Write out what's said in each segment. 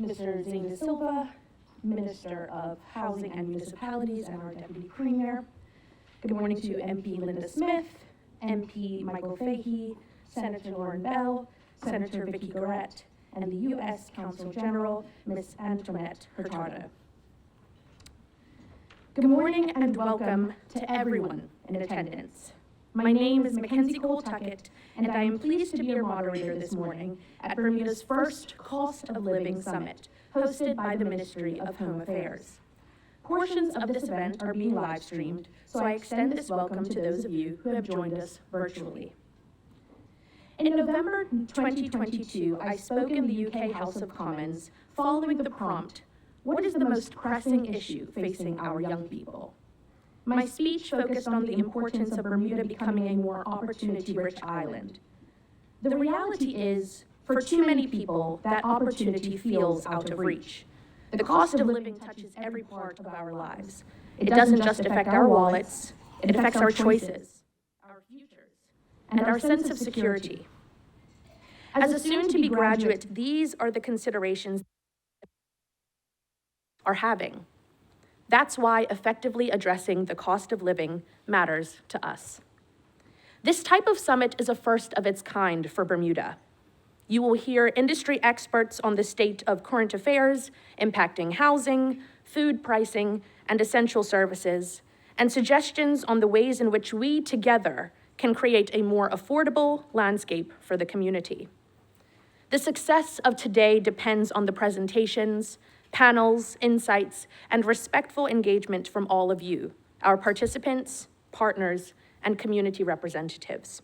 Mr. Zane De Silva, Minister of Housing and Municipalities and our Deputy Premier. Good morning to MP Linda Smith, MP Michael Fahey, Senator Lauren Bell, Senator Vicky Garrett, and the U.S. Consul General, Ms. Antoinette Hurtado. Good morning and welcome to everyone in attendance. My name is Mackenzie Cole-Tuckett, and I am pleased to be your moderator this morning at Bermuda's first Cost of Living Summit, hosted by the Ministry of Home Affairs. Portions of this event are being live-streamed, so I extend this welcome to those of you who have joined us virtually. In November 2022, I spoke in the UK House of Commons following the prompt, "What is the most pressing issue facing our young people?" My speech focused on the importance of Bermuda becoming a more opportunity-rich island. The reality is, for too many people, that opportunity feels out of reach. The cost of living touches every part of our lives. It doesn't just affect our wallets, it affects our choices, our futures, and our sense of security. As a soon-to-be graduate, these are the considerations are having. That's why effectively addressing the cost of living matters to us. This type of summit is a first of its kind for Bermuda. You will hear industry experts on the state of current affairs impacting housing, food pricing, and essential services, and suggestions on the ways in which we together can create a more affordable landscape for the community. The success of today depends on the presentations, panels, insights, and respectful engagement from all of you, our participants, partners, and community representatives.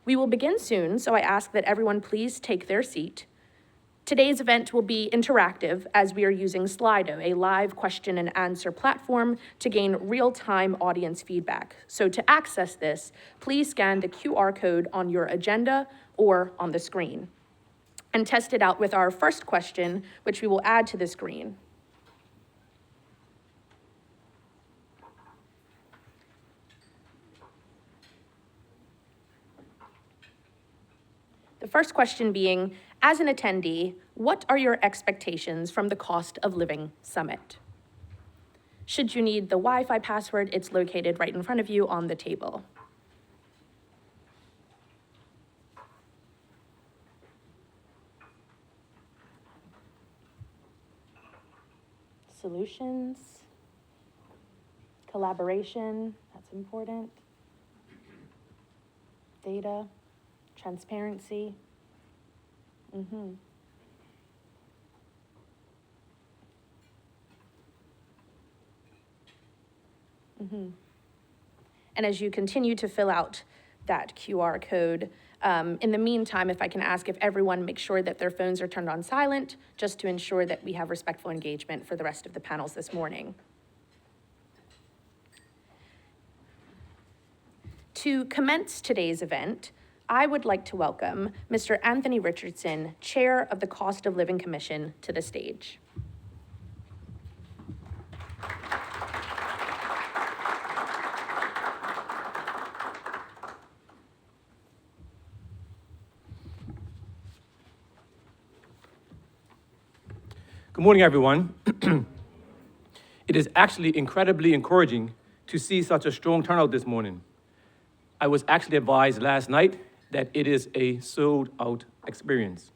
We will begin soon, so I ask that everyone please take their seat. Today's event will be interactive as we are using Slido, a live question and answer platform to gain real-time audience feedback. So to access this, please scan the QR code on your agenda or on the screen, and test it out with our first question, which we will add to the screen. The first question being, as an attendee, what are your expectations from the Cost of Living Summit? Should you need the Wi-Fi password, it's located right in front of you on the table. Solutions, collaboration, that's important. Data, transparency. And as you continue to fill out that QR code, in the meantime, if I can ask if everyone makes sure that their phones are turned on silent, just to ensure that we have respectful engagement for the rest of the panels this morning. To commence today's event, I would like to welcome Mr. Anthony Richardson, Chair of the Cost of Living Commission, to the stage. Good morning, everyone. It is actually incredibly encouraging to see such a strong turnout this morning. I was actually advised last night that it is a sold-out experience.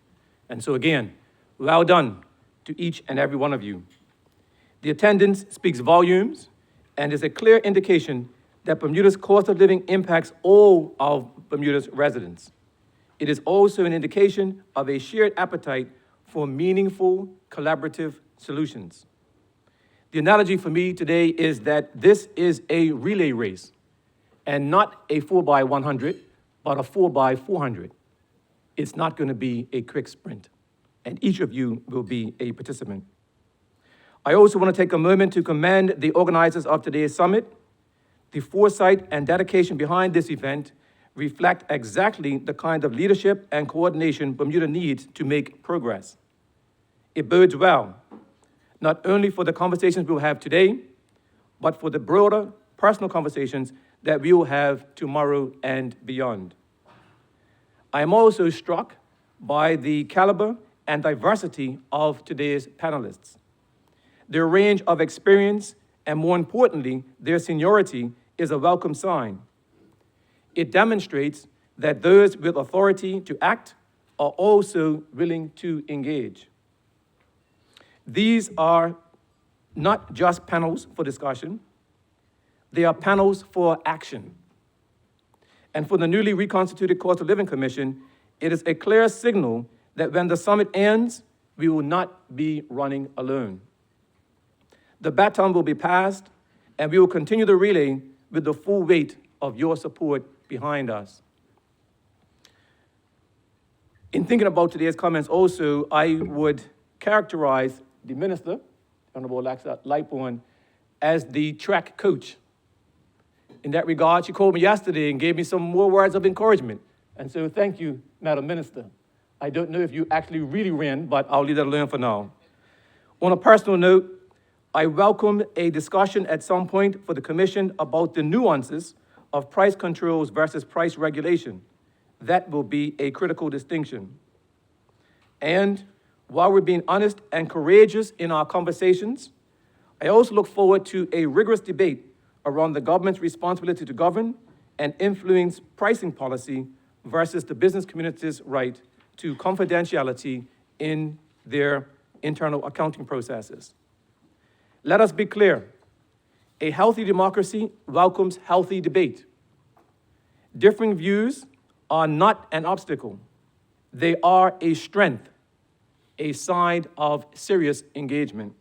And so again, well done to each and every one of you. The attendance speaks volumes and is a clear indication that Bermuda's cost of living impacts all of Bermuda's residents. It is also an indication of a shared appetite for meaningful, collaborative solutions. The analogy for me today is that this is a relay race, and not a 4x100, but a 4x400. It's not going to be a quick sprint, and each of you will be a participant. I also want to take a moment to commend the organizers of today's summit. The foresight and dedication behind this event reflect exactly the kind of leadership and coordination Bermuda needs to make progress. It bodes well, not only for the conversations we'll have today, but for the broader personal conversations that we will have tomorrow and beyond. I am also struck by the caliber and diversity of today's panelists. Their range of experience, and more importantly, their seniority, is a welcome sign. It demonstrates that those with authority to act are also willing to engage. These are not just panels for discussion, they are panels for action. And for the newly reconstituted Cost of Living Commission, it is a clear signal that when the summit ends, we will not be running alone. The baton will be passed, and we will continue the relay with the full weight of your support behind us. In thinking about today's comments also, I would characterize the minister, Honorable Alexa Lightbourne, as the track coach. In that regard, she called me yesterday and gave me some more words of encouragement. And so thank you, Madam Minister. I don't know if you actually really ran, but I'll leave that alone for now. On a personal note, I welcome a discussion at some point for the Commission about the nuances of price controls versus price regulation. That will be a critical distinction. And while we're being honest and courageous in our conversations, I also look forward to a rigorous debate around the government's responsibility to govern and influence pricing policy versus the business community's right to confidentiality in their internal accounting processes. Let us be clear, a healthy democracy welcomes healthy debate. Differing views are not an obstacle. They are a strength, a sign of serious engagement.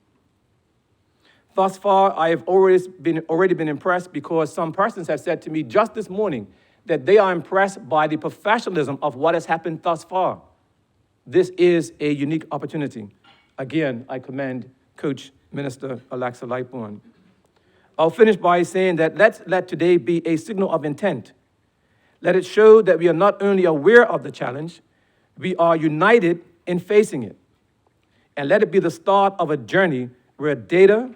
Thus far, I have already been impressed because some persons have said to me just this morning that they are impressed by the professionalism of what has happened thus far. This is a unique opportunity. Again, I commend Coach Minister Alexa Lightbourne. I'll finish by saying that let's let today be a signal of intent. Let it show that we are not only aware of the challenge, we are united in facing it. And let it be the start of a journey where data,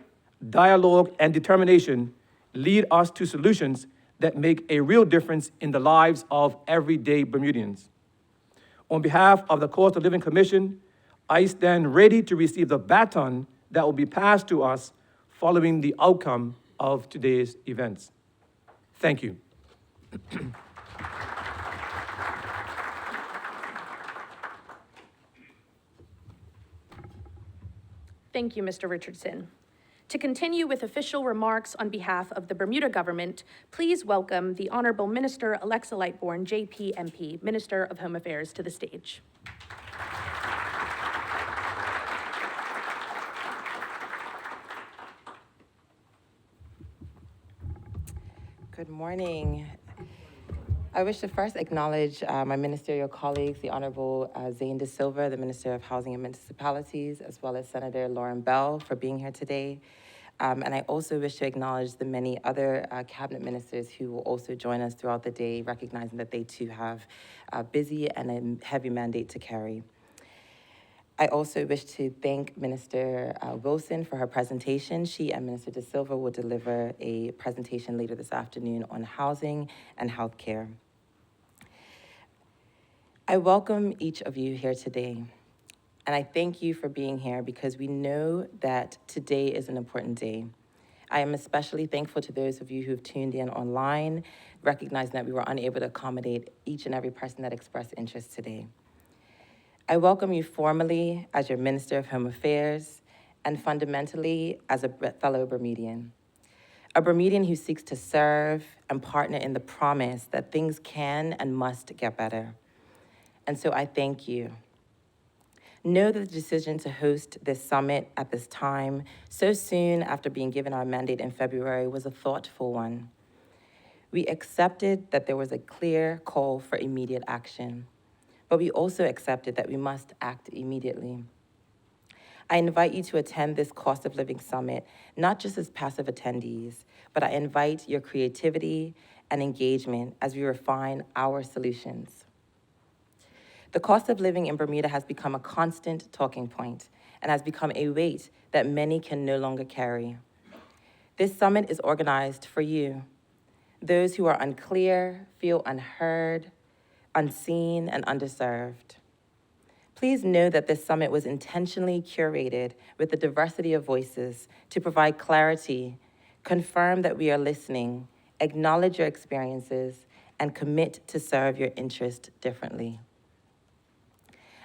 dialogue, and determination lead us to solutions that make a real difference in the lives of everyday Bermudians. On behalf of the Cost of Living Commission, I stand ready to receive the baton that will be passed to us following the outcome of today's events. Thank you. Thank you, Mr. Richardson. To continue with official remarks on behalf of the Bermuda government, please welcome the Honorable Minister Alexa Lightbourne, JP MP, Minister of Home Affairs, to the stage. Good morning. I wish to first acknowledge my ministerial colleagues, the Honorable Zane De Silva, the Minister of Housing and Municipalities, as well as Senator Lauren Bell for being here today. And I also wish to acknowledge the many other cabinet ministers who will also join us throughout the day, recognizing that they too have a busy and a heavy mandate to carry. I also wish to thank Minister Wilson for her presentation. She and Minister De Silva will deliver a presentation later this afternoon on housing and healthcare. I welcome each of you here today, and I thank you for being here because we know that today is an important day. I am especially thankful to those of you who have tuned in online, recognizing that we were unable to accommodate each and every person that expressed interest today. I welcome you formally as your Minister of Home Affairs and fundamentally as a fellow Bermudian. A Bermudian who seeks to serve and partner in the promise that things can and must get better. And so I thank you. Know that the decision to host this summit at this time, so soon after being given our mandate in February, was a thoughtful one. We accepted that there was a clear call for immediate action, but we also accepted that we must act immediately. I invite you to attend this Cost of Living Summit, not just as passive attendees, but I invite your creativity and engagement as we refine our solutions. The cost of living in Bermuda has become a constant talking point and has become a weight that many can no longer carry. This summit is organized for you, those who are unclear, feel unheard, unseen, and underserved. Please know that this summit was intentionally curated with a diversity of voices to provide clarity, confirm that we are listening, acknowledge your experiences, and commit to serve your interest differently.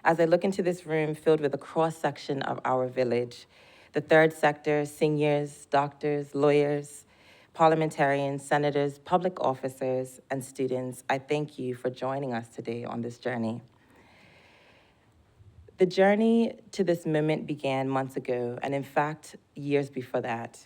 As I look into this room filled with a cross-section of our village, the third sector, seniors, doctors, lawyers, parliamentarians, senators, public officers, and students, I thank you for joining us today on this journey. The journey to this moment began months ago, and in fact, years before that.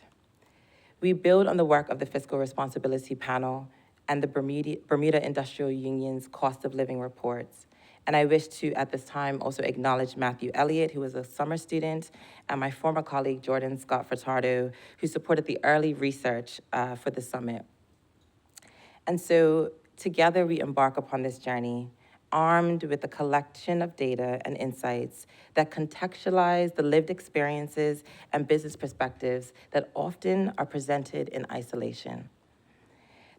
We build on the work of the Fiscal Responsibility Panel and the Bermuda Industrial Union's Cost of Living reports. And I wish to, at this time, also acknowledge Matthew Elliott, who was a summer student, and my former colleague, Jordan Scott Furtado, who supported the early research for the summit. And so together we embark upon this journey, armed with a collection of data and insights that contextualize the lived experiences and business perspectives that often are presented in isolation.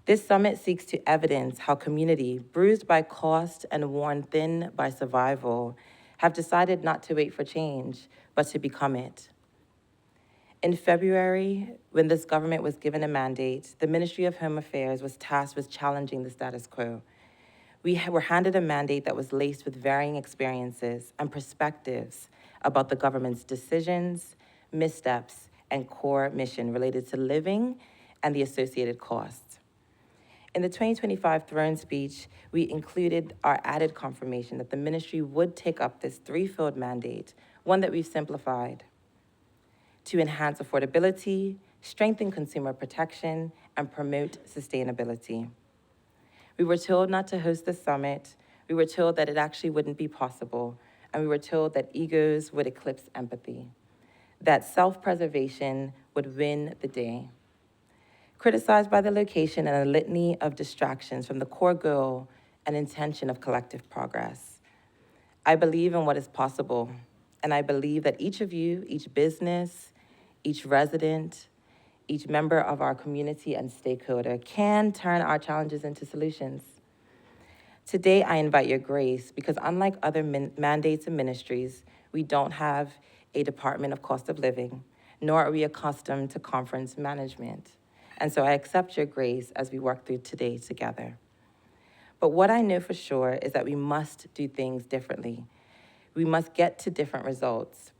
This summit seeks to evidence how community, bruised by cost and worn thin by survival, have decided not to wait for change, but to become it. In February, when this government was given a mandate, the Ministry of Home Affairs was tasked with challenging the status quo. We were handed a mandate that was laced with varying experiences and perspectives about the government's decisions, missteps, and core mission related to living and the associated costs. In the 2025 throne speech, we included our added confirmation that the ministry would take up this threefold mandate, one that we've simplified, to enhance affordability, strengthen consumer protection, and promote sustainability. We were told not to host the summit. We were told that it actually wouldn't be possible. And we were told that egos would eclipse empathy, that self-preservation would win the day. Criticized by the location and a litany of distractions from the core goal and intention of collective progress. I believe in what is possible, and I believe that each of you, each business, each resident, each member of our community and stakeholder can turn our challenges into solutions. Today, I invite your grace because unlike other mandates and ministries, we don't have a Department of Cost of Living, nor are we accustomed to conference management. And so I accept your grace as we work through today together. But what I know for sure is that we must do things differently. We must get to different results.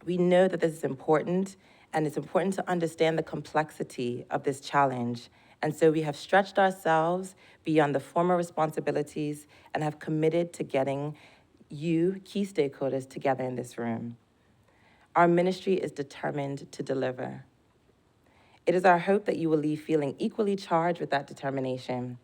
We know that this is important, and it's important to understand the complexity of this challenge. And so we have stretched ourselves beyond the former responsibilities and have committed to getting you, key stakeholders, together in this room. Our ministry is determined to deliver. It is our hope that you will leave feeling equally charged with that determination.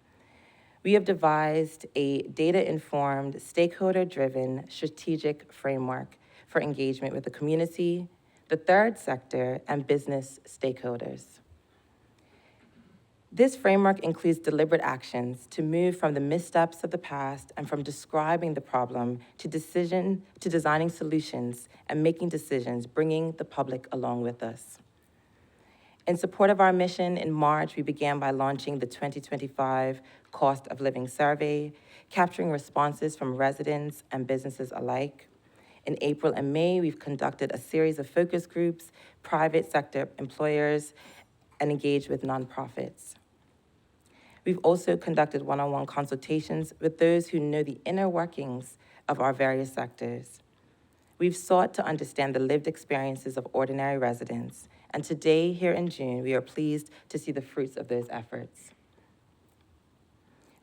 We have devised a data-informed, stakeholder-driven strategic framework for engagement with the community, the third sector, and business stakeholders. This framework includes deliberate actions to move from the missteps of the past and from describing the problem to designing solutions and making decisions, bringing the public along with us. In support of our mission, in March, we began by launching the 2025 Cost of Living Survey, capturing responses from residents and businesses alike. In April and May, we've conducted a series of focus groups, private sector employers, and engaged with nonprofits. We've also conducted one-on-one consultations with those who know the inner workings of our various sectors. We've sought to understand the lived experiences of ordinary residents, and today, here in June, we are pleased to see the fruits of those efforts.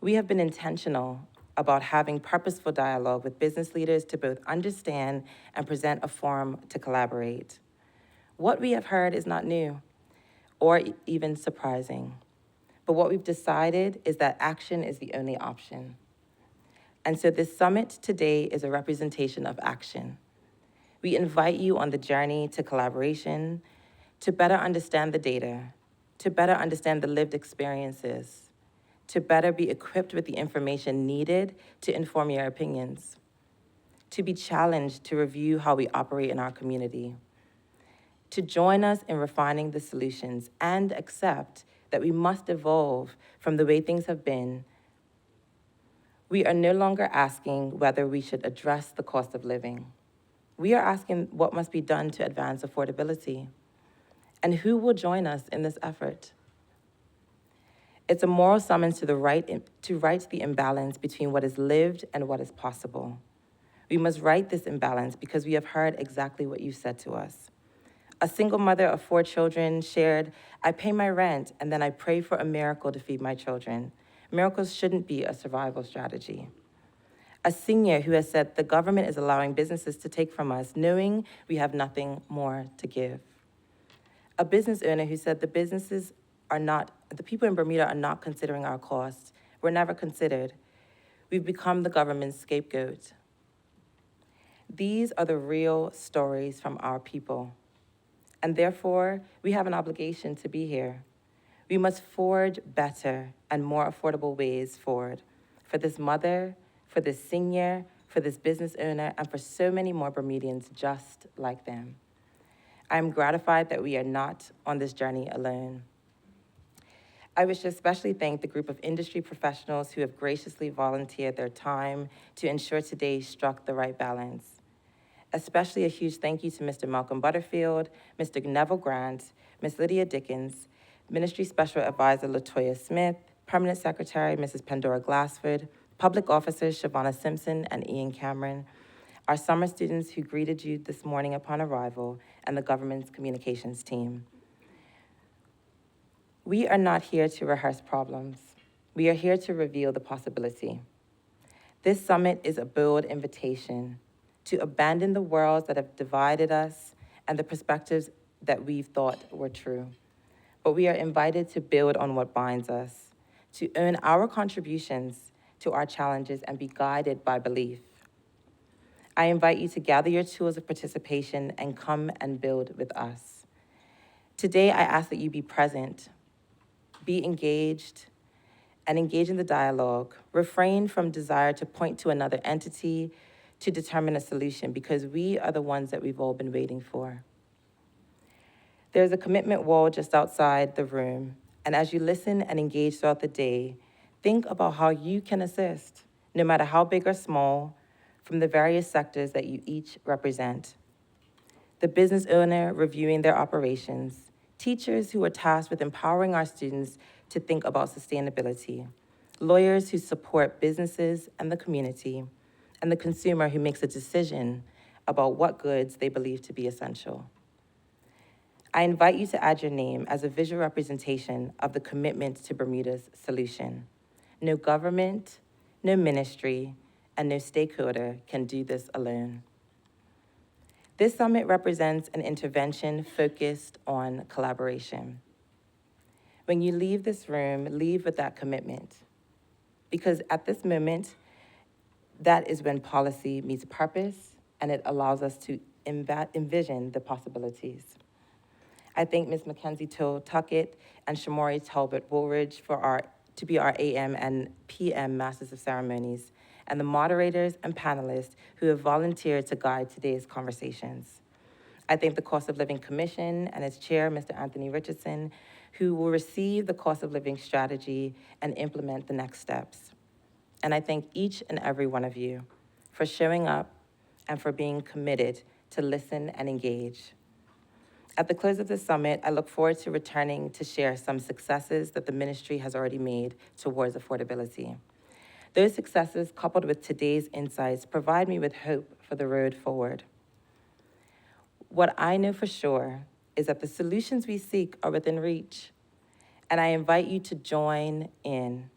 We have been intentional about having purposeful dialogue with business leaders to both understand and present a forum to collaborate. What we have heard is not new or even surprising, but what we've decided is that action is the only option. And so this summit today is a representation of action. We invite you on the journey to collaboration, to better understand the data, to better understand the lived experiences, to better be equipped with the information needed to inform your opinions, to be challenged to review how we operate in our community, to join us in refining the solutions and accept that we must evolve from the way things have been, We are no longer asking whether we should address the cost of living. We are asking what must be done to advance affordability, and who will join us in this effort. It's a moral summons to right the imbalance between what is lived and what is possible. We must right this imbalance because we have heard exactly what you said to us. A single mother of 4 children shared, "I pay my rent and then I pray for a miracle to feed my children." Miracles shouldn't be a survival strategy. A senior who has said, "The government is allowing businesses to take from us, knowing we have nothing more to give." A business owner who said, the people in Bermuda are not considering our costs. We're never considered. We've become the government's scapegoat. These are the real stories from our people. And therefore, we have an obligation to be here. We must forge better and more affordable ways forward for this mother, for this senior, for this business owner, and for so many more Bermudians just like them. I am gratified that we are not on this journey alone. I wish to especially thank the group of industry professionals who have graciously volunteered their time to ensure today struck the right balance. Especially a huge thank you to Mr. Malcolm Butterfield, Mr. Neville Grant, Ms. Lydia Dickens, Ministry Special Advisor LaToya Smith, Permanent Secretary Mrs. Pandora Glassford, Public Officers Shavonna Simpson and Ian Cameron, our summer students who greeted you this morning upon arrival, and the government's communications team. We are not here to rehearse problems. We are here to reveal the possibility. This summit is a bold invitation to abandon the worlds that have divided us and the perspectives that we've thought were true. But we are invited to build on what binds us, to own our contributions to our challenges and be guided by belief. I invite you to gather your tools of participation and come and build with us. Today, I ask that you be present, be engaged, and engage in the dialogue. Refrain from desire to point to another entity to determine a solution, because we are the ones that we've all been waiting for. There's a commitment wall just outside the room, and as you listen and engage throughout the day, think about how you can assist, no matter how big or small, from the various sectors that you each represent. The business owner reviewing their operations, teachers who are tasked with empowering our students to think about sustainability, lawyers who support businesses and the community, and the consumer who makes a decision about what goods they believe to be essential. I invite you to add your name as a visual representation of the commitment to Bermuda's solution. No government, no ministry, and no stakeholder can do this alone. This summit represents an intervention focused on collaboration. When you leave this room, leave with that commitment, because at this moment, that is when policy meets purpose, and it allows us to envision the possibilities. I thank Ms. Mackenzie Till Tuckett and Shamori Talbot Woolridge to be our AM and PM Masters of Ceremonies, and the moderators and panelists who have volunteered to guide today's conversations. I thank the Cost of Living Commission and its chair, Mr. Anthony Richardson, who will receive the cost of living strategy and implement the next steps. And I thank each and every one of you for showing up and for being committed to listen and engage. At the close of the summit, I look forward to returning to share some successes that the ministry has already made towards affordability. Those successes, coupled with today's insights, provide me with hope for the road forward. What I know for sure is that the solutions we seek are within reach, and I invite you to join in.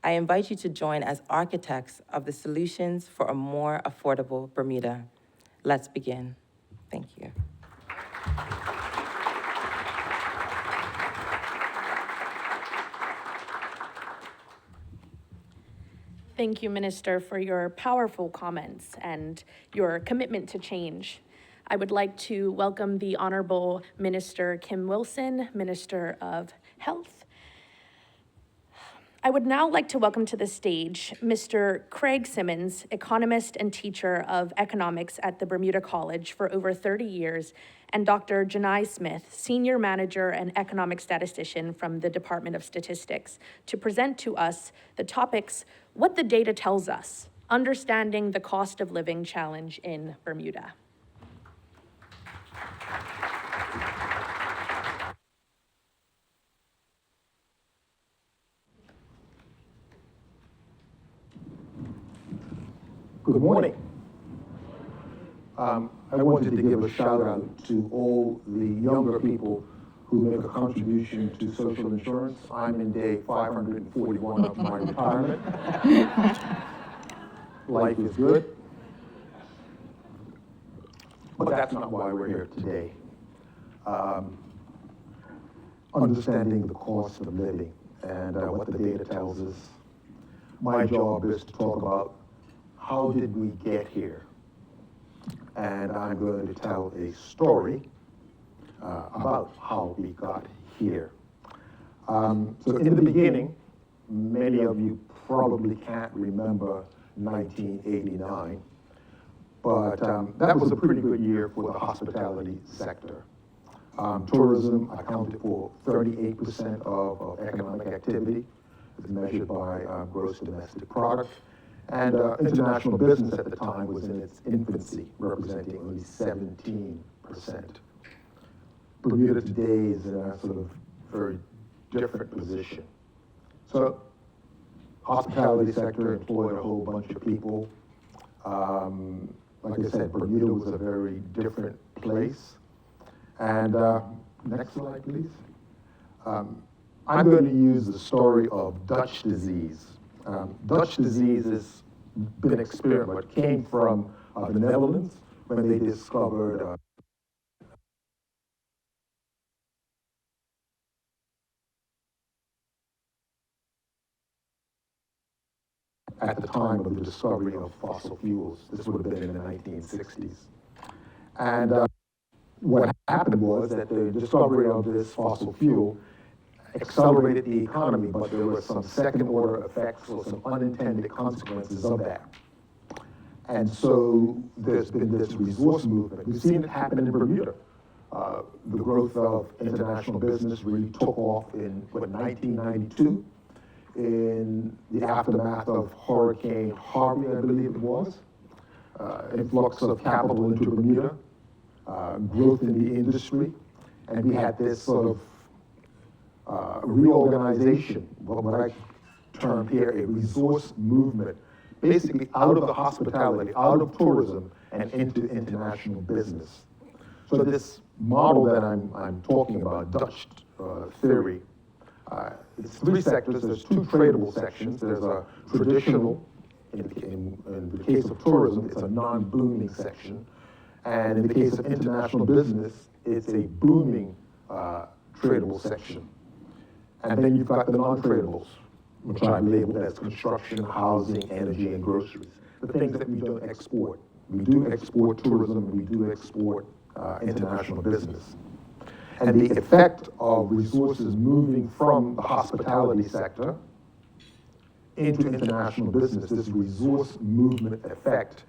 I invite you to join as architects of the solutions for a more affordable Bermuda. Let's begin. Thank you. Thank you, Minister, for your powerful comments and your commitment to change. I would like to welcome the Honorable Minister Kim Wilson, Minister of Health. I would now like to welcome to the stage Mr. Craig Simmons, economist and teacher of economics at the Bermuda College for over 30 years, and Dr. Janai Smith, senior manager and economic statistician from the Department of Statistics, to present to us the topics, What the Data Tells Us, Understanding the Cost of Living Challenge in Bermuda. Good morning. I wanted to give a shout out to all the younger people who make a contribution to social insurance. I'm in day 541 of my retirement. Life is good. But that's not why we're here today. Understanding the cost of living and what the data tells us. My job is to talk about how did we get here? And I'm going to tell a story about how we got here. So in the beginning, many of you probably can't remember 1989, but that was a pretty good year for the hospitality sector. Tourism accounted for 38% of economic activity, as measured by gross domestic product. And international business at the time was in its infancy, representing only 17%. Bermuda today is in a sort of very different position. So, hospitality sector employed a whole bunch of people. Like I said, Bermuda was a very different place. And next slide, please. I'm going to use the story of Dutch disease. Dutch disease has been experiment, but came from the Netherlands when they discovered at the time of the discovery of fossil fuels. This would have been in the 1960s. And what happened was that the discovery of this fossil fuel accelerated the economy, but there were some second-order effects or some unintended consequences of that. And so there's been this resource movement. We've seen it happen in Bermuda. The growth of international business really took off in 1992, in the aftermath of Hurricane Harvey, I believe it was. Influx of capital into Bermuda, growth in the industry, and we had this sort of reorganization, what I termed here a resource movement, basically out of the hospitality, out of tourism, and into international business. So this model that I'm talking about, Dutch theory, it's three sectors. There's two tradable sections. There's a traditional, in the case of tourism, it's a non-booming section. And in the case of international business, it's a booming tradable section. And then you've got the non-tradables, which I've labeled as construction, housing, energy, and groceries. The things that we don't export. We do export tourism, and we do export international business. And the effect of resources moving from the hospitality sector into international business, this resource movement effect,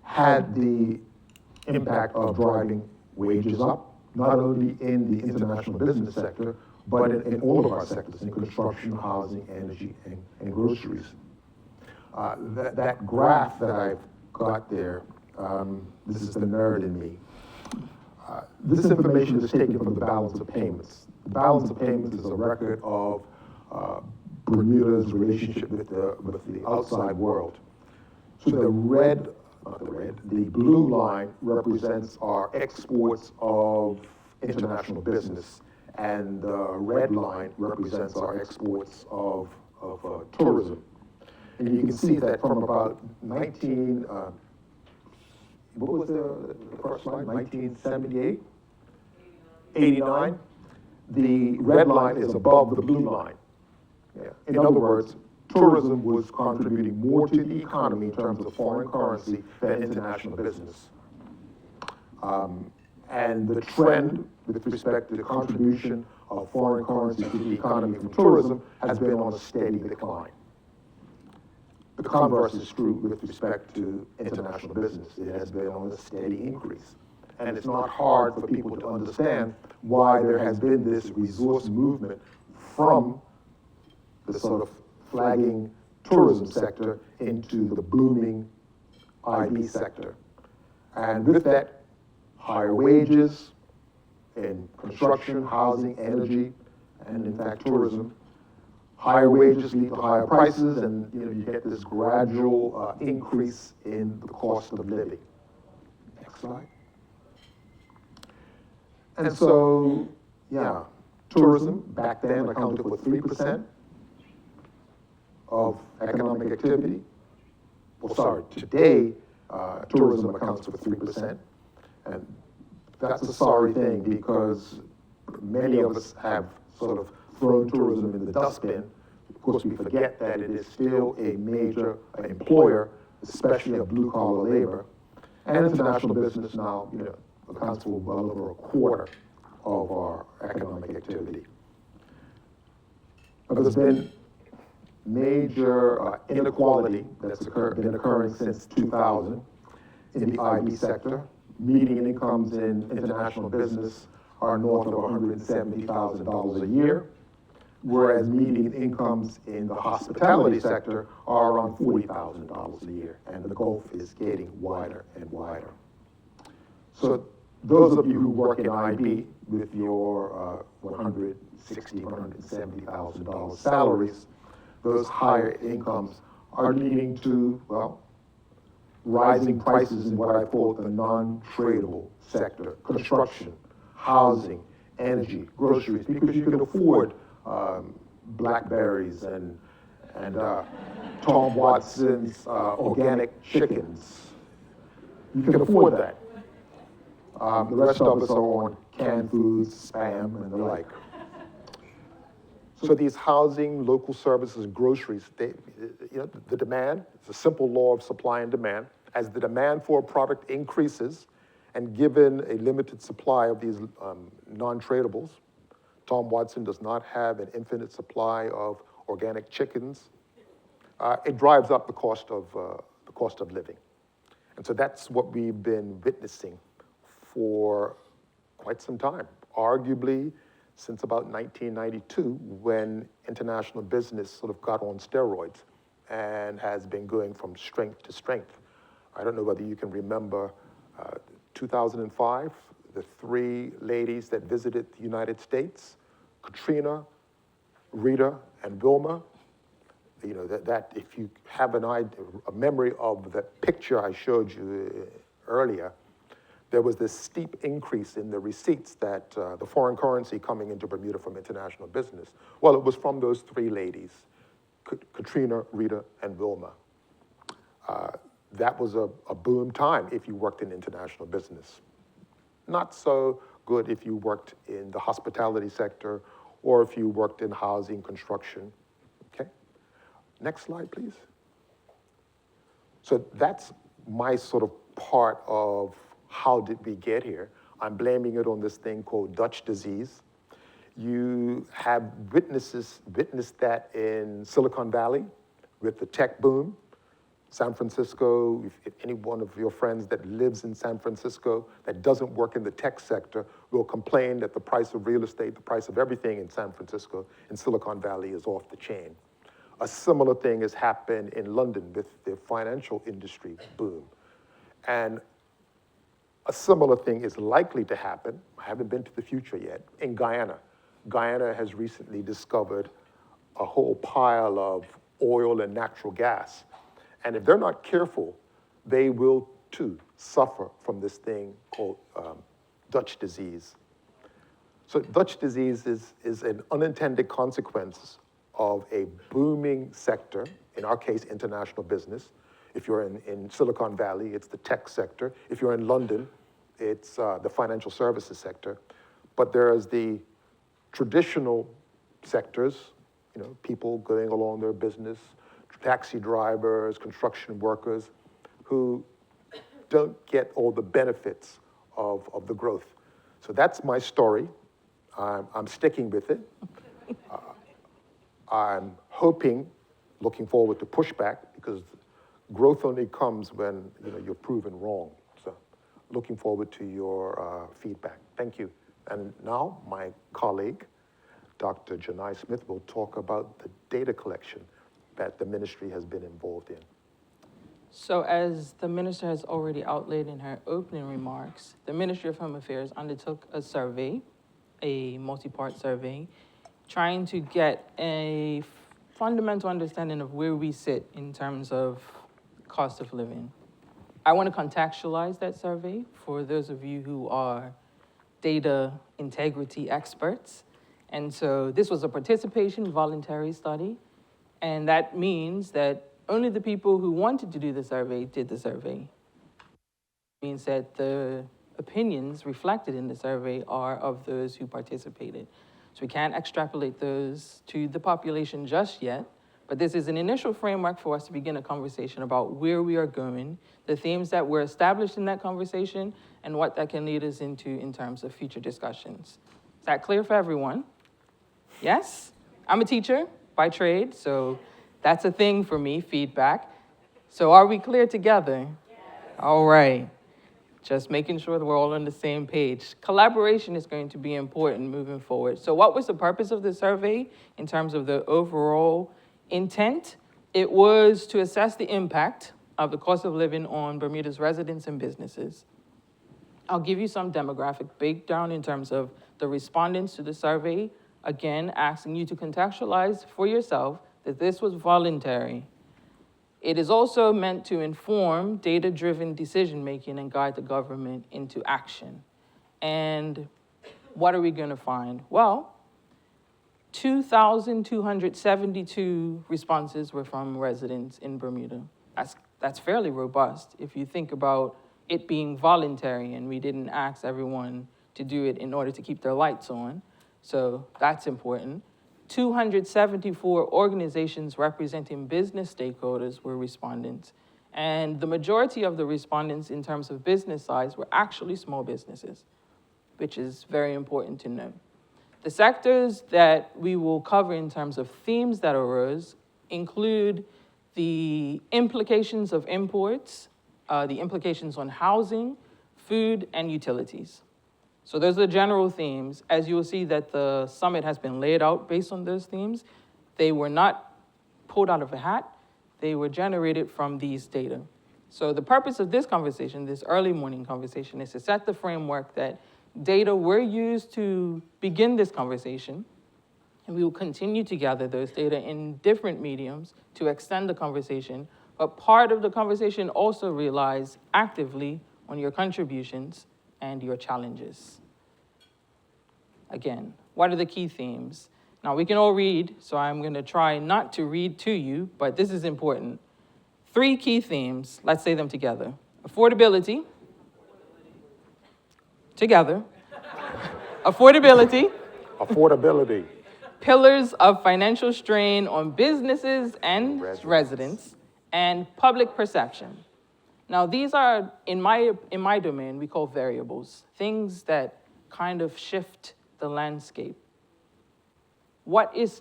had the impact of driving wages up, not only in the international business sector, but in all of our sectors, in construction, housing, energy, and groceries. That graph that I've got there, this is the nerd in me. This information is taken from the balance of payments. The balance of payments is a record of Bermuda's relationship with the outside world. So the blue line represents our exports of international business, and the red line represents our exports of tourism. And you can see that from about what was the first line, 1978? 89? The red line is above the blue line. Yeah. In other words, tourism was contributing more to the economy in terms of foreign currency than international business. And the trend with respect to the contribution of foreign currency to the economy from tourism has been on a steady decline. The converse is true with respect to international business. It has been on a steady increase. And it's not hard for people to understand why there has been this resource movement from the sort of flagging tourism sector into the booming IB sector. And with that, higher wages in construction, housing, energy, and in fact tourism. Higher wages lead to higher prices, and you get this gradual increase in the cost of living. Next slide. And so, yeah, tourism back then accounted for 3% of economic activity. Well, sorry, today, tourism accounts for 3%. And that's a sorry thing because many of us have sort of thrown tourism in the dustbin. Of course, we forget that it is still a major employer, especially of blue-collar labor. And international business now, accounts for well over a quarter of our economic activity. But there's been major inequality that's been occurring since 2000 in the IB sector. Median incomes in international business are north of $170,000 a year, whereas median incomes in the hospitality sector are around $40,000 a year, and the gulf is getting wider and wider. So those of you who work in IB with your $160,000, $170,000 salaries, those higher incomes are leading to, well, rising prices in what I call the non-tradable sector: construction, housing, energy, groceries, because you can afford Blackberries and Tom Watson's organic chickens. You can afford that. The rest of us are on canned foods, spam, and the like. So these housing, local services, groceries, the demand, it's a simple law of supply and demand. As the demand for a product increases, and given a limited supply of these non-tradables, Tom Watson does not have an infinite supply of organic chickens. It drives up the cost of living. And so that's what we've been witnessing for quite some time, arguably since about 1992, when international business sort of got on steroids and has been going from strength to strength. I don't know whether you can remember 2005, the three ladies that visited the United States, Katrina, Rita, and Wilma. That if you have a memory of the picture I showed you earlier, there was this steep increase in the receipts that the foreign currency coming into Bermuda from international business. Well, it was from those three ladies, Katrina, Rita, and Wilma. That was a boom time if you worked in international business. Not so good if you worked in the hospitality sector or if you worked in housing, construction, okay? Next slide, please. So that's my sort of part of how did we get here. I'm blaming it on this thing called Dutch disease. You have witnessed that in Silicon Valley with the tech boom. San Francisco, if any one of your friends that lives in San Francisco that doesn't work in the tech sector will complain that the price of real estate, the price of everything in San Francisco, in Silicon Valley is off the chain. A similar thing has happened in London with the financial industry boom. And a similar thing is likely to happen, I haven't been to the future yet, in Guyana. Guyana has recently discovered a whole pile of oil and natural gas. And if they're not careful, they will too suffer from this thing called Dutch disease. So Dutch disease is an unintended consequence of a booming sector, in our case, international business. If you're in Silicon Valley, it's the tech sector. If you're in London, it's the financial services sector. But there's the traditional sectors, people going along their business, taxi drivers, construction workers, who don't get all the benefits of the growth. So that's my story. I'm sticking with it. I'm hoping, looking forward to pushback, because growth only comes when you're proven wrong. So looking forward to your feedback. Thank you. And now my colleague, Dr. Janai Smith, will talk about the data collection that the ministry has been involved in. So as the minister has already outlined in her opening remarks, the Ministry of Home Affairs undertook a survey, a multi-part survey, trying to get a fundamental understanding of where we sit in terms of cost of living. I want to contextualize that survey for those of you who are data integrity experts. And so this was a participation voluntary study, and that means that only the people who wanted to do the survey did the survey. It means that the opinions reflected in the survey are of those who participated. So we can't extrapolate those to the population just yet, but this is an initial framework for us to begin a conversation about where we are going, the themes that were established in that conversation, and what that can lead us into in terms of future discussions. Is that clear for everyone? Yes? I'm a teacher by trade, so that's a thing for me, feedback. So are we clear together? Yes. All right. Just making sure that we're all on the same page. Collaboration is going to be important moving forward. So what was the purpose of the survey in terms of the overall intent? It was to assess the impact of the cost of living on Bermuda's residents and businesses. I'll give you some demographic breakdown in terms of the respondents to the survey, again, asking you to contextualize for yourself that this was voluntary. It is also meant to inform data-driven decision-making and guide the government into action. And what are we going to find? Well, 2,272 responses were from residents in Bermuda. That's fairly robust if you think about it being voluntary and we didn't ask everyone to do it in order to keep their lights on. So that's important. 274 organizations representing business stakeholders were respondents. And the majority of the respondents in terms of business size were actually small businesses, which is very important to know. The sectors that we will cover in terms of themes that arose include the implications of imports, the implications on housing, food, and utilities. So those are the general themes. As you will see that the summit has been laid out based on those themes. They were not pulled out of a hat. They were generated from these data. So the purpose of this conversation, this early morning conversation, is to set the framework that data were used to begin this conversation, and we will continue to gather those data in different mediums to extend the conversation. But part of the conversation also relies actively on your contributions and your challenges. Again, what are the key themes? Now, we can all read, so I'm going to try not to read to you, but this is important. 3 key themes, let's say them together. Affordability, together. Affordability. Affordability. Pillars of financial strain on businesses and residents, and public perception. Now, these are, in my domain, we call variables, things that kind of shift the landscape. What is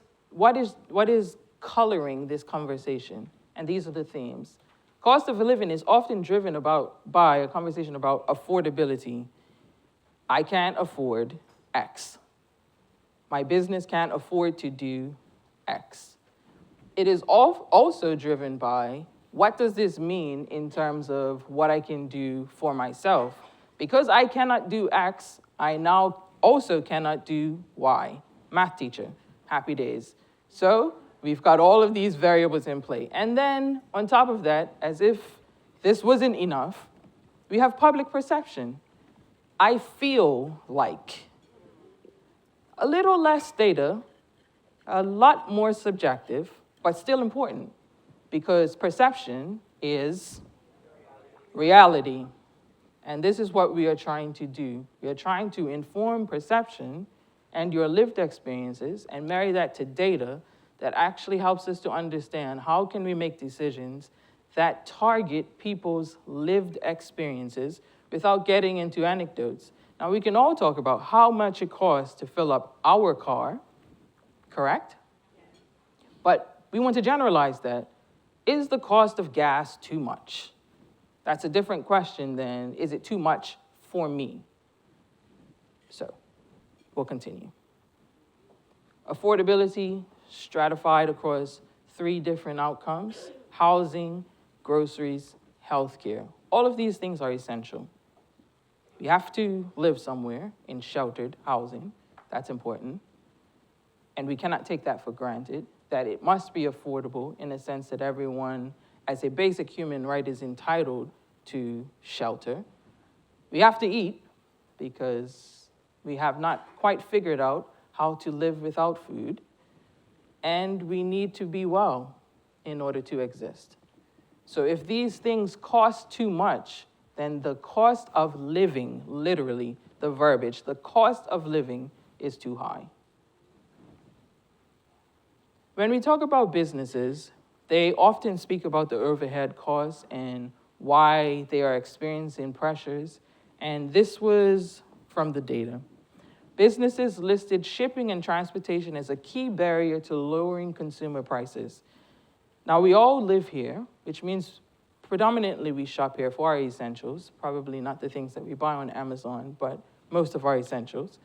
coloring this conversation? And these are the themes. Cost of living is often driven by a conversation about affordability. I can't afford X. My business can't afford to do X. It is also driven by what does this mean in terms of what I can do for myself? Because I cannot do X, I now also cannot do Y. Math teacher, happy days. So we've got all of these variables in play. And then on top of that, as if this wasn't enough, we have public perception. I feel like. A little less data, a lot more subjective, but still important, because perception is reality. And this is what we are trying to do. We are trying to inform perception and your lived experiences and marry that to data that actually helps us to understand how can we make decisions that target people's lived experiences without getting into anecdotes. Now, we can all talk about how much it costs to fill up our car, correct? But we want to generalize that. Is the cost of gas too much? That's a different question than, is it too much for me? So, we'll continue. Affordability stratified across 3 different outcomes: housing, groceries, healthcare. All of these things are essential. We have to live somewhere in sheltered housing. That's important. And we cannot take that for granted, that it must be affordable in the sense that everyone, as a basic human right, is entitled to shelter. We have to eat because we have not quite figured out how to live without food. And we need to be well in order to exist. So if these things cost too much, then the cost of living, literally, the verbiage, the cost of living is too high. When we talk about businesses, they often speak about the overhead costs and why they are experiencing pressures, and this was from the data. Businesses listed shipping and transportation as a key barrier to lowering consumer prices. Now, we all live here, which means predominantly we shop here for our essentials, probably not the things that we buy on Amazon, but most of our essentials.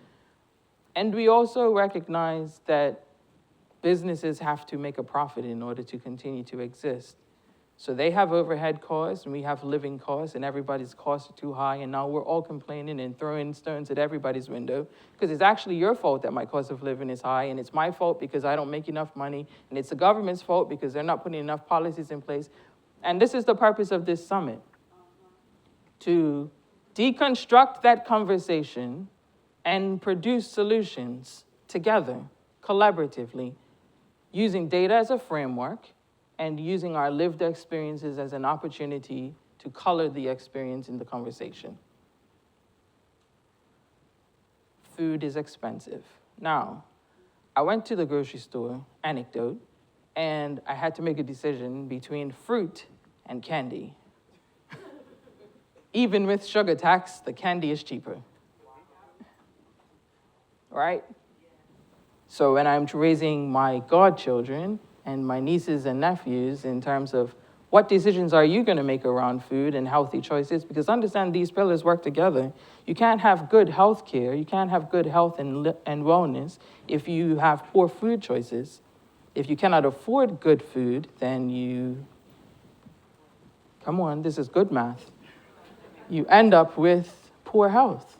And we also recognize that businesses have to make a profit in order to continue to exist. So they have overhead costs, and we have living costs, and everybody's costs are too high, and now we're all complaining and throwing stones at everybody's window, because it's actually your fault that my cost of living is high, and it's my fault because I don't make enough money, and it's the government's fault because they're not putting enough policies in place. And this is the purpose of this summit, to deconstruct that conversation and produce solutions together, collaboratively, using data as a framework and using our lived experiences as an opportunity to color the experience in the conversation. Food is expensive. Now, I went to the grocery store, anecdote, and I had to make a decision between fruit and candy. Even with sugar tax, the candy is cheaper. Right? So when I'm raising my godchildren and my nieces and nephews in terms of what decisions are you going to make around food and healthy choices, because understand these pillars work together. You can't have good health care, you can't have good health and wellness if you have poor food choices. If you cannot afford good food, then come on, this is good math. You end up with poor health.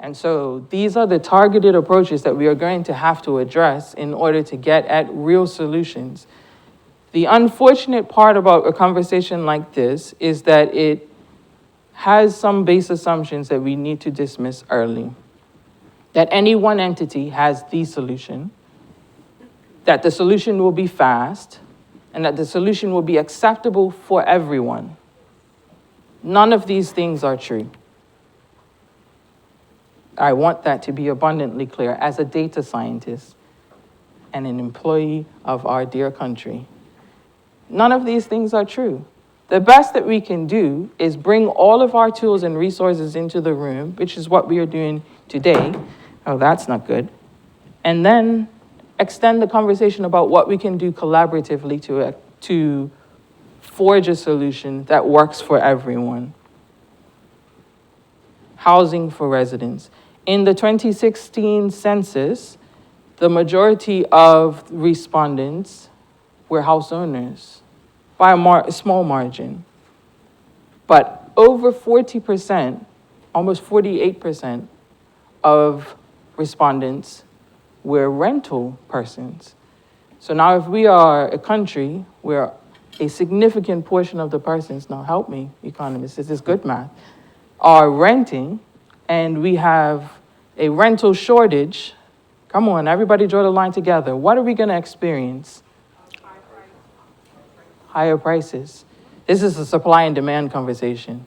And so these are the targeted approaches that we are going to have to address in order to get at real solutions. The unfortunate part about a conversation like this is that it has some base assumptions that we need to dismiss early. That any one entity has the solution, that the solution will be fast, and that the solution will be acceptable for everyone. None of these things are true. I want that to be abundantly clear as a data scientist and an employee of our dear country. None of these things are true. The best that we can do is bring all of our tools and resources into the room, which is what we are doing today. Oh, that's not good. And then extend the conversation about what we can do collaboratively to forge a solution that works for everyone. Housing for residents. In the 2016 census, the majority of respondents were house owners by a small margin. But over 40%, almost 48% of respondents were rental persons. So now if we are a country where a significant portion of the persons, now help me, economists, this is good math, are renting, and we have a rental shortage, come on, everybody draw the line together. What are we going to experience? Higher prices. This is a supply and demand conversation.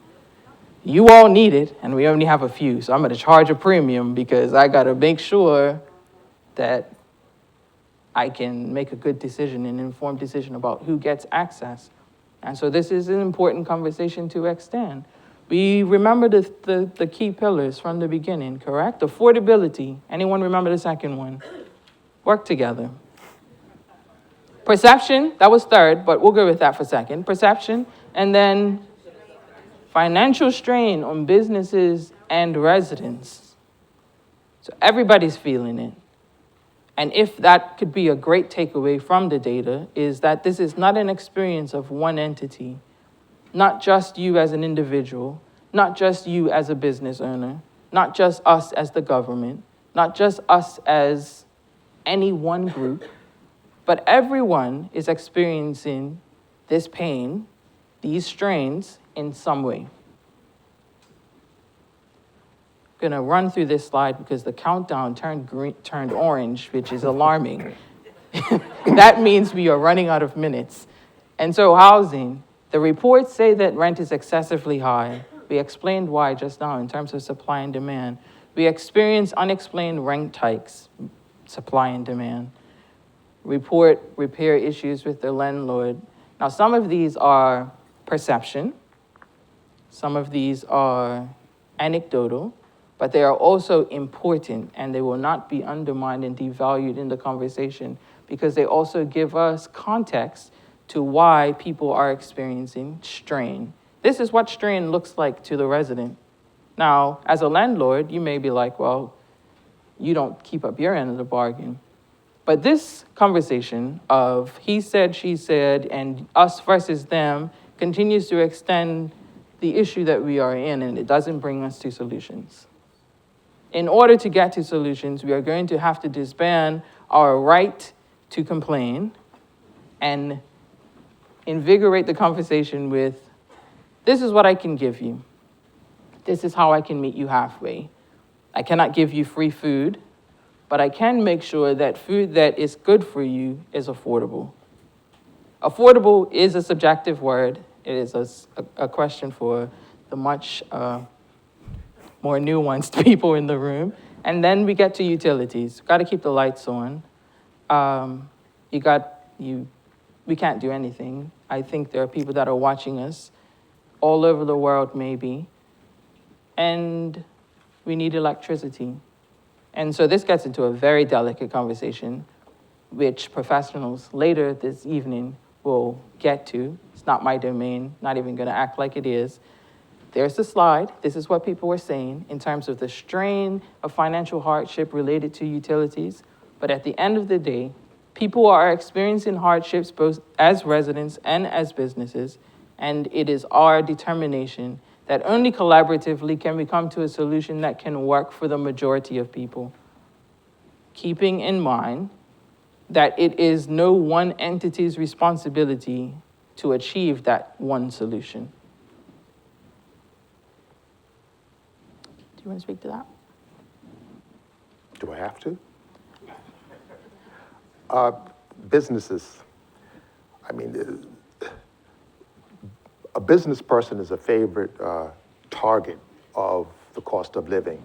You all need it, and we only have a few, so I'm going to charge a premium because I got to make sure that I can make a good decision, an informed decision about who gets access. And so this is an important conversation to extend. We remember the key pillars from the beginning, correct? Affordability. Anyone remember the second one? Work together. Perception, that was third, but we'll go with that for second. Perception, and then financial strain on businesses and residents. So everybody's feeling it. And if that could be a great takeaway from the data, is that this is not an experience of one entity, not just you as an individual, not just you as a business owner, not just us as the government, not just us as any one group, but everyone is experiencing this pain, these strains in some way. I'm gonna run through this slide because the countdown turned orange, which is alarming. That means we are running out of minutes. And so housing, the reports say that rent is excessively high. We explained why just now in terms of supply and demand. We experience unexplained rent hikes, supply and demand. Report repair issues with the landlord. Now, some of these are perception. Some of these are anecdotal, but they are also important and they will not be undermined and devalued in the conversation because they also give us context to why people are experiencing strain. This is what strain looks like to the resident. Now, as a landlord, you may be like, well, you don't keep up your end of the bargain. But this conversation of he said, she said, and us versus them continues to extend the issue that we are in, and it doesn't bring us to solutions. In order to get to solutions, we are going to have to disband our right to complain and invigorate the conversation with, this is what I can give you. This is how I can meet you halfway. I cannot give you free food, but I can make sure that food that is good for you is affordable. Affordable is a subjective word. It is a question for the much more nuanced people in the room. And then we get to utilities. Got to keep the lights on. We can't do anything. I think there are people that are watching us all over the world, maybe. And we need electricity. And so this gets into a very delicate conversation, which professionals later this evening will get to. It's not my domain, not even going to act like it is. There's the slide. This is what people were saying in terms of the strain of financial hardship related to utilities. But at the end of the day, people are experiencing hardships both as residents and as businesses, and it is our determination that only collaboratively can we come to a solution that can work for the majority of people, keeping in mind that it is no one entity's responsibility to achieve that one solution. Do you want to speak to that? Do I have to? Businesses. I mean, a business person is a favorite target of the cost of living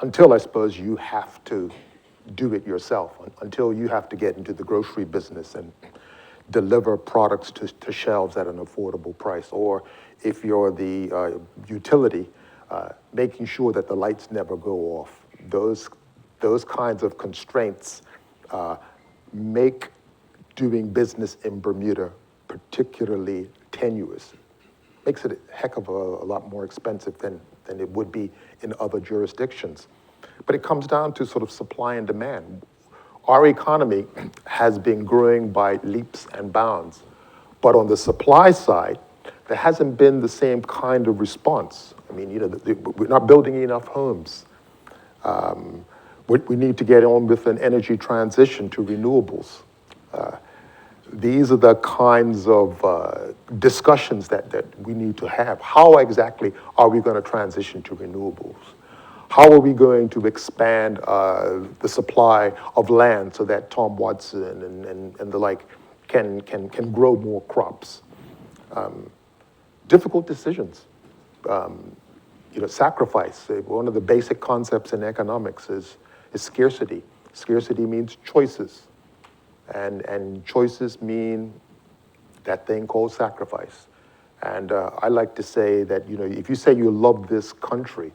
until I suppose you have to do it yourself, until you have to get into the grocery business and deliver products to shelves at an affordable price, or if you're the utility, making sure that the lights never go off. Those kinds of constraints make doing business in Bermuda particularly tenuous. Makes it a heck of a lot more expensive than it would be in other jurisdictions. But it comes down to sort of supply and demand. Our economy has been growing by leaps and bounds, but on the supply side, there hasn't been the same kind of response. I mean, we're not building enough homes. We need to get on with an energy transition to renewables. These are the kinds of discussions that we need to have. How exactly are we going to transition to renewables? How are we going to expand the supply of land so that Tom Watson and the like can grow more crops? Difficult decisions. Sacrifice. One of the basic concepts in economics is scarcity. Scarcity means choices. And choices mean that thing called sacrifice. And I like to say that, if you say you love this country,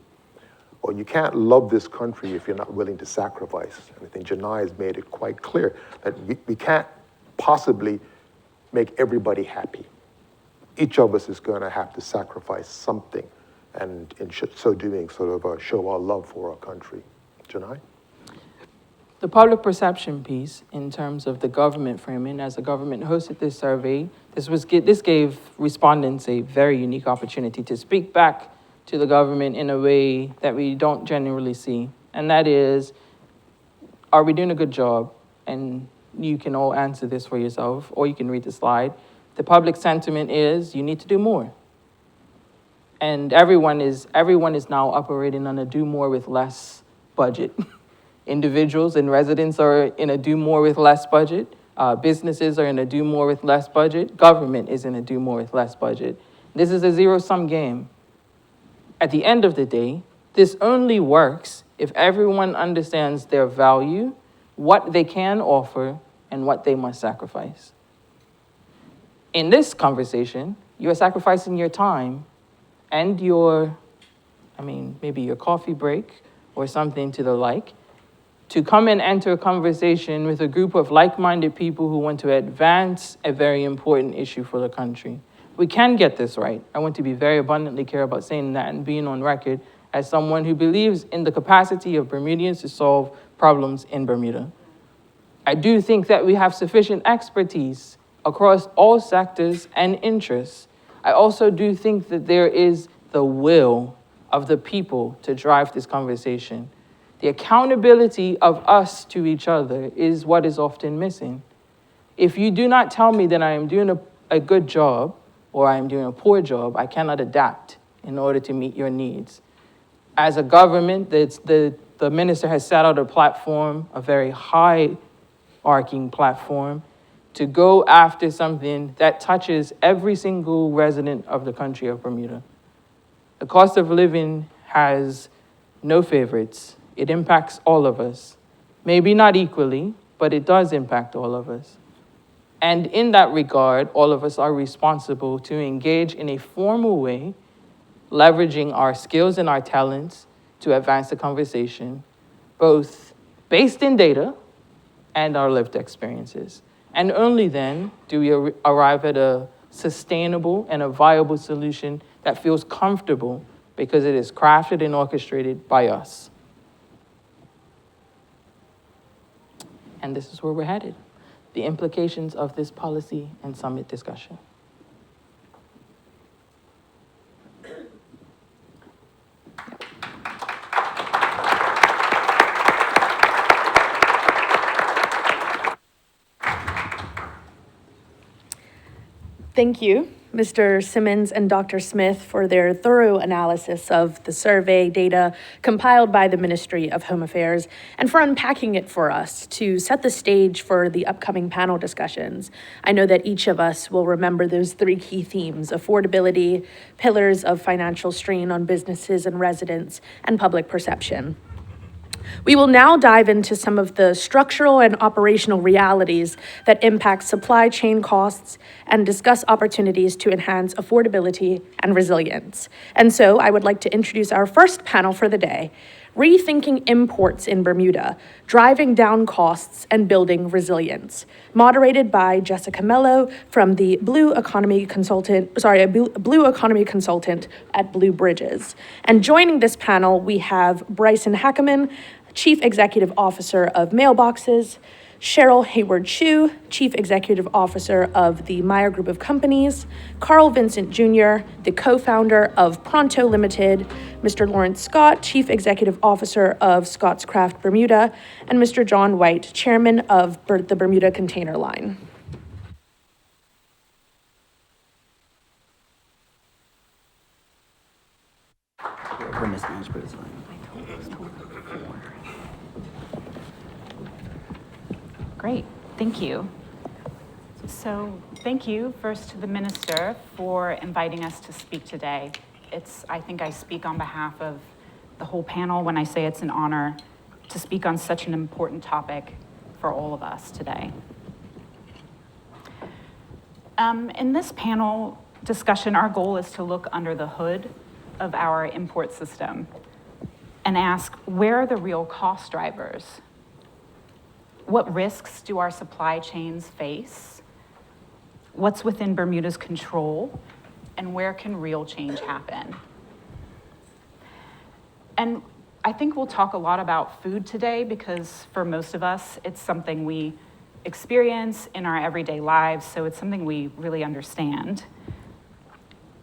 well, you can't love this country if you're not willing to sacrifice. And I think Janai has made it quite clear that we can't possibly make everybody happy. Each of us is going to have to sacrifice something, and in so doing, sort of show our love for our country. Janai? The public perception piece in terms of the government framing, as the government hosted this survey, this gave respondents a very unique opportunity to speak back to the government in a way that we don't generally see. And that is, are we doing a good job? And you can all answer this for yourself, or you can read the slide. The public sentiment is, you need to do more. And everyone is now operating on a do more with less budget. Individuals and residents are in a do more with less budget. Businesses are in a do more with less budget. Government is in a do more with less budget. This is a zero-sum game. At the end of the day, this only works if everyone understands their value, what they can offer, and what they must sacrifice. In this conversation, you are sacrificing your time and maybe your coffee break or something to the like, to come and enter a conversation with a group of like-minded people who want to advance a very important issue for the country. We can get this right. I want to be very abundantly clear about saying that and being on record as someone who believes in the capacity of Bermudians to solve problems in Bermuda. I do think that we have sufficient expertise across all sectors and interests. I also do think that there is the will of the people to drive this conversation. The accountability of us to each other is what is often missing. If you do not tell me that I am doing a good job or I am doing a poor job, I cannot adapt in order to meet your needs. As a government, the minister has set out a platform, a very high-arcing platform, to go after something that touches every single resident of the country of Bermuda. The cost of living has no favorites. It impacts all of us. Maybe not equally, but it does impact all of us. And in that regard, all of us are responsible to engage in a formal way, leveraging our skills and our talents to advance the conversation, both based in data and our lived experiences. And only then do we arrive at a sustainable and a viable solution that feels comfortable because it is crafted and orchestrated by us. And this is where we're headed, the implications of this policy and summit discussion. Thank you, Mr. Simmons and Dr. Smith, for their thorough analysis of the survey data compiled by the Ministry of Home Affairs and for unpacking it for us to set the stage for the upcoming panel discussions. I know that each of us will remember those three key themes: affordability, pillars of financial strain on businesses and residents, and public perception. We will now dive into some of the structural and operational realities that impact supply chain costs and discuss opportunities to enhance affordability and resilience. And so I would like to introduce our first panel for the day, Rethinking Imports in Bermuda, Driving Down Costs and Building Resilience, moderated by Jessica Mello from the Blue Economy Consultant at Blue Bridges. And joining this panel, we have Bryson Hackeman, Chief Executive Officer of Mailboxes, Cheryl Hayward-Chu, Chief Executive Officer of the Meyer Group of Companies, Carl Vincent Jr., the co-founder of Pronto Limited, Mr. Lawrence Scott, Chief Executive Officer of Scott's Craft Bermuda, and Mr. John White, Chairman of the Bermuda Container Line. Great, thank you. So thank you first to the minister for inviting us to speak today. I think I speak on behalf of the whole panel when I say it's an honor to speak on such an important topic for all of us today. In this panel, discussion, our goal is to look under the hood of our import system and ask, where are the real cost drivers? What risks do our supply chains face? What's within Bermuda's control? And where can real change happen? And I think we'll talk a lot about food today because for most of us, it's something we experience in our everyday lives, so it's something we really understand.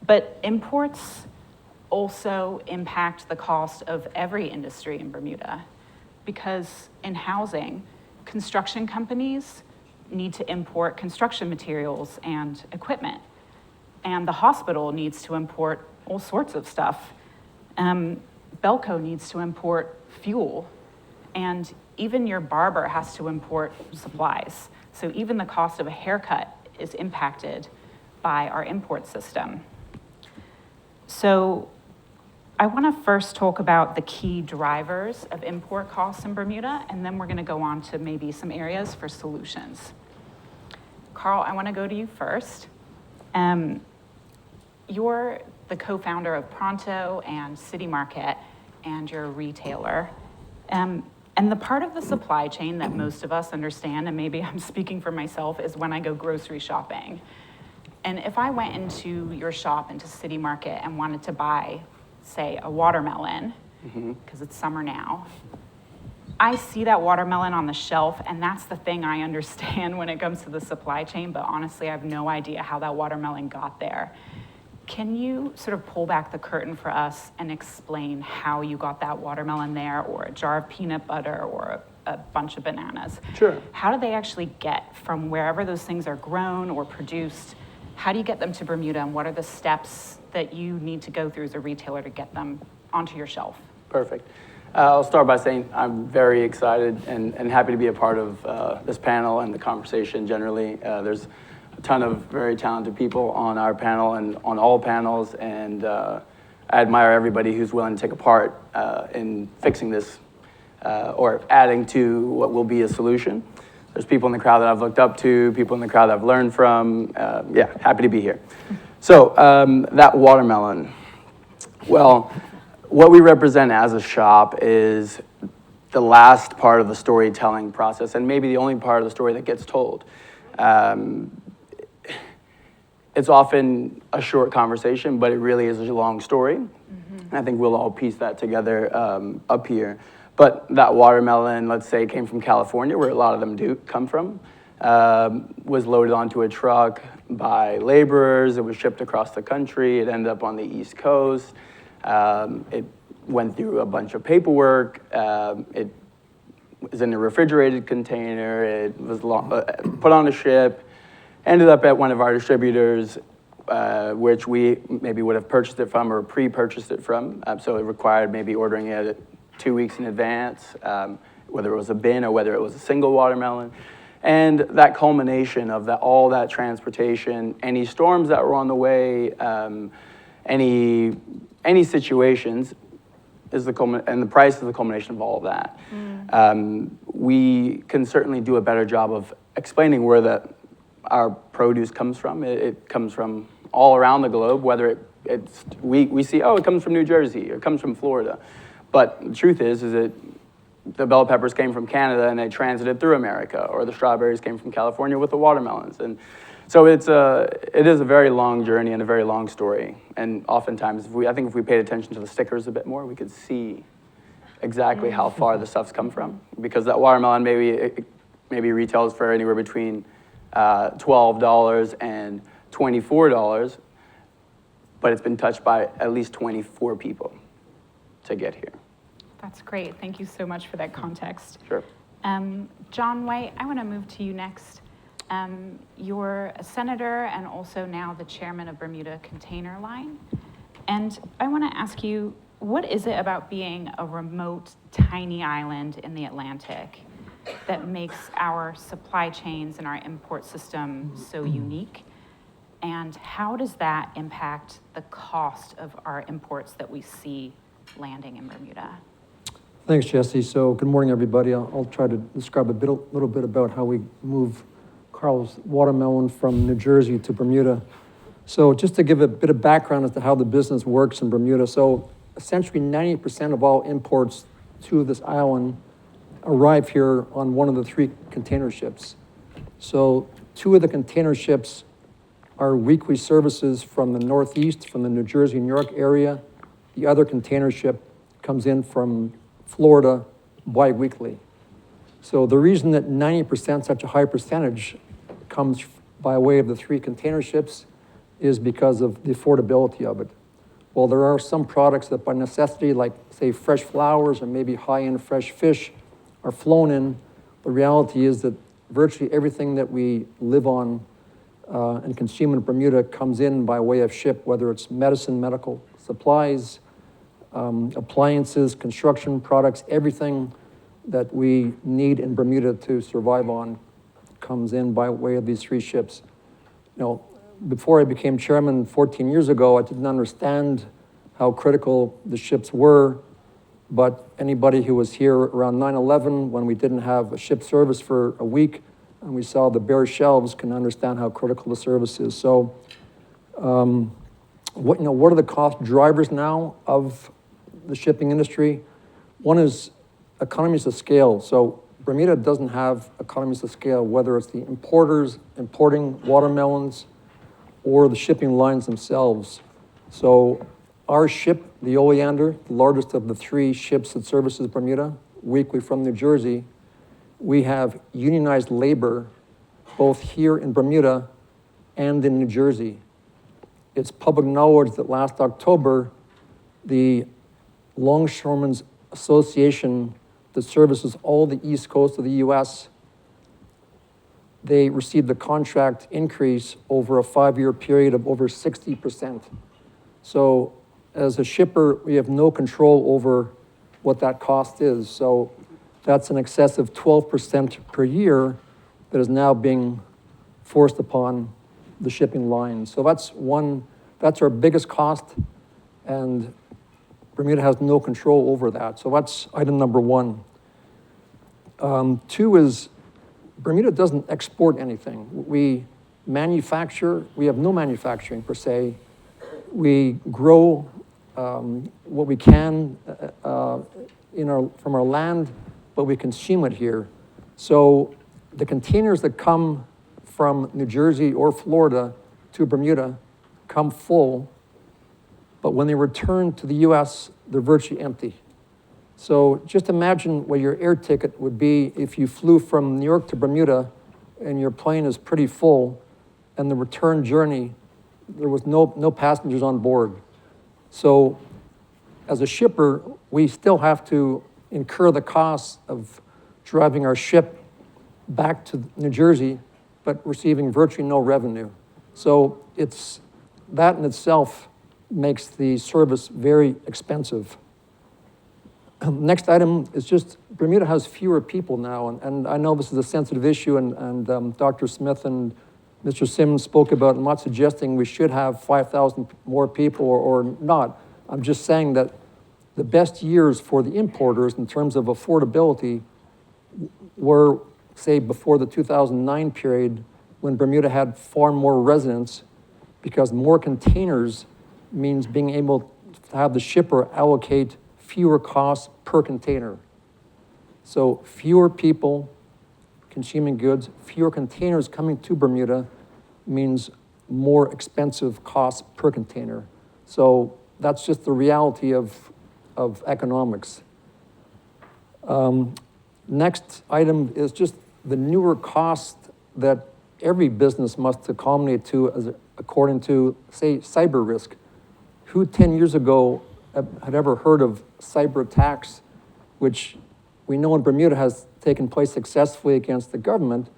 But imports also impact the cost of every industry in Bermuda because in housing, construction companies need to import construction materials and equipment, and the hospital needs to import all sorts of stuff. Belco needs to import fuel, and even your barber has to import supplies. So even the cost of a haircut is impacted by our import system. So I want to first talk about the key drivers of import costs in Bermuda, and then we're going to go on to maybe some areas for solutions. Carl, I want to go to you first. You're the co-founder of Pronto and City Market, and you're a retailer. And the part of the supply chain that most of us understand, and maybe I'm speaking for myself, is when I go grocery shopping. And if I went into your shop, into City Market, and wanted to buy, say, a watermelon, because it's summer now, I see that watermelon on the shelf, and that's the thing I understand when it comes to the supply chain, but honestly, I have no idea how that watermelon got there. Can you sort of pull back the curtain for us and explain how you got that watermelon there, or a jar of peanut butter, or a bunch of bananas? Sure. How do they actually get from wherever those things are grown or produced? How do you get them to Bermuda, and what are the steps that you need to go through as a retailer to get them onto your shelf? Perfect. I'll start by saying I'm very excited and happy to be a part of this panel and the conversation generally. There's a ton of very talented people on our panel and on all panels, and I admire everybody who's willing to take a part in fixing this or adding to what will be a solution. There's people in the crowd that I've looked up to, people in the crowd that I've learned from. Yeah, happy to be here. So that watermelon, well, what we represent as a shop is the last part of the storytelling process, and maybe the only part of the story that gets told. It's often a short conversation, but it really is a long story. And I think we'll all piece that together up here. But that watermelon, let's say, came from California, where a lot of them do come from, was loaded onto a truck by laborers. It was shipped across the country. It ended up on the East Coast. It went through a bunch of paperwork. It was in a refrigerated container. It was put on a ship, ended up at one of our distributors, which we maybe would have purchased it from or pre-purchased it from. So it required maybe ordering it 2 weeks in advance, whether it was a bin or whether it was a single watermelon. And that culmination of all that transportation, any storms that were on the way, any situations, is and the price is the culmination of all of that. We can certainly do a better job of explaining where our produce comes from. It comes from all around the globe, whether we see, oh, it comes from New Jersey or it comes from Florida. But the truth is that the bell peppers came from Canada and they transited through America, or the strawberries came from California with the watermelons. And so it is a very long journey and a very long story. And oftentimes, I think if we paid attention to the stickers a bit more, we could see exactly how far the stuff's come from. Because that watermelon maybe retails for anywhere between $12 and $24, but it's been touched by at least 24 people to get here. That's great. Thank you so much for that context. Sure. John White, I want to move to you next. You're a senator and also now the chairman of Bermuda Container Line. And I want to ask you, what is it about being a remote, tiny island in the Atlantic that makes our supply chains and our import system so unique? And how does that impact the cost of our imports that we see landing in Bermuda? Thanks, Jesse. So good morning, everybody. I'll try to describe a little bit about how we move Carl's watermelon from New Jersey to Bermuda. So just to give a bit of background as to how the business works in Bermuda. So essentially 90% of all imports to this island arrive here on one of the 3 container ships. So 2 of the container ships are weekly services from the Northeast, from the New Jersey, New York area. The other container ship comes in from Florida bi-weekly. So the reason that 90%, such a high percentage, comes by way of the 3 container ships is because of the affordability of it. While there are some products that by necessity, like say fresh flowers or maybe high-end fresh fish, are flown in, the reality is that virtually everything that we live on and consume in Bermuda comes in by way of ship, whether it's medicine, medical supplies, appliances, construction products, everything that we need in Bermuda to survive on comes in by way of these 3 ships. You know, before I became chairman 14 years ago, I didn't understand how critical the ships were, but anybody who was here around 9/11, when we didn't have a ship service for a week, and we saw the bare shelves, can understand how critical the service is. So, what are the cost drivers now of the shipping industry? One is economies of scale. So Bermuda doesn't have economies of scale, whether it's the importers importing watermelons or the shipping lines themselves. So our ship, the Oleander, the largest of the 3 ships that services Bermuda, weekly from New Jersey, we have unionized labor both here in Bermuda and in New Jersey. It's public knowledge that last October, the Longshoremen's Association that services all the East Coast of the US, they received a contract increase over a 5-year period of over 60%. So as a shipper, we have no control over what that cost is. So that's an excess of 12% per year that is now being forced upon the shipping line. So that's our biggest cost, and Bermuda has no control over that. So that's item number 1. 2 is Bermuda doesn't export anything. We manufacture, we have no manufacturing per se. We grow what we can from our land, but we consume it here. So the containers that come from New Jersey or Florida to Bermuda come full, but when they return to the US, they're virtually empty. So just imagine what your air ticket would be if you flew from New York to Bermuda and your plane is pretty full, and the return journey, there was no passengers on board. So as a shipper, we still have to incur the costs of driving our ship back to New Jersey, but receiving virtually no revenue. So that in itself makes the service very expensive. Next item is just Bermuda has fewer people now, and I know this is a sensitive issue, and Dr. Smith and Mr. Simmons spoke about. I'm not suggesting we should have 5,000 more people or not. I'm just saying that the best years for the importers in terms of affordability were, say, before the 2009 period, when Bermuda had far more residents, because more containers means being able to have the shipper allocate fewer costs per container. So fewer people consuming goods, fewer containers coming to Bermuda means more expensive costs per container. So that's just the reality of economics. Next item is just the newer cost that every business must accommodate to according to, say, cyber risk. Who 10 years ago had ever heard of cyber attacks, which we know in Bermuda has taken place successfully against the government?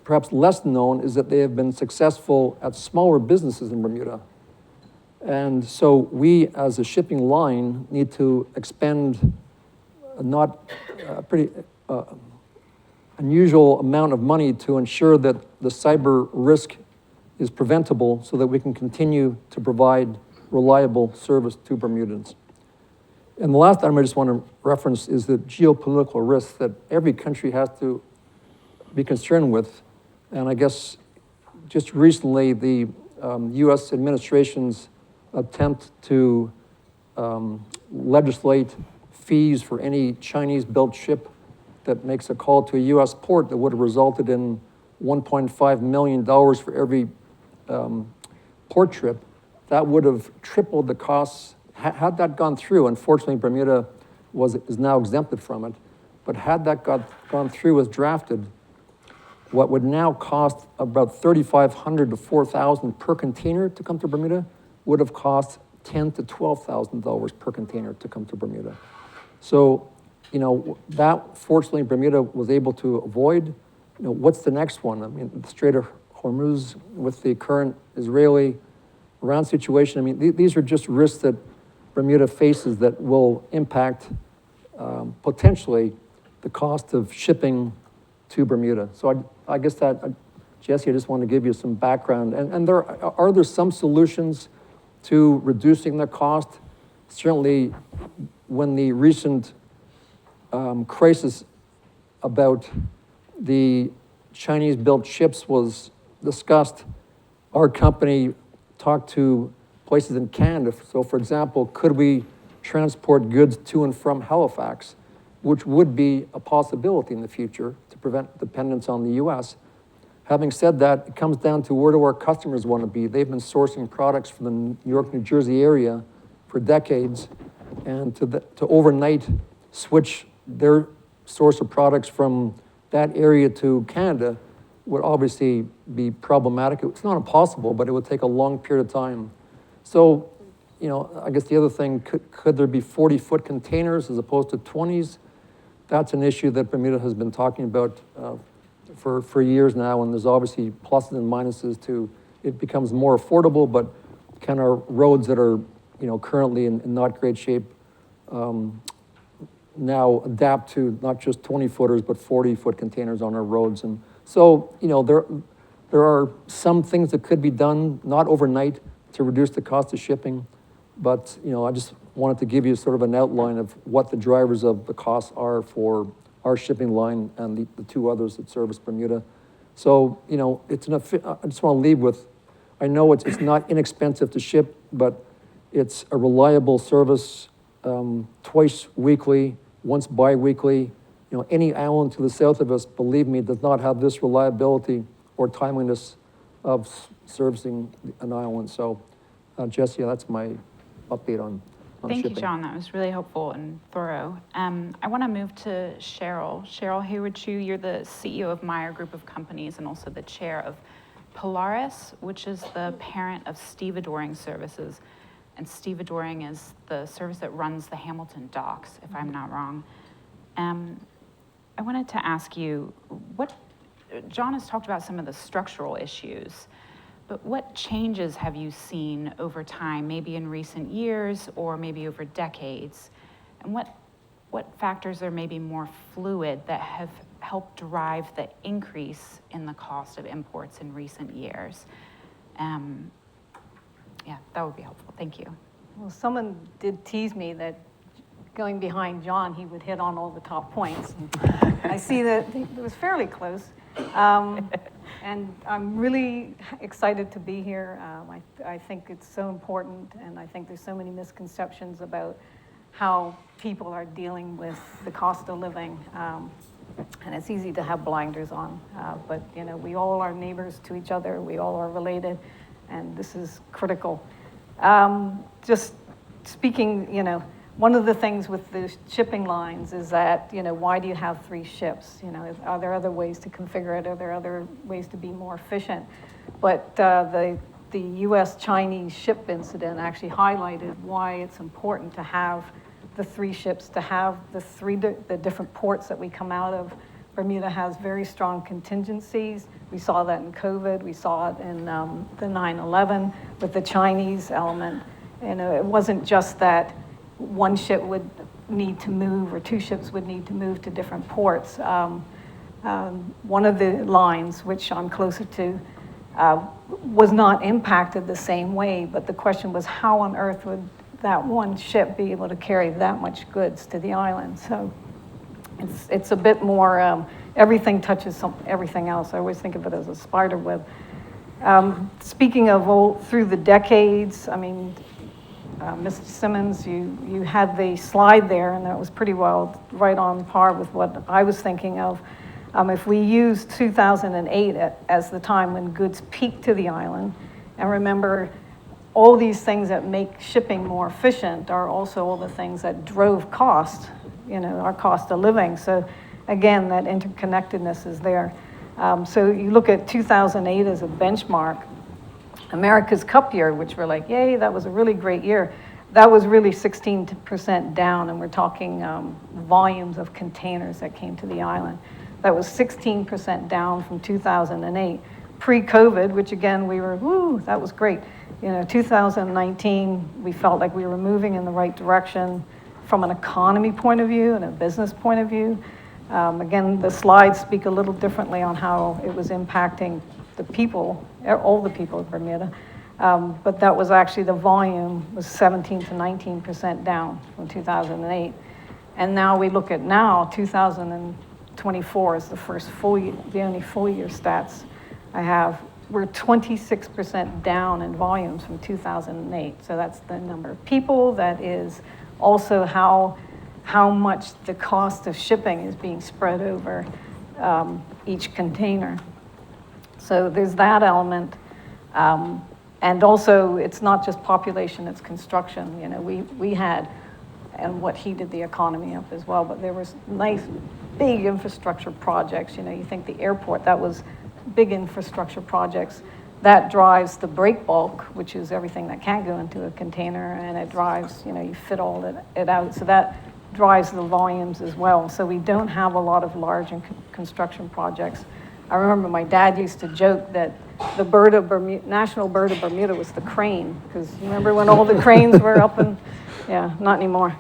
Perhaps less known is that they have been successful at smaller businesses in Bermuda. And so we, as a shipping line, need to expend a pretty unusual amount of money to ensure that the cyber risk is preventable so that we can continue to provide reliable service to Bermudans. And the last item I just want to reference is the geopolitical risk that every country has to be concerned with. And I guess just recently, the US administration's attempt to legislate fees for any Chinese-built ship that makes a call to a US port that would have resulted in $1.5 million for every port trip, that would have tripled the costs. Had that gone through, unfortunately Bermuda is now exempted from it, but had that gone through as drafted, what would now cost about $3,500 to $4,000 per container to come to Bermuda would have cost $10,000 to $12,000 per container to come to Bermuda. So, you know, that fortunately Bermuda was able to avoid. You know, what's the next one? I mean, the Strait of Hormuz with the current Israeli-Iran situation. I mean, these are just risks that Bermuda faces that will impact potentially the cost of shipping to Bermuda. So I guess that, Jesse, I just want to give you some background. And are there some solutions to reducing the cost? Certainly, when the recent crisis about the Chinese-built ships was discussed, our company talked to places in Canada. So, for example, could we transport goods to and from Halifax, which would be a possibility in the future to prevent dependence on the US. Having said that, it comes down to where do our customers want to be. They've been sourcing products from the New York, New Jersey area for decades, and to overnight switch their source of products from that area to Canada would obviously be problematic. It's not impossible, but it would take a long period of time. So, you know, I guess the other thing, could there be 40-foot containers as opposed to 20s? That's an issue that Bermuda has been talking about for years now, and there's obviously pluses and minuses to it becomes more affordable, but can our roads that are, you know, currently in not great shape now adapt to not just 20-footers, but 40-foot containers on our roads? And so, you know, there are some things that could be done, not overnight, to reduce the cost of shipping, but, you know, I just wanted to give you sort of an outline of what the drivers of the costs are for our shipping line and the two others that service Bermuda. So, you know, I just want to leave with, I know it's not inexpensive to ship, but it's a reliable service twice weekly, once bi-weekly. You know, any island to the south of us, believe me, does not have this reliability or timeliness of servicing an island. So, Jesse, that's my update on Thank shipping. you, John. That was really helpful and thorough. I want to move to Cheryl. Cheryl Haywood-Chu, you're the CEO of Meyer Group of Companies and also the chair of Polaris, which is the parent of Stevedoring Services. And Stevedoring is the service that runs the Hamilton docks, if I'm not wrong. I wanted to ask you, John has talked about some of the structural issues, but what changes have you seen over time, maybe in recent years or maybe over decades? And what factors are maybe more fluid that have helped drive the increase in the cost of imports in recent years? Yeah, that would be helpful. Thank you. Well, someone did tease me that going behind John, he would hit on all the top points. And I see that it was fairly close. And I'm really excited to be here. I think it's so important, and I think there's so many misconceptions about how people are dealing with the cost of living. And it's easy to have blinders on, but you know, we all are neighbors to each other. We all are related, and this is critical. Just speaking, you know, one of the things with the shipping lines is that, you know, why do you have 3 ships? You know, are there other ways to configure it? Are there other ways to be more efficient? But the US-Chinese ship incident actually highlighted why it's important to have the 3 ships, to have the different ports that we come out of. Bermuda has very strong contingencies. We saw that in COVID. We saw it in the 9/11 with the Chinese element. You know, it wasn't just that one ship would need to move or 2 ships would need to move to different ports. One of the lines, which I'm closer to, was not impacted the same way, but the question was how on earth would that one ship be able to carry that much goods to the island? So it's a bit more, everything touches everything else. I always think of it as a spider web. Speaking of through the decades, I mean, Mr. Simmons, you had the slide there, and that was pretty well right on par with what I was thinking of. If we use 2008 as the time when goods peaked to the island, and remember, all these things that make shipping more efficient are also all the things that drove cost, our cost of living. So again, that interconnectedness is there. So you look at 2008 as a benchmark, America's Cup year, which we're like, yay, that was a really great year. That was really 16% down, and we're talking volumes of containers that came to the island. That was 16% down from 2008. Pre-COVID, which again, we were, woo, that was great. 2019, we felt like we were moving in the right direction from an economy point of view and a business point of view. Again, the slides speak a little differently on how it was impacting the people, all the people of Bermuda. But that was actually, the volume was 17 to 19% down from 2008. And now we look at 2024 is the first full year, the only full year stats I have. We're 26% down in volumes from 2008. So that's the number of people. That is also how much the cost of shipping is being spread over each container. So there's that element. And also, it's not just population, it's construction. We had, and what heated the economy up as well, but there was nice, big infrastructure projects. You think the airport, that was big infrastructure projects. That drives the break bulk, which is everything that can go into a container, and it drives, you fit all it out. So that drives the volumes as well. So we don't have a lot of large construction projects. I remember my dad used to joke that the bird of Bermuda, national bird of Bermuda, was the crane, because remember when all the cranes were up and, yeah, not anymore.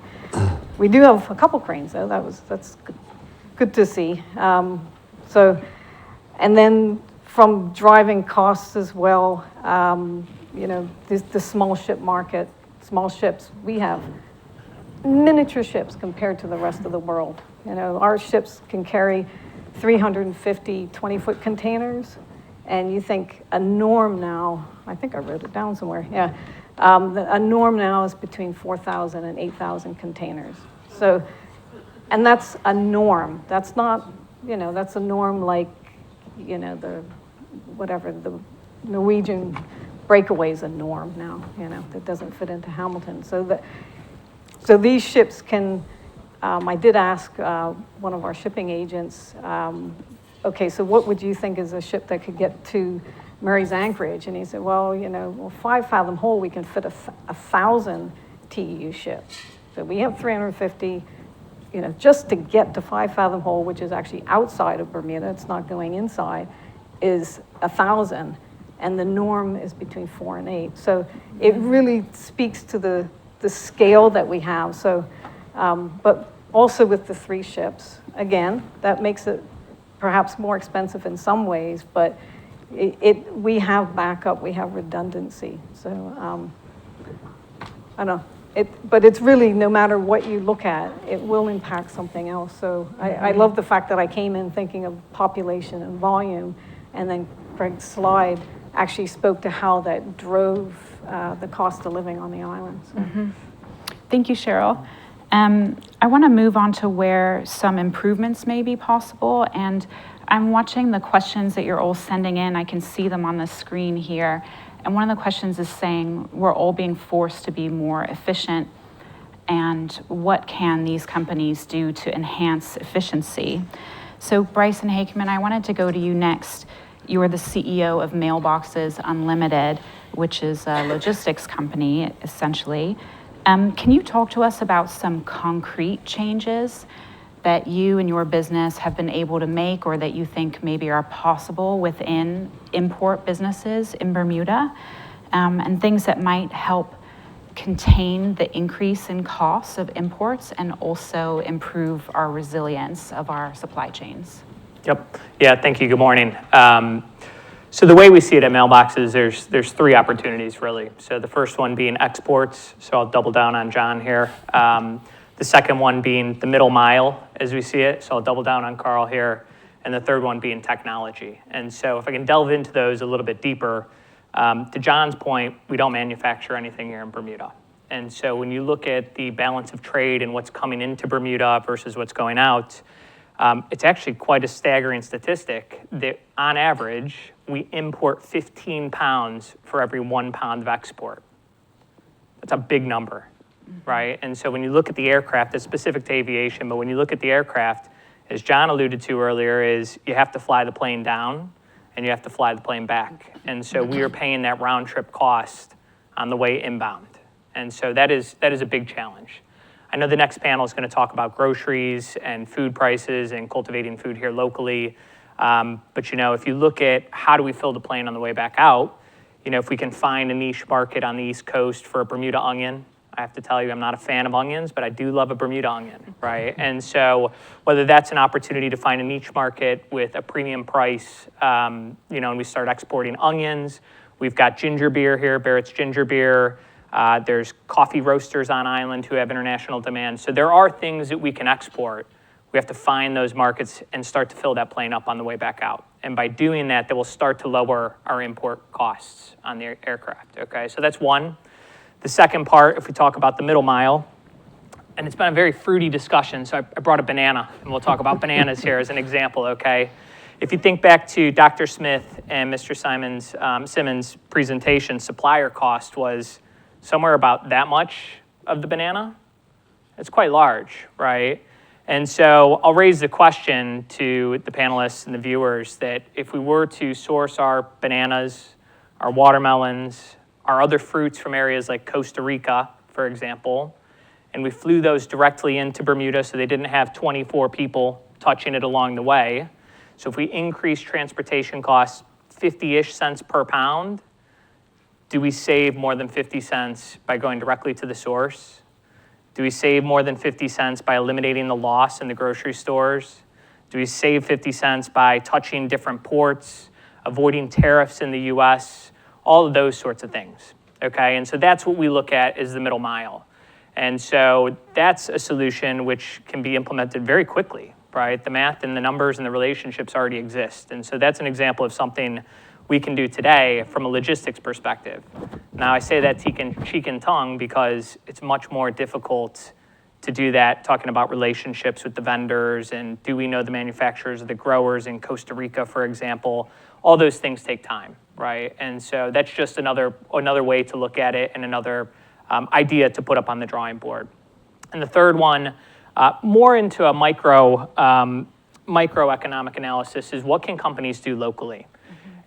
We do have a couple cranes though. That's good to see. And then from driving costs as well, the small ship market, small ships, we have miniature ships compared to the rest of the world. Our ships can carry 350 20-foot containers, and you think a norm now, I think I wrote it down somewhere, yeah, a norm now is between 4,000 and 8,000 containers. So, and that's a norm. That's not, that's a norm like, the Norwegian breakaway is a norm now, that doesn't fit into Hamilton. So these ships can, I did ask one of our shipping agents, okay, so what would you think is a ship that could get to Murray's Anchorage? And he said, well, 5 Fathom Hole, we can fit a 1,000 TEU ship. So we have 350, just to get to 5 Fathom Hole, which is actually outside of Bermuda, it's not going inside, is 1,000. And the norm is between 4 and 8. So it really speaks to the scale that we have. So, but also with the 3 ships, again, that makes it perhaps more expensive in some ways, but we have backup, we have redundancy. So I don't know. But it's really, no matter what you look at, it will impact something else. So I love the fact that I came in thinking of population and volume, and then Craig's slide actually spoke to how that drove the cost of living on the island. So. Mm-hmm. Thank you, Cheryl. I want to move on to where some improvements may be possible, and I'm watching the questions that you're all sending in. I can see them on the screen here. And one of the questions is saying, we're all being forced to be more efficient, and what can these companies do to enhance efficiency? So Bryson Hakeman, I wanted to go to you next. You are the CEO of Mailboxes Unlimited, which is a logistics company, essentially. Can you talk to us about some concrete changes that you and your business have been able to make, or that you think maybe are possible within import businesses in Bermuda, and things that might help contain the increase in costs of imports and also improve our resilience of our supply chains? Yep. Yeah, thank you. Good morning. So the way we see it at Mailboxes, there's 3 opportunities really. So the first one being exports. So I'll double down on John here. The second one being the middle mile as we see it. So I'll double down on Carl here. and the third one being technology. And so if I can delve into those a little bit deeper, to John's point, we don't manufacture anything here in Bermuda. And so when you look at the balance of trade and what's coming into Bermuda versus what's going out, it's actually quite a staggering statistic that on average, we import 15 pounds for every 1 pound of export. That's a big number, right? And so when you look at the aircraft, it's specific to aviation, but when you look at the aircraft, as John alluded to earlier, is you have to fly the plane down and you have to fly the plane back. And so we are paying that round trip cost on the way inbound. And so that is a big challenge. I know the next panel is going to talk about groceries and food prices and cultivating food here locally. But if you look at how do we fill the plane on the way back out, if we can find a niche market on the East Coast for a Bermuda onion, I have to tell you, I'm not a fan of onions, but I do love a Bermuda onion, right? And so whether that's an opportunity to find a niche market with a premium price, and we start exporting onions. We've got ginger beer here, Barrett's Ginger Beer. There's coffee roasters on island who have international demand. So there are things that we can export. We have to find those markets and start to fill that plane up on the way back out. And by doing that, we'll start to lower our import costs on the aircraft, okay? So that's one. The second part, if we talk about the middle mile, and it's been a very fruity discussion, so I brought a banana, and we'll talk about bananas here as an example, okay? If you think back to Dr. Smith and Mr. Simmons' presentation, supplier cost was somewhere about that much of the banana. It's quite large, right? And so I'll raise the question to the panelists and the viewers that if we were to source our bananas, our watermelons, our other fruits from areas like Costa Rica, for example, and we flew those directly into Bermuda so they didn't have 24 people touching it along the way. So if we increase transportation costs 50-ish cents per pound, do we save more than 50 cents by going directly to the source? Do we save more than 50 cents by eliminating the loss in the grocery stores? Do we save 50 cents by touching different ports, avoiding tariffs in the US? All of those sorts of things, okay? And so that's what we look at as the middle mile. And so that's a solution which can be implemented very quickly, right? The math and the numbers and the relationships already exist. And so that's an example of something we can do today from a logistics perspective. Now, I say that cheek and tongue because it's much more difficult to do that, talking about relationships with the vendors and do we know the manufacturers or the growers in Costa Rica, for example. All those things take time, right? And so that's just another way to look at it and another idea to put up on the drawing board. And the third one, more into a microeconomic analysis, is what can companies do locally?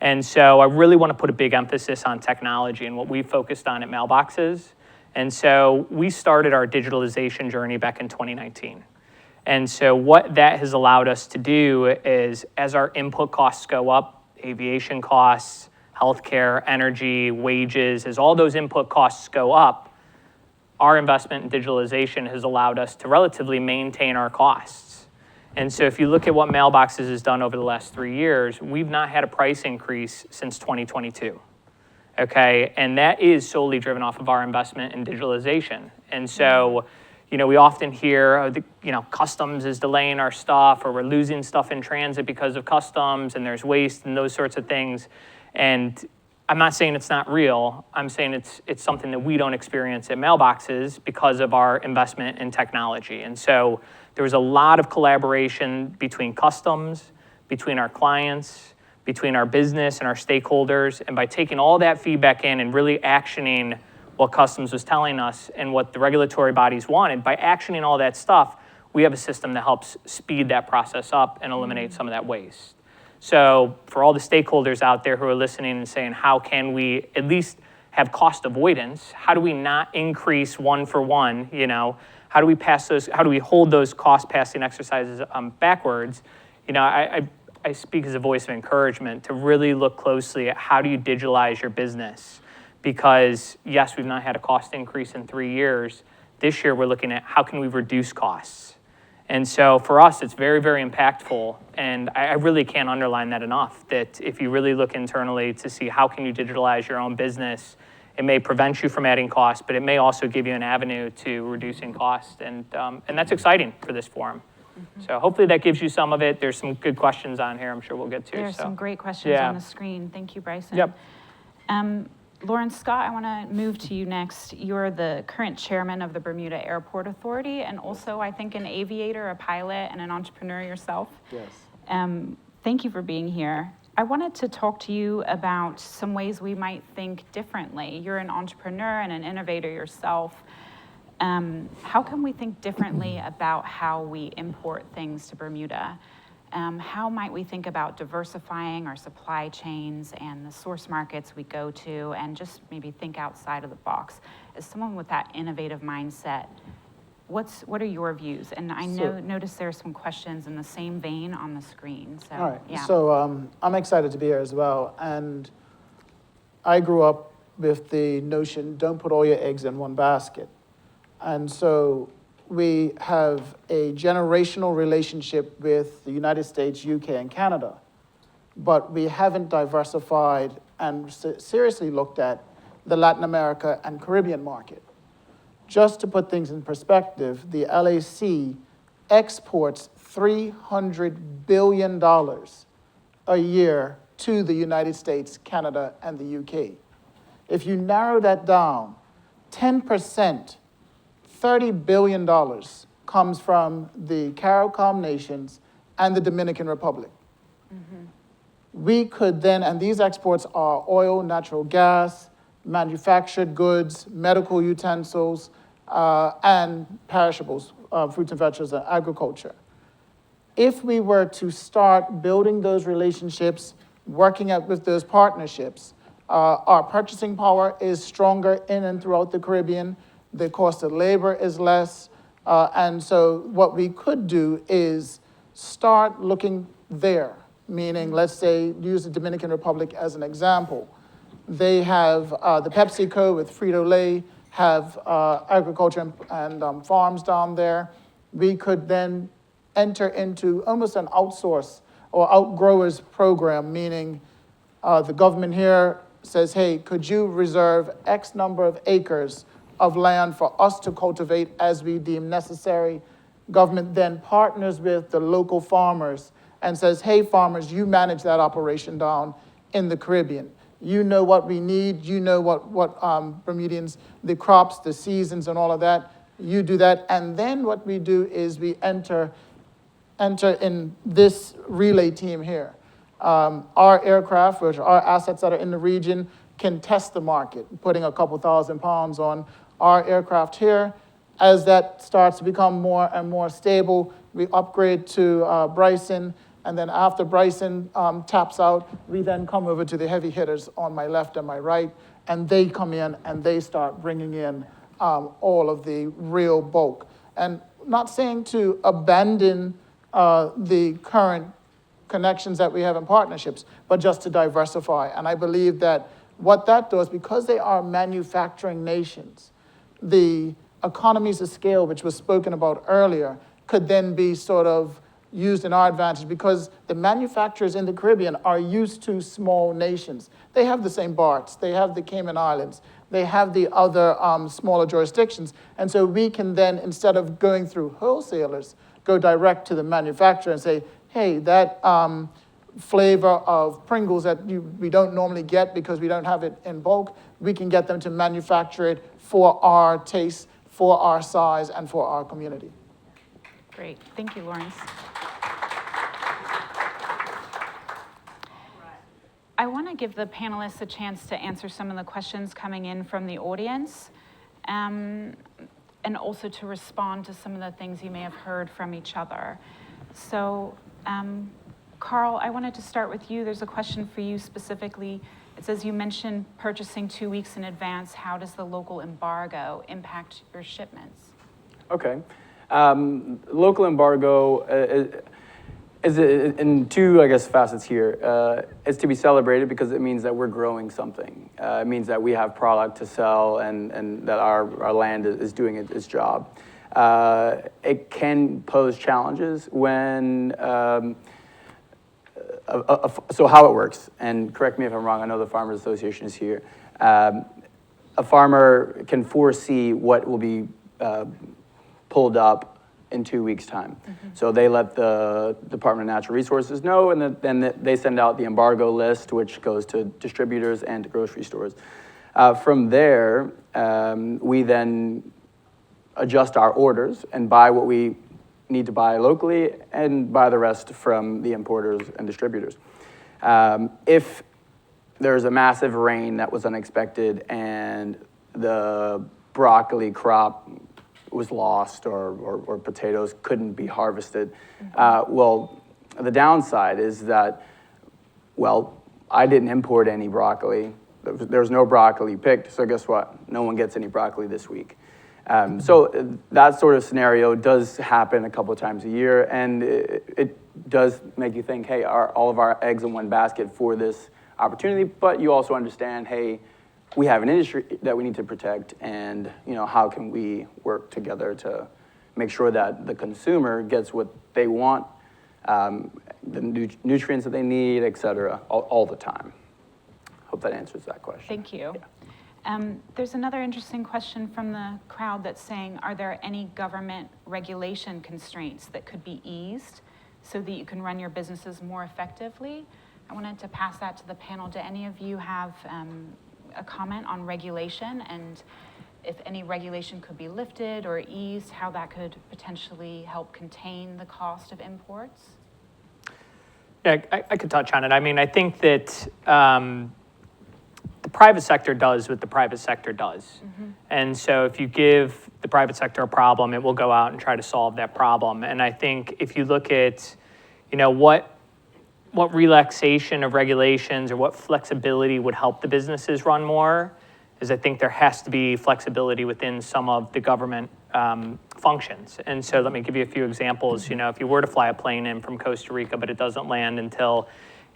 And so I really want to put a big emphasis on technology and what we focused on at Mailboxes. And so we started our digitalization journey back in 2019. And so what that has allowed us to do is as our input costs go up, aviation costs, healthcare, energy, wages, as all those input costs go up, our investment in digitalization has allowed us to relatively maintain our costs. And so if you look at what Mailboxes has done over the last 3 years, we've not had a price increase since 2022, okay? And that is solely driven off of our investment in digitalization. And so, we often hear, customs is delaying our stuff, or we're losing stuff in transit because of customs, and there's waste and those sorts of things. And I'm not saying it's not real. I'm saying it's something that we don't experience at Mailboxes because of our investment in technology. And so there was a lot of collaboration between customs, between our clients, between our business and our stakeholders. And by taking all that feedback in and really actioning what customs was telling us and what the regulatory bodies wanted, by actioning all that stuff, we have a system that helps speed that process up and eliminate some of that waste. So for all the stakeholders out there who are listening and saying, how can we at least have cost avoidance? How do we not increase one for one? How do we hold those cost passing exercises backwards? I speak as a voice of encouragement to really look closely at how do you digitalize your business? Because yes, we've not had a cost increase in 3 years. This year we're looking at how can we reduce costs? And so for us, it's very, very impactful. And I really can't underline that enough, that if you really look internally to see how can you digitalize your own business, it may prevent you from adding costs, but it may also give you an avenue to reducing costs. And that's exciting for this forum. So hopefully that gives you some of it. There's some good questions on here I'm sure we'll get to. There are so. some great questions Yeah. on the screen. Thank you, Bryson. Yep. Lauren Scott, I want to move to you next. You're the current chairman of the Bermuda Airport Authority, and also, I think, an aviator, a pilot, and an entrepreneur yourself. Yes. Thank you for being here. I wanted to talk to you about some ways we might think differently. You're an entrepreneur and an innovator yourself. How can we think differently about how we import things to Bermuda? How might we think about diversifying our supply chains and the source markets we go to, and just maybe think outside of the box? As someone with that innovative mindset, what are your views? And I noticed there are some questions in the same vein on the screen. So, All right. yeah. So I'm excited to be here as well. And I grew up with the notion, don't put all your eggs in one basket. And so we have a generational relationship with the United States, UK, and Canada. But we haven't diversified and seriously looked at the Latin America and Caribbean market. Just to put things in perspective, the LAC exports $300 billion a year to the United States, Canada, and the UK. If you narrow that down, 10%, $30 billion comes from the CARICOM nations and the Dominican Republic. We could then, and these exports are oil, natural gas, manufactured goods, medical utensils, and perishables, fruits and vegetables, and agriculture. If we were to start building those relationships, working with those partnerships, our purchasing power is stronger in and throughout the Caribbean. The cost of labor is less. And so what we could do is start looking there, meaning, let's say, use the Dominican Republic as an example. They have the PepsiCo with Frito-Lay, have agriculture and farms down there. We could then enter into almost an outsource or outgrowers program, meaning the government here says, hey, could you reserve X number of acres of land for us to cultivate as we deem necessary? Government then partners with the local farmers and says, hey, farmers, you manage that operation down in the Caribbean. You know what we need, you know what Bermudians, the crops, the seasons, and all of that, you do that. And then what we do is we enter in this relay team here. Our aircraft, which are assets that are in the region, can test the market, putting a couple thousand pounds on our aircraft here. As that starts to become more and more stable, we upgrade to Bryson, and then after Bryson taps out, we then come over to the heavy hitters on my left and my right, and they come in and they start bringing in all of the real bulk. And not saying to abandon the current connections that we have in partnerships, but just to diversify. And I believe that what that does, because they are manufacturing nations, the economies of scale, which was spoken about earlier, could then be sort of used in our advantage, because the manufacturers in the Caribbean are used to small nations. They have the St. Barts, they have the Cayman Islands, they have the other smaller jurisdictions. And so we can then, instead of going through wholesalers, go direct to the manufacturer and say, hey, that flavor of Pringles that we don't normally get because we don't have it in bulk, we can get them to manufacture it for our taste, for our size, and for our community. Great. Thank you, Lawrence. I want to give the panelists a chance to answer some of the questions coming in from the audience, and also to respond to some of the things you may have heard from each other. So, Carl, I wanted to start with you. There's a question for you specifically. It says you mentioned purchasing 2 weeks in advance. How does the local embargo impact your shipments? Okay. Local embargo is in two, I guess, facets here. It's to be celebrated because it means that we're growing something. It means that we have product to sell and that our land is doing its job. It can pose challenges when, so how it works, and correct me if I'm wrong, I know the Farmers Association is here. A farmer can foresee what will be pulled up in 2 weeks' time. So they let the Department of Natural Resources know, and then they send out the embargo list, which goes to distributors and to grocery stores. From there, we then adjust our orders and buy what we need to buy locally and buy the rest from the importers and distributors. If there's a massive rain that was unexpected and the broccoli crop was lost or potatoes couldn't be harvested, well, the downside is that, well, I didn't import any broccoli. There was no broccoli picked, so guess what? No one gets any broccoli this week. So that sort of scenario does happen a couple of times a year, and it does make you think, hey, are all of our eggs in one basket for this opportunity? But you also understand, hey, we have an industry that we need to protect, and how can we work together to make sure that the consumer gets what they want, the nutrients that they need, et cetera, all the time. Hope that answers that question. Thank you. Yeah. There's another interesting question from the crowd that's saying, are there any government regulation constraints that could be eased so that you can run your businesses more effectively? I wanted to pass that to the panel. Do any of you have a comment on regulation, and if any regulation could be lifted or eased, how that could potentially help contain the cost of imports? Yeah, I could touch on it. I mean, I think that the private sector does what the private sector does. And so if you give the private sector a problem, it will go out and try to solve that problem. And I think if you look at, what relaxation of regulations or what flexibility would help the businesses run more, is I think there has to be flexibility within some of the government functions. And so let me give you a few examples. If you were to fly a plane in from Costa Rica, but it doesn't land until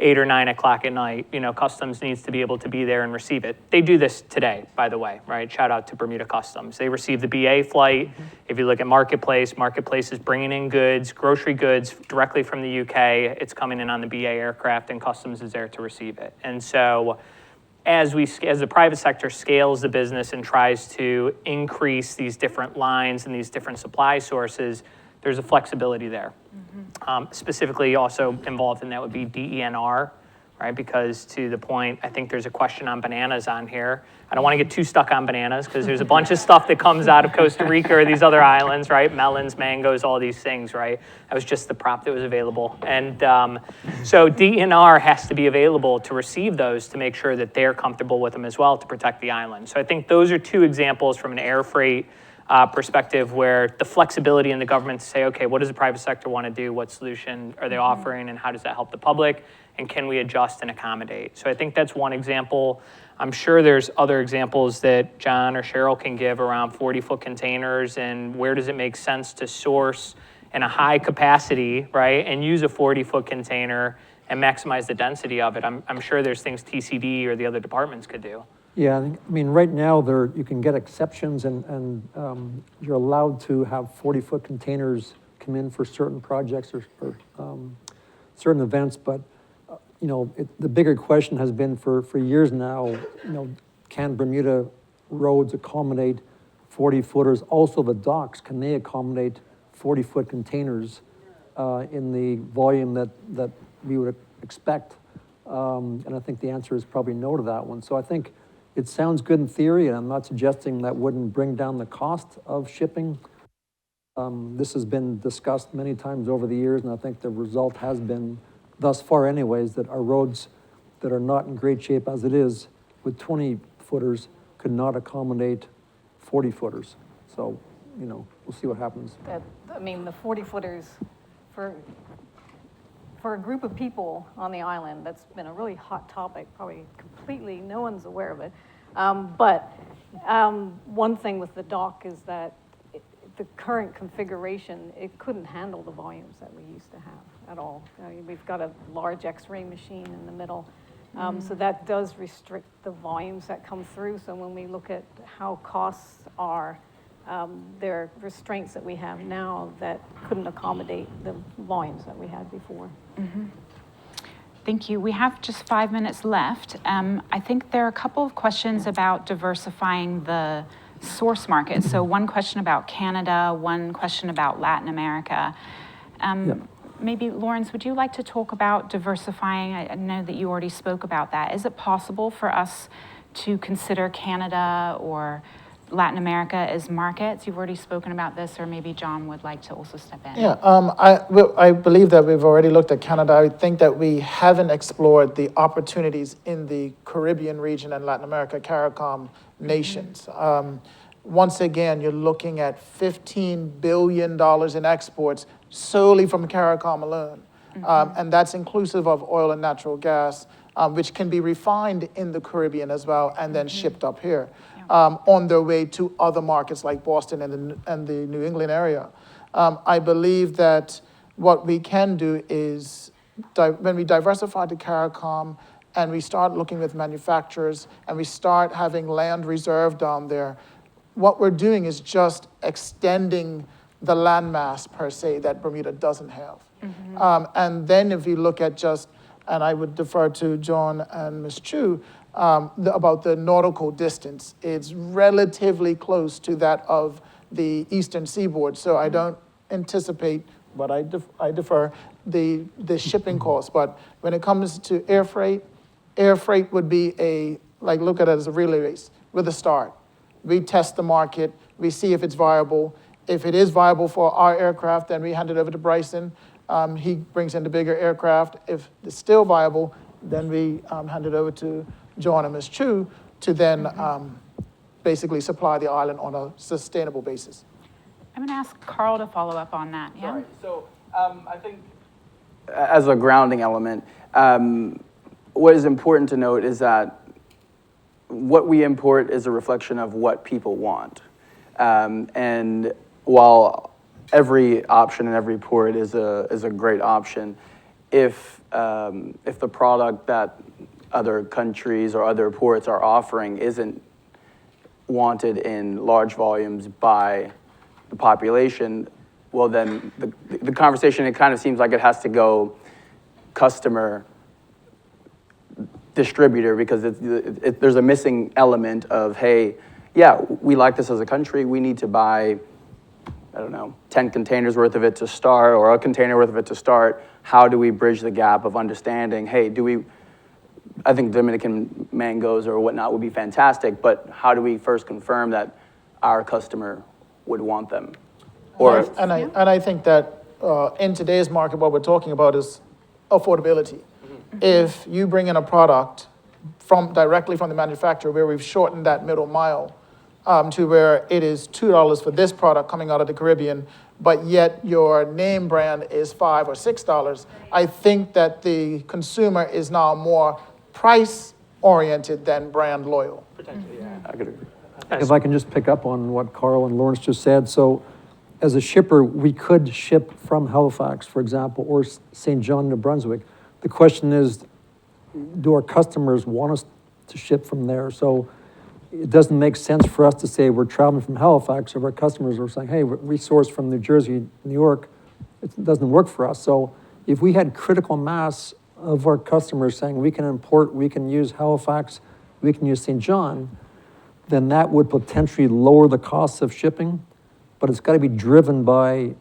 8 or 9 o'clock at night, Customs needs to be able to be there and receive it. They do this today, by the way, right? Shout out to Bermuda Customs. They receive the BA flight. If you look at Marketplace is bringing in goods, grocery goods directly from the UK. It's coming in on the BA aircraft, and Customs is there to receive it. And so as the private sector scales the business and tries to increase these different lines and these different supply sources, there's a flexibility there. Specifically also involved in that would be DENR, right? Because to the point, I think there's a question on bananas on here. I don't want to get too stuck on bananas because there's a bunch of stuff that comes out of Costa Rica or these other islands, right? Melons, mangoes, all these things, right? That was just the prop that was available. And so DENR has to be available to receive those to make sure that they're comfortable with them as well to protect the island. So I think those are two examples from an air freight perspective where the flexibility in the government to say, okay, what does the private sector want to do? What solution are they offering, and how does that help the public? And can we adjust and accommodate? So I think that's one example. I'm sure there's other examples that John or Cheryl can give around 40-foot containers and where does it make sense to source in a high capacity, right, and use a 40-foot container and maximize the density of it. I'm sure there's things TCD or the other departments could do. Yeah, I mean, right now, you can get exceptions, and you're allowed to have 40-foot containers come in for certain projects or certain events, but, the bigger question has been for years now, can Bermuda roads accommodate 40-footers? Also, the docks, can they accommodate 40-foot containers in the volume that we would expect? And I think the answer is probably no to that one. So I think it sounds good in theory, and I'm not suggesting that wouldn't bring down the cost of shipping. This has been discussed many times over the years, and I think the result has been, thus far anyways, that our roads that are not in great shape as it is, with 20-footers, could not accommodate 40-footers. So, we'll see what happens. The 40-footers, for a group of people on the island, that's been a really hot topic, probably completely, no one's aware of it. But one thing with the dock is that the current configuration, it couldn't handle the volumes that we used to have at all. I mean, we've got a large X-ray machine in the middle, so that does restrict the volumes that come through. So when we look at how costs are, there are restraints that we have now that couldn't accommodate the volumes that we had before. Thank you. We have just 5 minutes left. I think there are a couple of questions about diversifying the source markets. So one question about Canada, one question about Latin America. Maybe Lawrence, would you like to talk about diversifying? I know that you already spoke about that. Is it possible for us to consider Canada or Latin America as markets? You've already spoken about this, or maybe John would like to also step in. Yeah, I believe that we've already looked at Canada. I think that we haven't explored the opportunities in the Caribbean region and Latin America, CARICOM nations. Once again, you're looking at $15 billion in exports solely from CARICOM alone. And that's inclusive of oil and natural gas, which can be refined in the Caribbean as well and then shipped up here on their way to other markets like Boston and the New England area. I believe that what we can do is when we diversify to CARICOM and we start looking with manufacturers and we start having land reserve down there, what we're doing is just extending the landmass per se that Bermuda doesn't have. And then if you look at just, and I would defer to John and Ms. Chu about the nautical distance, it's relatively close to that of the eastern seaboard. So I don't anticipate, but I defer the shipping costs. But when it comes to air freight would be look at it as a relay race with a start. We test the market, we see if it's viable. If it is viable for our aircraft, then we hand it over to Bryson. He brings in the bigger aircraft. If it's still viable, then we hand it over to John and Ms. Chu to then basically supply the island on a sustainable basis. I'm going to ask Carl to follow up on that. Yeah. Sorry. So I think as a grounding element, what is important to note is that what we import is a reflection of what people want. And while every option in every port is a great option, if the product that other countries or other ports are offering isn't wanted in large volumes by the population, well then the conversation, it kind of seems like it has to go customer distributor, because there's a missing element of, hey, yeah, we like this as a country, we need to buy, I don't know, 10 containers worth of it to start, or a container worth of it to start. How do we bridge the gap of understanding, hey, I think Dominican mangoes or whatnot would be fantastic, but how do we first confirm that our customer would want them? I think that in today's market, what we're talking about is affordability. If you bring in a product directly from the manufacturer, where we've shortened that middle mile to where it is $2 for this product coming out of the Caribbean, but yet your name brand is $5 or $6, I think that the consumer is now more price oriented than brand loyal. Potentially, yeah. I could agree. If I can just pick up on what Carl and Lawrence just said. So as a shipper, we could ship from Halifax, for example, or St. John, New Brunswick. The question is, do our customers want us to ship from there? So it doesn't make sense for us to say we're traveling from Halifax if our customers are saying, hey, we source from New Jersey, New York. It doesn't work for us. So if we had critical mass of our customers saying we can import, we can use Halifax, we can use St. John, then that would potentially lower the costs of shipping, but it's got to be driven by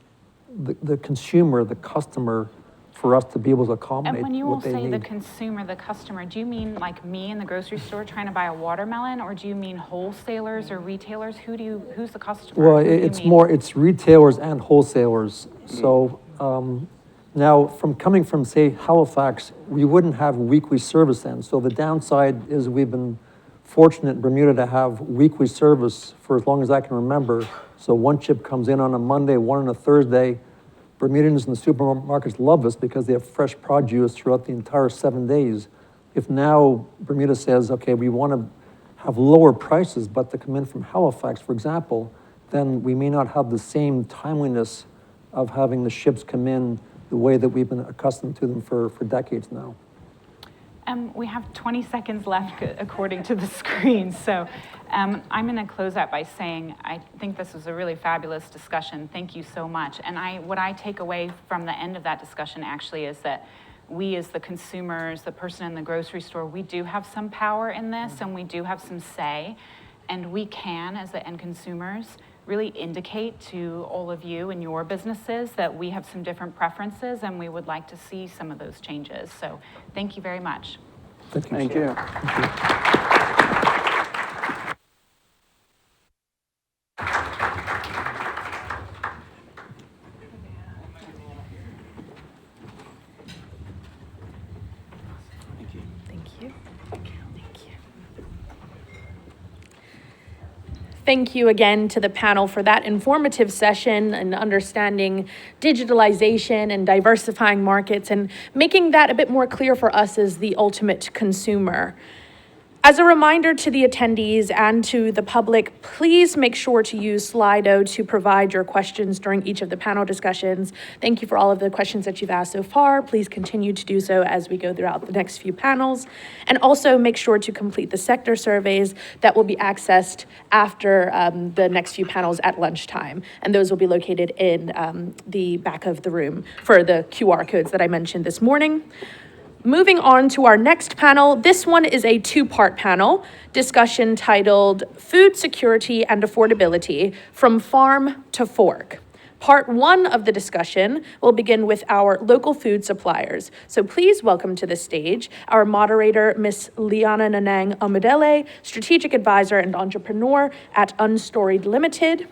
the consumer, the customer, for us to be able to accommodate And when you all what they say need. the consumer, the customer, do you mean like me in the grocery store trying to buy a watermelon, or do you mean wholesalers or retailers? Who's the customer? Well, Who do you it's mean? more, it's retailers and wholesalers. So now, coming from, say, Halifax, we wouldn't have weekly service then. So the downside is we've been fortunate in Bermuda to have weekly service for as long as I can remember. So one ship comes in on a Monday, one on a Thursday. Bermudians in the supermarkets love us because they have fresh produce throughout the entire 7 days. If now Bermuda says, okay, we want to have lower prices, but to come in from Halifax, for example, then we may not have the same timeliness of having the ships come in the way that we've been accustomed to them for decades now. We have 20 seconds left according to the screen. So I'm going to close out by saying I think this was a really fabulous discussion. Thank you so much. And what I take away from the end of that discussion actually is that we as the consumers, the person in the grocery store, we do have some power in this and we do have some say. And we can, as the end consumers, really indicate to all of you and your businesses that we have some different preferences and we would like to see some of those changes. So thank you very much. Thank you. Thank you again to the panel for that informative session and understanding digitalization and diversifying markets and making that a bit more clear for us as the ultimate consumer. As a reminder to the attendees and to the public, please make sure to use Slido to provide your questions during each of the panel discussions. Thank you for all of the questions that you've asked so far. Please continue to do so as we go throughout the next few panels. And also make sure to complete the sector surveys that will be accessed after the next few panels at lunchtime. And those will be located in the back of the room for the QR codes that I mentioned this morning. Moving on to our next panel, this one is a two-part panel discussion titled Food Security and Affordability from Farm to Fork. Part one of the discussion will begin with our local food suppliers. So please welcome to the stage our moderator, Ms. Liana Nanang Omodele, strategic advisor and entrepreneur at Unstoried Limited,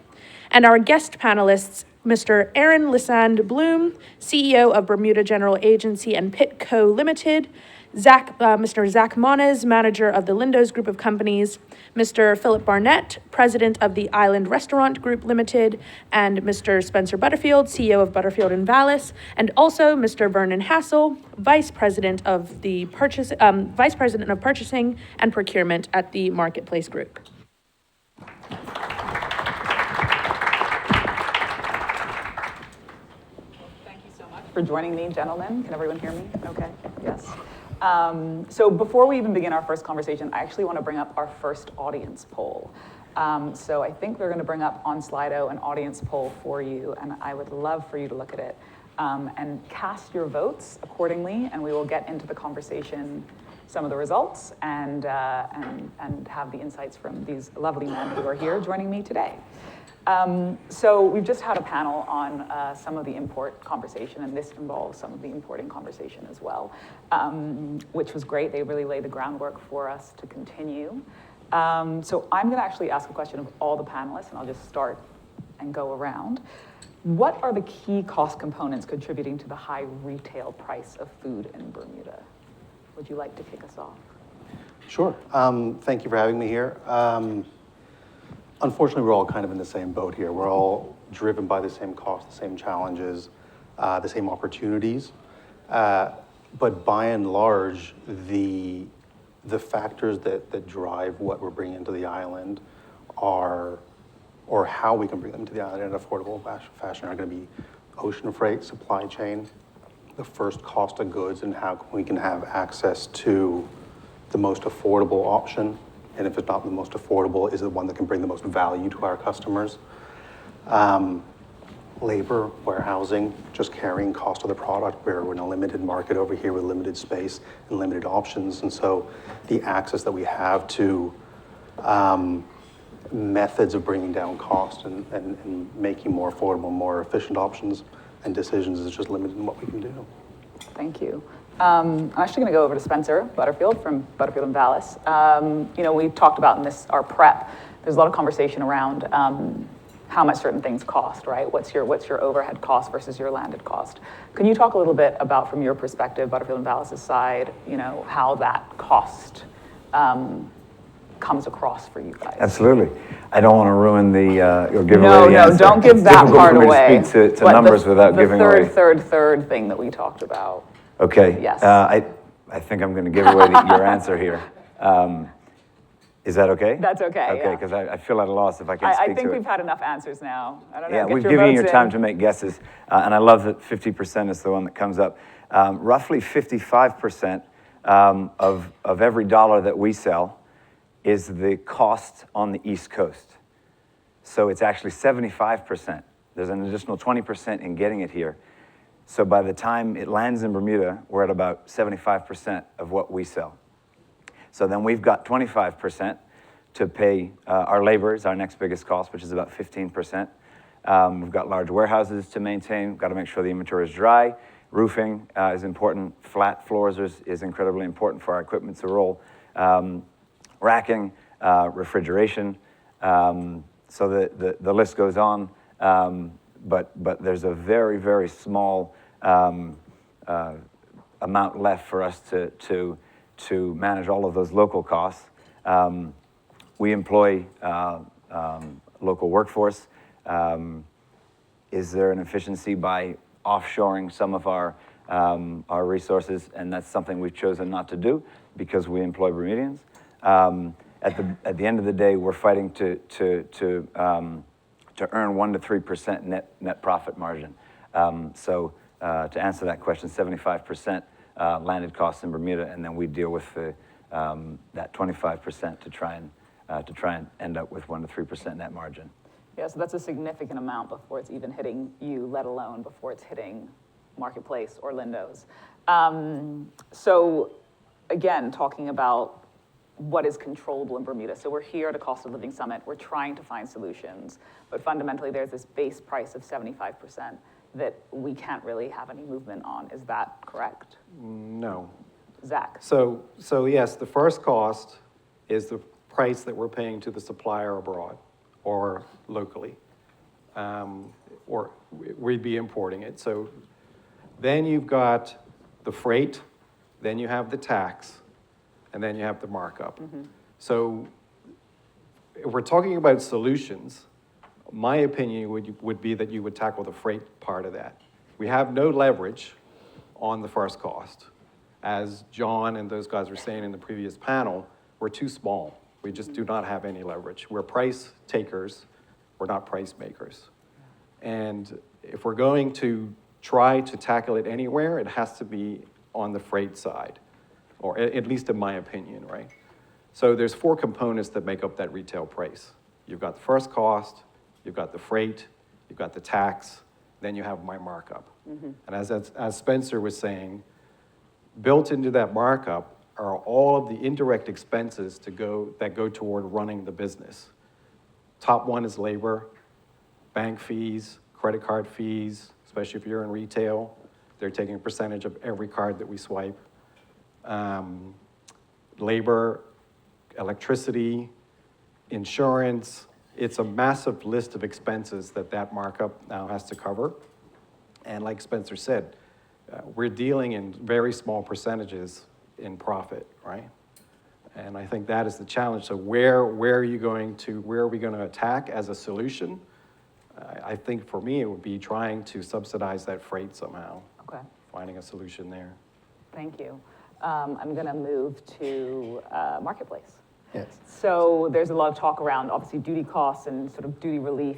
and our guest panelists, Mr. Aaron Lissand Bloom, CEO of Bermuda General Agency and Pitco Limited, Mr. Zach Moniz, manager of the Lindos Group of Companies, Mr. Philip Barnett, president of the Island Restaurant Group Limited, and Mr. Spencer Butterfield, CEO of Butterfield and Vallis, and also Mr. Vernon Hassel, vice president of Purchasing and Procurement at the Marketplace Group. For joining me, gentlemen. Can everyone hear me? Okay, yes. So before we even begin our first conversation, I actually want to bring up our first audience poll. So I think we're going to bring up on Slido an audience poll for you, and I would love for you to look at it and cast your votes accordingly, and we will get into the conversation, some of the results, and have the insights from these lovely men who are here joining me today. So we've just had a panel on some of the import conversation, and this involves some of the importing conversation as well, which was great. They really laid the groundwork for us to continue. So I'm going to actually ask a question of all the panelists, and I'll just start and go around. What are the key cost components contributing to the high retail price of food in Bermuda? Would you like to kick us off? Sure. Thank you for having me here. Unfortunately, we're all kind of in the same boat here. We're all driven by the same costs, the same challenges, the same opportunities. But by and large, the factors that drive what we're bringing into the island are, or how we can bring them to the island in an affordable fashion, are going to be ocean freight, supply chain, the first cost of goods, and how we can have access to the most affordable option. And if it's not the most affordable, is it one that can bring the most value to our customers? Labor, warehousing, just carrying cost of the product. We're in a limited market over here with limited space and limited options. And so the access that we have to methods of bringing down cost and making more affordable, more efficient options and decisions is just limited in what we can do. Thank you. I'm actually going to go over to Spencer Butterfield from Butterfield and Vallis. You know, we've talked about in this, our prep, there's a lot of conversation around how much certain things cost, right? What's your overhead cost versus your landed cost? Can you talk a little bit about, from your perspective, Butterfield and Vallis' side, you know, how that cost comes across for you guys? Absolutely. I don't want to ruin the, or give no, away the answer. No, don't give that part away. To speak to numbers without giving away. The third thing that we talked about. Okay. Yes. I think I'm going to give away your answer here. Is that okay? That's okay. Okay, because I feel at a loss if I can't speak to it. I think we've had enough answers now. I don't know. Yeah, we've given you your time to make guesses, and I love that 50% is the one that comes up. Roughly 55% of every dollar that we sell is the cost on the East Coast. So it's actually 75%. There's an additional 20% in getting it here. So by the time it lands in Bermuda, we're at about 75% of what we sell. So then we've got 25% to pay our labor is our next biggest cost, which is about 15%. We've got large warehouses to maintain. We've got to make sure the inventory is dry. Roofing is important. Flat floors is incredibly important for our equipment to roll. Racking, refrigeration. So the list goes on. But there's a very, very small amount left for us to manage all of those local costs. We employ local workforce. Is there an efficiency by offshoring some of our resources? And that's something we've chosen not to do because we employ Bermudians. At the end of the day, we're fighting to earn 1% to 3% net profit margin. So to answer that question, 75% landed costs in Bermuda, and then we deal with that 25% to try and end up with 1% to 3% net margin. Yeah, so that's a significant amount before it's even hitting you, let alone before it's hitting Marketplace or Lindo's. So again, talking about what is controllable in Bermuda. So we're here at a cost of living summit. We're trying to find solutions, but fundamentally there's this base price of 75% that we can't really have any movement on. Is that correct? No. Zach? So yes, the first cost is the price that we're paying to the supplier abroad or locally, or we'd be importing it. So then you've got the freight, then you have the tax, and then you have the markup. So if we're talking about solutions, my opinion would be that you would tackle the freight part of that. We have no leverage on the first cost. As John and those guys were saying in the previous panel, we're too small. We just do not have any leverage. We're price takers, we're not price makers. And if we're going to try to tackle it anywhere, it has to be on the freight side, or at least in my opinion, right? So there's 4 components that make up that retail price. You've got the first cost, you've got the freight, you've got the tax, then you have my markup. And as Spencer was saying, built into that markup are all of the indirect expenses that go toward running the business. Top one is labor, bank fees, credit card fees, especially if you're in retail. They're taking a percentage of every card that we swipe. Labor, electricity, insurance. It's a massive list of expenses that markup now has to cover. And like Spencer said, we're dealing in very small percentages in profit, right? And I think that is the challenge. So where are we going to attack as a solution? I think for me, it would be trying to subsidize that freight somehow. Okay. Finding a solution there. Thank you. I'm going to move to Marketplace. Yes. So there's a lot of talk around, obviously, duty costs and sort of duty relief,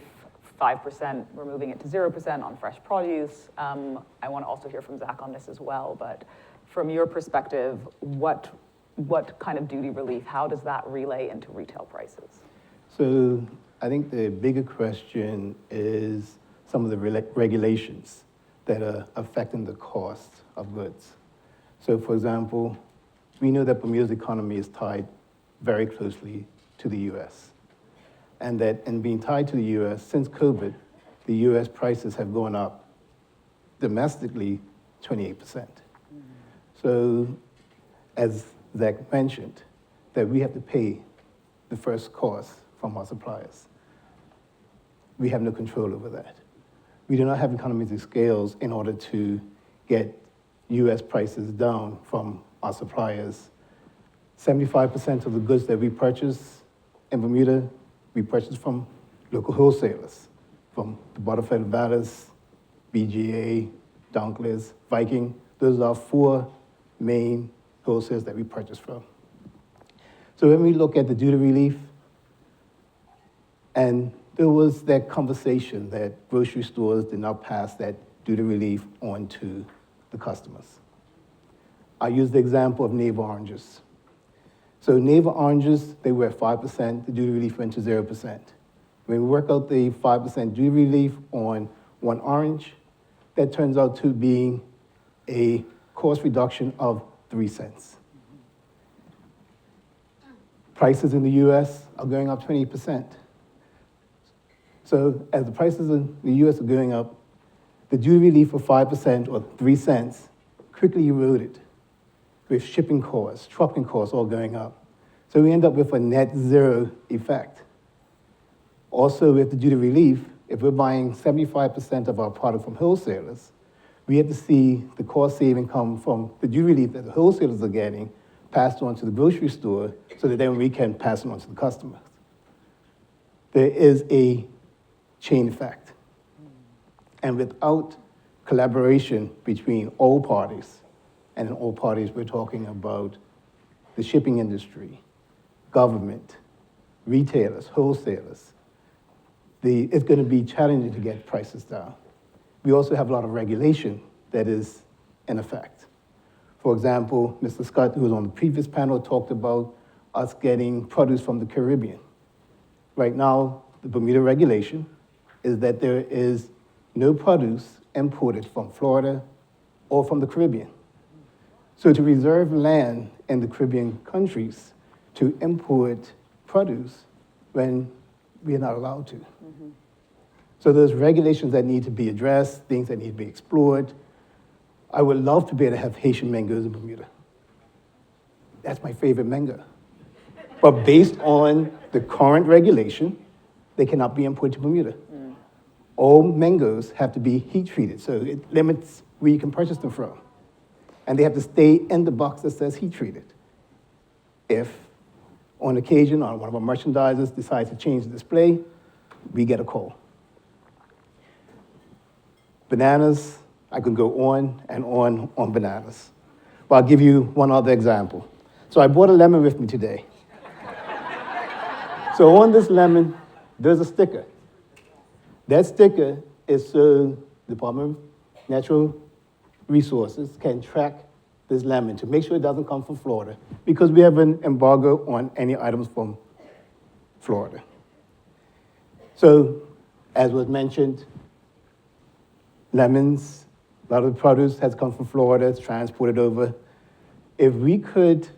5%, we're moving it to 0% on fresh produce. I want to also hear from Zach on this as well, but from your perspective, what kind of duty relief, how does that relay into retail prices? So I think the bigger question is some of the regulations that are affecting the cost of goods. So for example, we know that Bermuda's economy is tied very closely to the US. And that in being tied to the US, since COVID, the US prices have gone up domestically 28%. So as Zach mentioned, that we have to pay the first cost from our suppliers. We have no control over that. We do not have economies of scales in order to get US prices down from our suppliers. 75% of the goods that we purchase in Bermuda, we purchase from local wholesalers, from the Butterfield Vallis, BGA, Dunklers, Viking. Those are 4 main wholesalers that we purchase from. So when we look at the duty relief, and there was that conversation that grocery stores did not pass that duty relief on to the customers. I use the example of navel oranges. So navel oranges, they were at 5%, the duty relief went to 0%. When we work out the 5% duty relief on 1 orange, that turns out to be a cost reduction of 3 cents. prices in the US are going up 20%. So as the prices in the US are going up, the duty relief of 5% or 3 cents quickly eroded with shipping costs, trucking costs all going up. So we end up with a net zero effect. Also, with the duty relief, if we're buying 75% of our product from wholesalers, we have to see the cost saving come from the duty relief that the wholesalers are getting passed on to the grocery store so that then we can pass it on to the customers. There is a chain effect. And without collaboration between all parties, and in all parties we're talking about the shipping industry, government, retailers, wholesalers, it's going to be challenging to get prices down. We also have a lot of regulation that is in effect. For example, Mr. Scott, who was on the previous panel, talked about us getting produce from the Caribbean. Right now, the Bermuda regulation is that there is no produce imported from Florida or from the Caribbean. So to reserve land in the Caribbean countries to import produce when we are not allowed to. So there's regulations that need to be addressed, things that need to be explored. I would love to be able to have Haitian mangoes in Bermuda. That's my favorite mango. But based on the current regulation, they cannot be imported to Bermuda. All mangoes have to be heat treated, so it limits where you can purchase them from. And they have to stay in the box that says heat treated. If, on occasion, one of our merchandisers decides to change the display, we get a call. Bananas, I could go on and on bananas. But I'll give you one other example. So I brought a lemon with me today. So on this lemon, there's a sticker. That sticker is so the Department of Natural Resources can track this lemon to make sure it doesn't come from Florida, because we have an embargo on any items from Florida. So, as was mentioned, lemons, a lot of the produce has come from Florida, it's transported over. If we could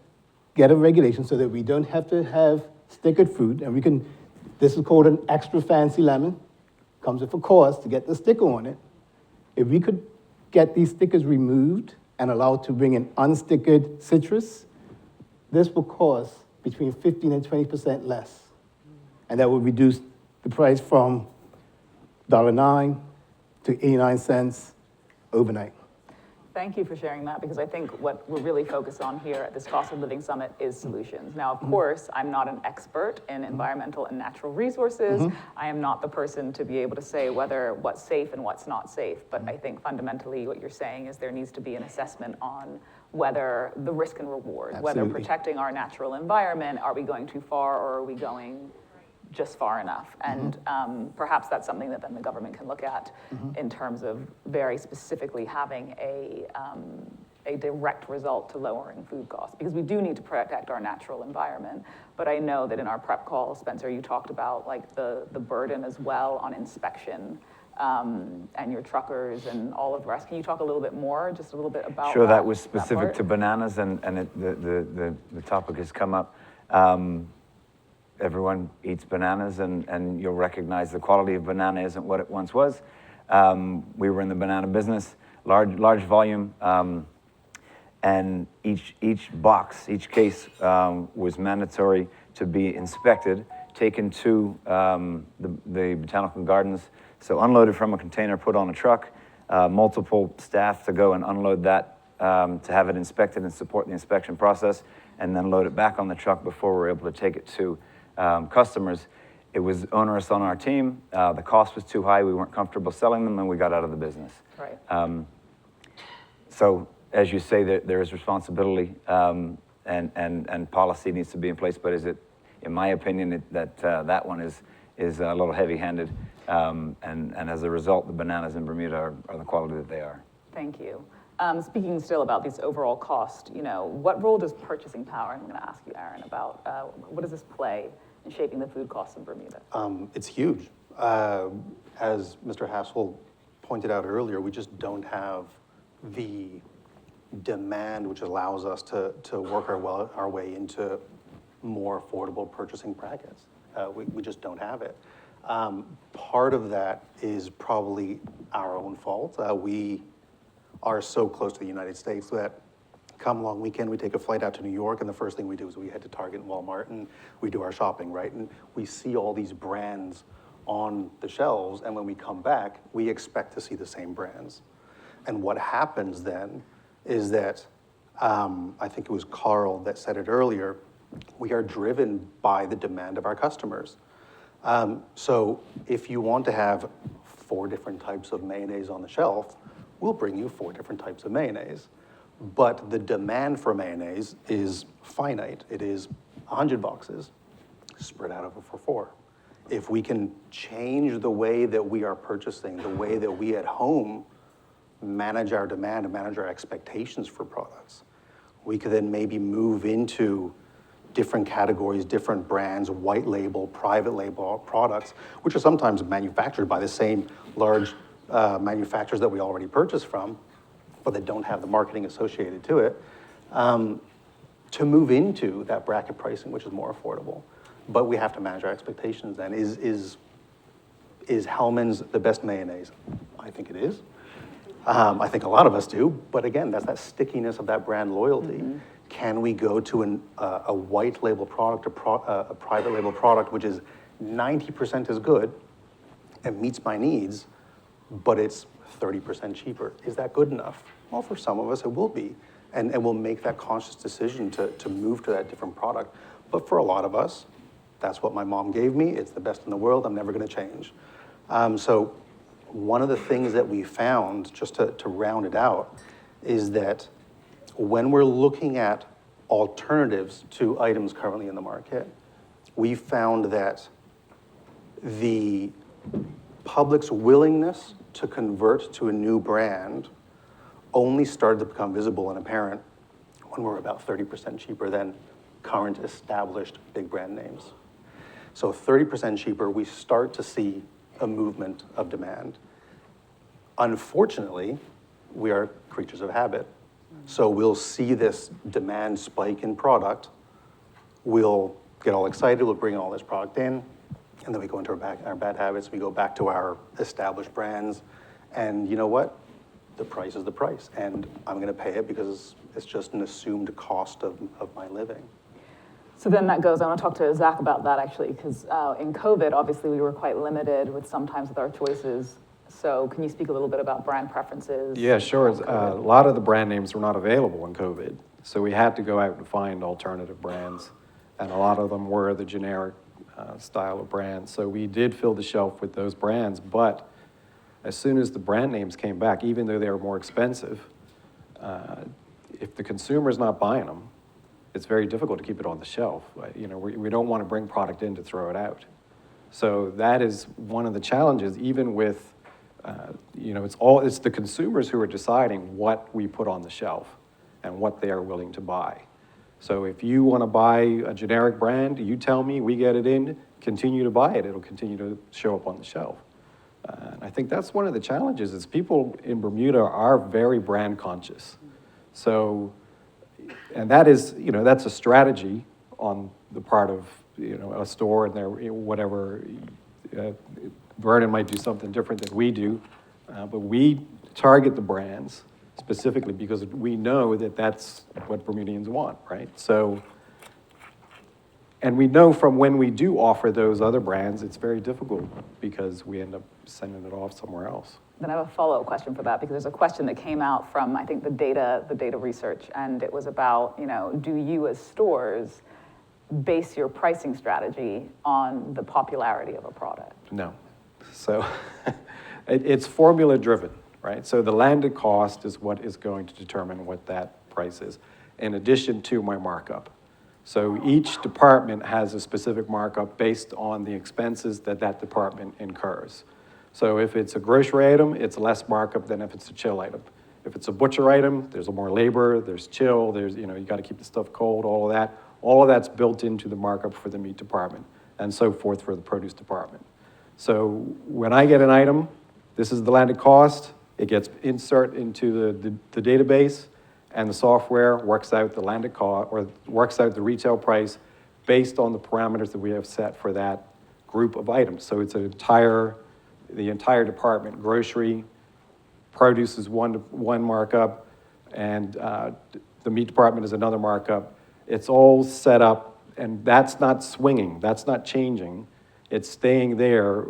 get a regulation so that we don't have to have stickered fruit, and we can, this is called an extra fancy lemon, comes with a cost to get the sticker on it. If we could get these stickers removed and allowed to bring in unstickered citrus, this will cost between 15 and 20% less. And that would reduce the price from $1.09 to 89 cents overnight. Thank you for sharing that, because I think what we're really focused on here at this Cost of Living Summit is solutions. Now, of course, I'm not an expert in environmental and natural resources. I am not the person to be able to say what's safe and what's not safe, but I think fundamentally what you're saying is there needs to be an assessment on whether the risk and reward, whether protecting our natural environment, are we going too far or are we going just far enough? And perhaps that's something that then the government can look at in terms of very specifically having a direct result to lowering food costs, because we do need to protect our natural environment. But I know that in our prep call, Spencer, you talked about like the burden as well on inspection and your truckers and all of the rest. Can you talk a little bit more, just a little bit about Sure, that was specific to bananas, and the topic has come up. Everyone eats bananas, and you'll recognize the quality of banana isn't what it once was. We were in the banana business, large volume, and each box, each case was mandatory to be inspected, taken to the botanical gardens, so unloaded from a container, put on a truck, multiple staff to go and unload that, to have it inspected and support the inspection process, and then load it back on the truck before we're able to take it to customers. It was onerous on our team. The cost was too high. We weren't comfortable selling them, and we got out of the business. Right. So, as you say, there is responsibility, and policy needs to be in place. But is it, in my opinion, that one is a little heavy-handed, and as a result, the bananas in Bermuda are the quality that they are. Thank you. Speaking still about these overall costs, what role does purchasing power, I'm going to ask you, Aaron, about what does this play in shaping the food costs in Bermuda? It's huge. As Mr. Hassel pointed out earlier, we just don't have the demand which allows us to work our way into more affordable purchasing brackets. We just don't have it. Part of that is probably our own fault. We are so close to the United States that come long weekend, we take a flight out to New York, and the first thing we do is we head to Target and Walmart, and we do our shopping, right? And we see all these brands on the shelves, and when we come back, we expect to see the same brands. And what happens then is that, I think it was Carl that said it earlier, we are driven by the demand of our customers. So if you want to have 4 different types of mayonnaise on the shelf, we'll bring you 4 different types of mayonnaise. But the demand for mayonnaise is finite. It is 100 boxes spread out over 4. If we can change the way that we are purchasing, the way that we at home manage our demand and manage our expectations for products, we could then maybe move into different categories, different brands, white label, private label products, which are sometimes manufactured by the same large manufacturers that we already purchase from, but that don't have the marketing associated to it, to move into that bracket pricing, which is more affordable. But we have to manage our expectations then. Is Hellmann's the best mayonnaise? I think it is. I think a lot of us do, but again, that's that stickiness of that brand loyalty. Mm-hmm. Can we go to a white label product, a private label product, which is 90% as good and meets my needs, but it's 30% cheaper? Is that good enough? Well, for some of us, it will be. And we'll make that conscious decision to move to that different product. But for a lot of us, that's what my mom gave me. It's the best in the world. I'm never going to change. So one of the things that we found, just to round it out, is that when we're looking at alternatives to items currently in the market, we found that the public's willingness to convert to a new brand only started to become visible and apparent when we're about 30% cheaper than current established big brand names. So 30% cheaper, we start to see a movement of demand. Unfortunately, we are creatures of habit. So we'll see this demand spike in product, we'll get all excited, we'll bring all this product in, and then we go into our bad habits, we go back to our established brands, and you know what? The price is the price, and I'm gonna pay it because it's just an assumed cost of my living. So then that goes, I want to talk to Zach about that actually, because in COVID, obviously we were quite limited sometimes with our choices. So can you speak a little bit about brand preferences? Yeah, sure. A lot of the brand names were not available in COVID. So we had to go out and find alternative brands. And a lot of them were the generic style of brands. So we did fill the shelf with those brands. But as soon as the brand names came back, even though they were more expensive, if the consumer's not buying them, it's very difficult to keep it on the shelf. You know, we don't want to bring product in to throw it out. So that is one of the challenges, even with, you know, it's the consumers who are deciding what we put on the shelf and what they are willing to buy. So if you want to buy a generic brand, you tell me, we get it in, continue to buy it. It'll continue to show up on the shelf. And I think that's one of the challenges is people in Bermuda are very brand conscious. So, and that is, you know, that's a strategy on the part of, you know, a store and their whatever. Vernon might do something different than we do, but we target the brands specifically because we know that that's what Bermudians want, right? So, and we know from when we do offer those other brands, it's very difficult because we end up sending it off somewhere else. Then I have a follow-up question for that because there's a question that came out from, I think, the data research, and it was about, you know, do you as stores base your pricing strategy on the popularity of a product? No. So it's formula driven, right? So the landed cost is what is going to determine what that price is, in addition to my markup. So each department has a specific markup based on the expenses that that department incurs. So if it's a grocery item, it's less markup than if it's a chill item. If it's a butcher item, there's more labor, there's chill, there's, you know, you got to keep the stuff cold, all of that. All of that's built into the markup for the meat department and so forth for the produce department. So when I get an item, this is the landed cost, it gets inserted into the database, and the software works out the landed cost, or works out the retail price based on the parameters that we have set for that group of items. So it's the entire department, grocery, produce is one markup, and the meat department is another markup. It's all set up, and that's not swinging, that's not changing. It's staying there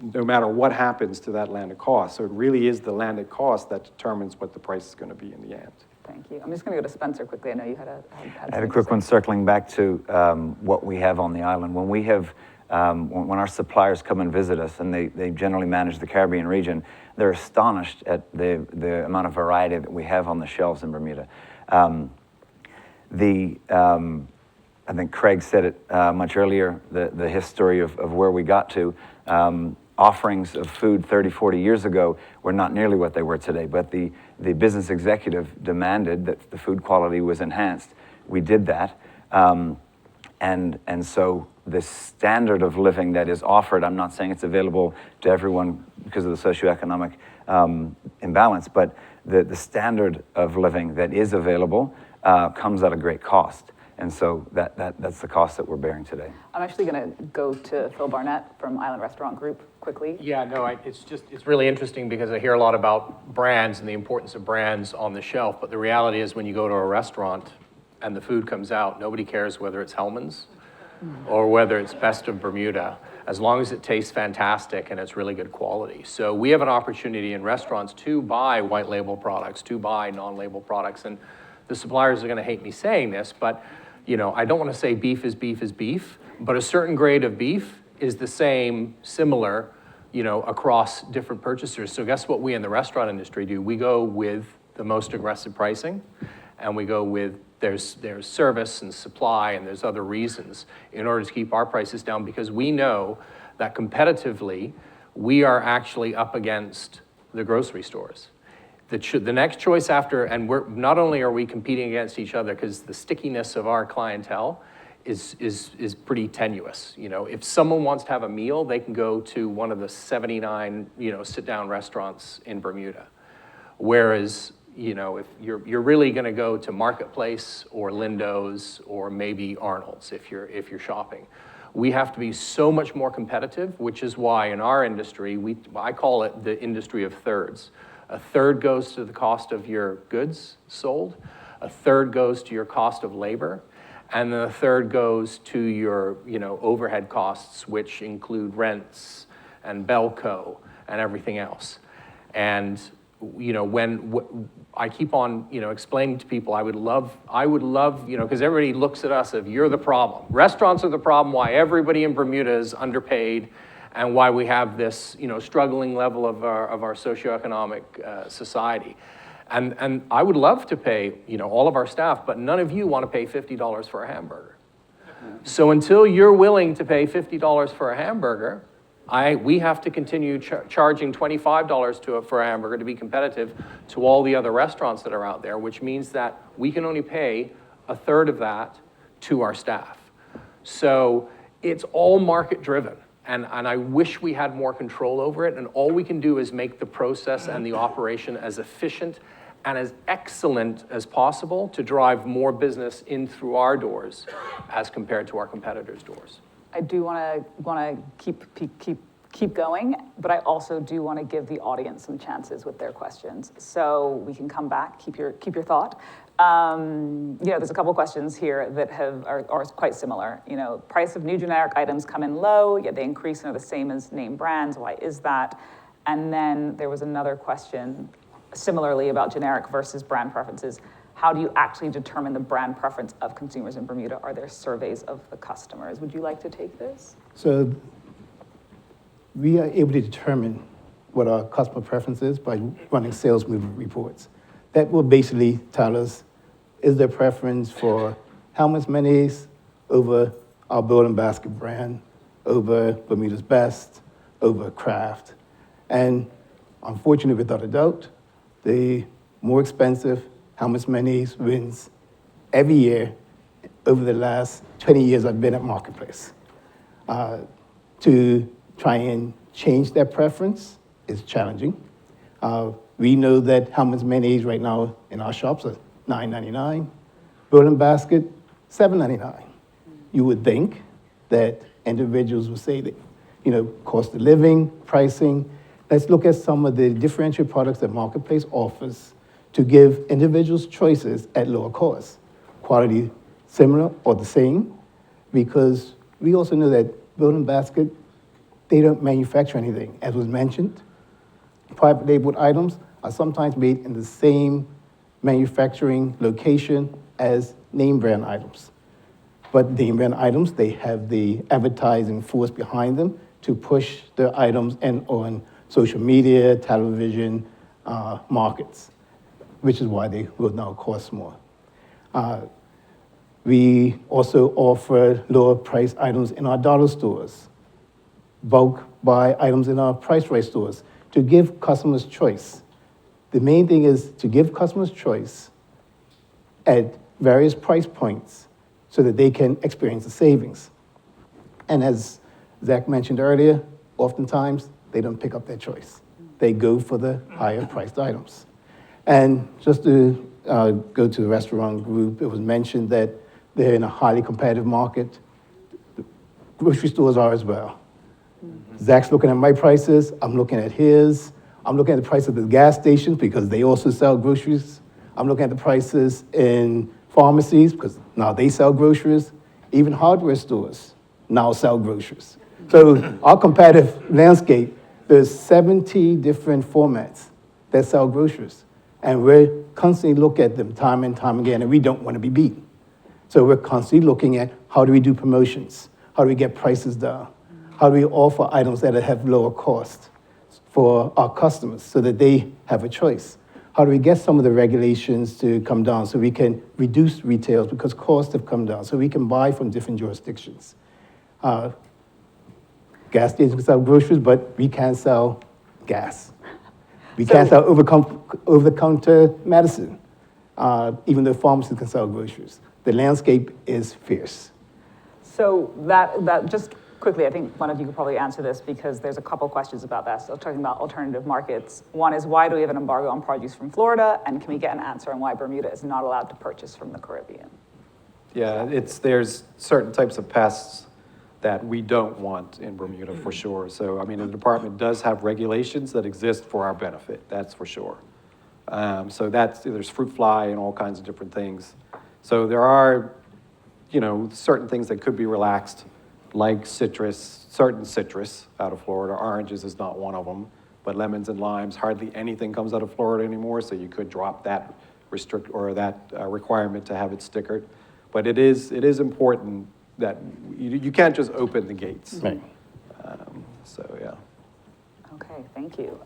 no matter what happens to that landed cost. So it really is the landed cost that determines what the price is going to be in the end. Thank you. I'm just going to go to Spencer quickly. I know you had I had a quick one circling back to what we have on the island. When we have, when our suppliers come and visit us, and they generally manage the Caribbean region, they're astonished at the amount of variety that we have on the shelves in Bermuda. I think Craig said it much earlier, the history of where we got to. Offerings of food 30, 40 years ago were not nearly what they were today, but the business executive demanded that the food quality was enhanced. We did that. And so the standard of living that is offered, I'm not saying it's available to everyone because of the socioeconomic imbalance, but the standard of living that is available comes at a great cost. And so that's the cost that we're bearing today. I'm actually going to go to Phil Barnett from Island Restaurant Group quickly. Yeah, no, it's really interesting because I hear a lot about brands and the importance of brands on the shelf, but the reality is when you go to a restaurant and the food comes out, nobody cares whether it's Hellman's or whether it's Best of Bermuda, as long as it tastes fantastic and it's really good quality. So we have an opportunity in restaurants to buy white label products, to buy non-label products, and the suppliers are going to hate me saying this, but you know, I don't want to say beef is beef, but a certain grade of beef is the same, similar, you know, across different purchasers. So guess what we in the restaurant industry do? We go with the most aggressive pricing, and we go with there's service and supply, and there's other reasons in order to keep our prices down, because we know that competitively, we are actually up against the grocery stores. The next choice after, and we're not only are we competing against each other because the stickiness of our clientele is pretty tenuous. You know, if someone wants to have a meal, they can go to one of the 79, you know, sit-down restaurants in Bermuda. Whereas, you know, if you're really going to go to Marketplace or Lindo's or maybe Arnold's if you're shopping. We have to be so much more competitive, which is why in our industry, I call it the industry of thirds. A third goes to the cost of your goods sold, a third goes to your cost of labor, and then a third goes to your, you know, overhead costs, which include rents and Belco and everything else. And you know, I keep on, you know, explaining to people, I would love, you know, because everybody looks at us as you're the problem. Restaurants are the problem, why everybody in Bermuda is underpaid, and why we have this, you know, struggling level of our socioeconomic society. And I would love to pay, you know, all of our staff, but none of you want to pay $50 for a hamburger. So until you're willing to pay $50 for a hamburger, we have to continue charging $25 for a hamburger to be competitive to all the other restaurants that are out there, which means that we can only pay a third of that to our staff. So it's all market driven. And I wish we had more control over it, and all we can do is make the process and the operation as efficient and as excellent as possible to drive more business in through our doors as compared to our competitors' doors. I do want to keep going, but I also do want to give the audience some chances with their questions. So we can come back, keep your thought. You know, there's a couple questions here that are quite similar. You know, price of new generic items come in low, yet they increase and are the same as name brands. Why is that? And then there was another question similarly about generic versus brand preferences. How do you actually determine the brand preference of consumers in Bermuda? Are there surveys of the customers? Would you like to take this? So we are able to determine what our customer preference is by running sales movement reports. That will basically tell us, is there preference for Hellman's mayonnaise over our Berlin Basket brand, over Bermuda's Best, over Kraft? And unfortunately, without a doubt, the more expensive Hellman's mayonnaise wins every year over the last 20 years I've been at Marketplace. To try and change that preference is challenging. We know that Hellman's mayonnaise right now in our shops are $9.99. Berlin Basket, $7.99. you would think that individuals would say that, cost of living, pricing. Let's look at some of the differential products that Marketplace offers to give individuals choices at lower cost. Quality similar or the same, because we also know that Building Basket, they don't manufacture anything. As was mentioned, private labeled items are sometimes made in the same manufacturing location as name brand items. But name brand items, they have the advertising force behind them to push their items and on social media, television, markets, which is why they will now cost more. We also offer lower price items in our dollar stores, bulk buy items in our price right stores to give customers choice. The main thing is to give customers choice at various price points so that they can experience the savings. And as Zach mentioned earlier, oftentimes they don't pick up their choice. They go for the higher priced items. And just to go to the restaurant group, it was mentioned that they're in a highly competitive market. Grocery stores are as well. Zach's looking at my prices, I'm looking at his. I'm looking at the price of the gas stations because they also sell groceries. I'm looking at the prices in pharmacies because now they sell groceries. Even hardware stores now sell groceries. So our competitive landscape, there's 70 different formats that sell groceries. And we're constantly looking at them time and time again, and we don't want to be beaten. So we're constantly looking at how do we do promotions? How do we get prices down? How do we offer items that have lower cost for our customers so that they have a choice? How do we get some of the regulations to come down so we can reduce retails because costs have come down, so we can buy from different jurisdictions? Gas stations can sell groceries, but we can't sell gas. We can't sell over-the-counter medicine, even though pharmacies can sell groceries. The landscape is fierce. So that just quickly, I think one of you could probably answer this because there's a couple questions about that. So talking about alternative markets. One is, why do we have an embargo on produce from Florida? And can we get an answer on why Bermuda is not allowed to purchase from the Caribbean? Yeah, there's certain types of pests that we don't want in Bermuda for sure. So, I mean, the department does have regulations that exist for our benefit, that's for sure. So there's fruit fly and all kinds of different things. So there are, certain things that could be relaxed, like certain citrus out of Florida. Oranges is not one of them, but lemons and limes, hardly anything comes out of Florida anymore, so you could drop that requirement to have it stickered. But it is important that you can't just open the gates. Right. So, yeah. Okay, thank you.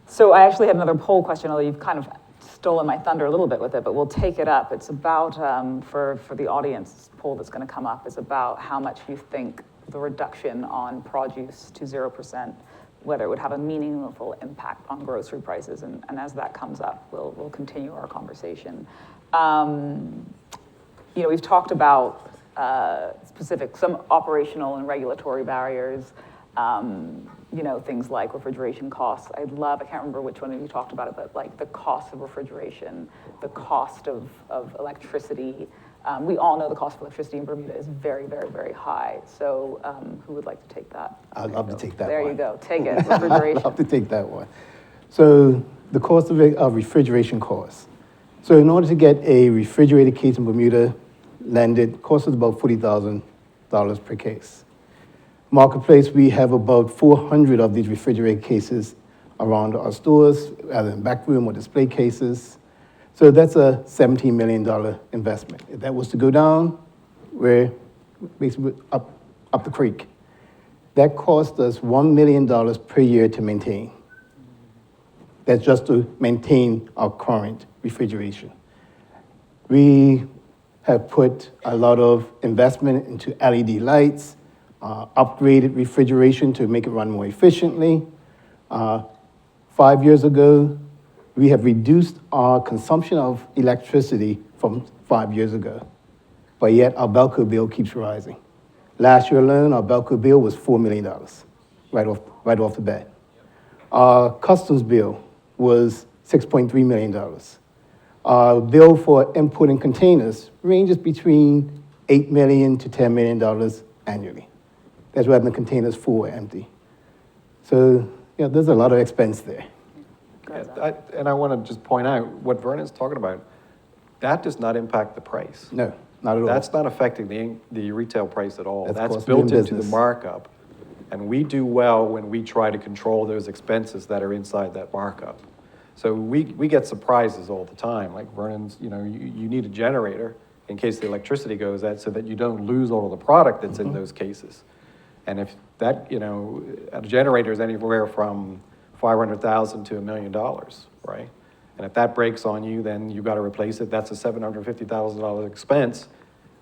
So I actually had another poll question, although you've kind of stolen my thunder a little bit with it, but we'll take it up. It's about, for the audience poll that's going to come up, is about how much you think the reduction on produce to 0%, whether it would have a meaningful impact on grocery prices. And as that comes up, we'll continue our conversation. We've talked about some operational and regulatory barriers, things like refrigeration costs. I can't remember which one of you talked about it, but like the cost of refrigeration, the cost of electricity. We all know the cost of electricity in Bermuda is very, very, very high. So who would like to take that? I'd love to take that one. There you go, take it, refrigeration. I'd love to take that one. So the cost of refrigeration costs. So in order to get a refrigerated case in Bermuda landed, costs us about $40,000 per case. Marketplace, we have about 400 of these refrigerated cases around our stores, either in back room or display cases. So that's a $17 million investment. If that was to go down, we're basically up the creek. That cost us $1 million per year to maintain. That's just to maintain our current refrigeration. We have put a lot of investment into LED lights, upgraded refrigeration to make it run more efficiently. 5 years ago, we have reduced our consumption of electricity from 5 years ago, but yet our Belco bill keeps rising. Last year alone, our Belco bill was $4 million, right off the bat. Our customs bill was $6.3 million. Our bill for importing containers ranges between $8 million to $10 million annually. That's rather than containers full or empty. So, there's a lot of expense there. And I want to just point out, what Vernon's talking about, that does not impact the price. No, not at all. That's not affecting the retail price at all. That's That's cost of doing built into the business. markup. And we do well when we try to control those expenses that are inside that markup. So we get surprises all the time, like Vernon's, you need a generator in case the electricity goes out so that you don't lose all of the product that's in those cases. And if that, a generator is anywhere from $500,000 to $1 million, right? And if that breaks on you, then you've got to replace it. That's a $750,000 expense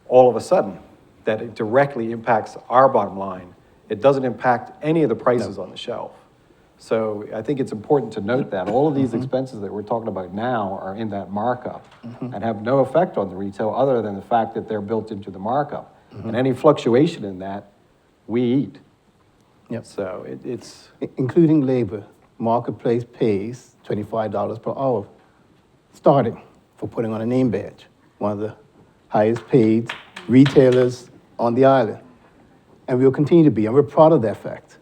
all of a sudden that it directly impacts our bottom line. It doesn't impact any of the prices on the shelf. So I think it's important to note that all of these expenses that we're talking about now are in that markup and have no effect on the retail other than the fact that they're built into the markup. And any fluctuation in that, we eat. Yep. So it's... Including labor, Marketplace pays $25 per hour, starting for putting on a name badge. One of the highest paid retailers on the island. And we'll continue to be, and we're proud of that fact.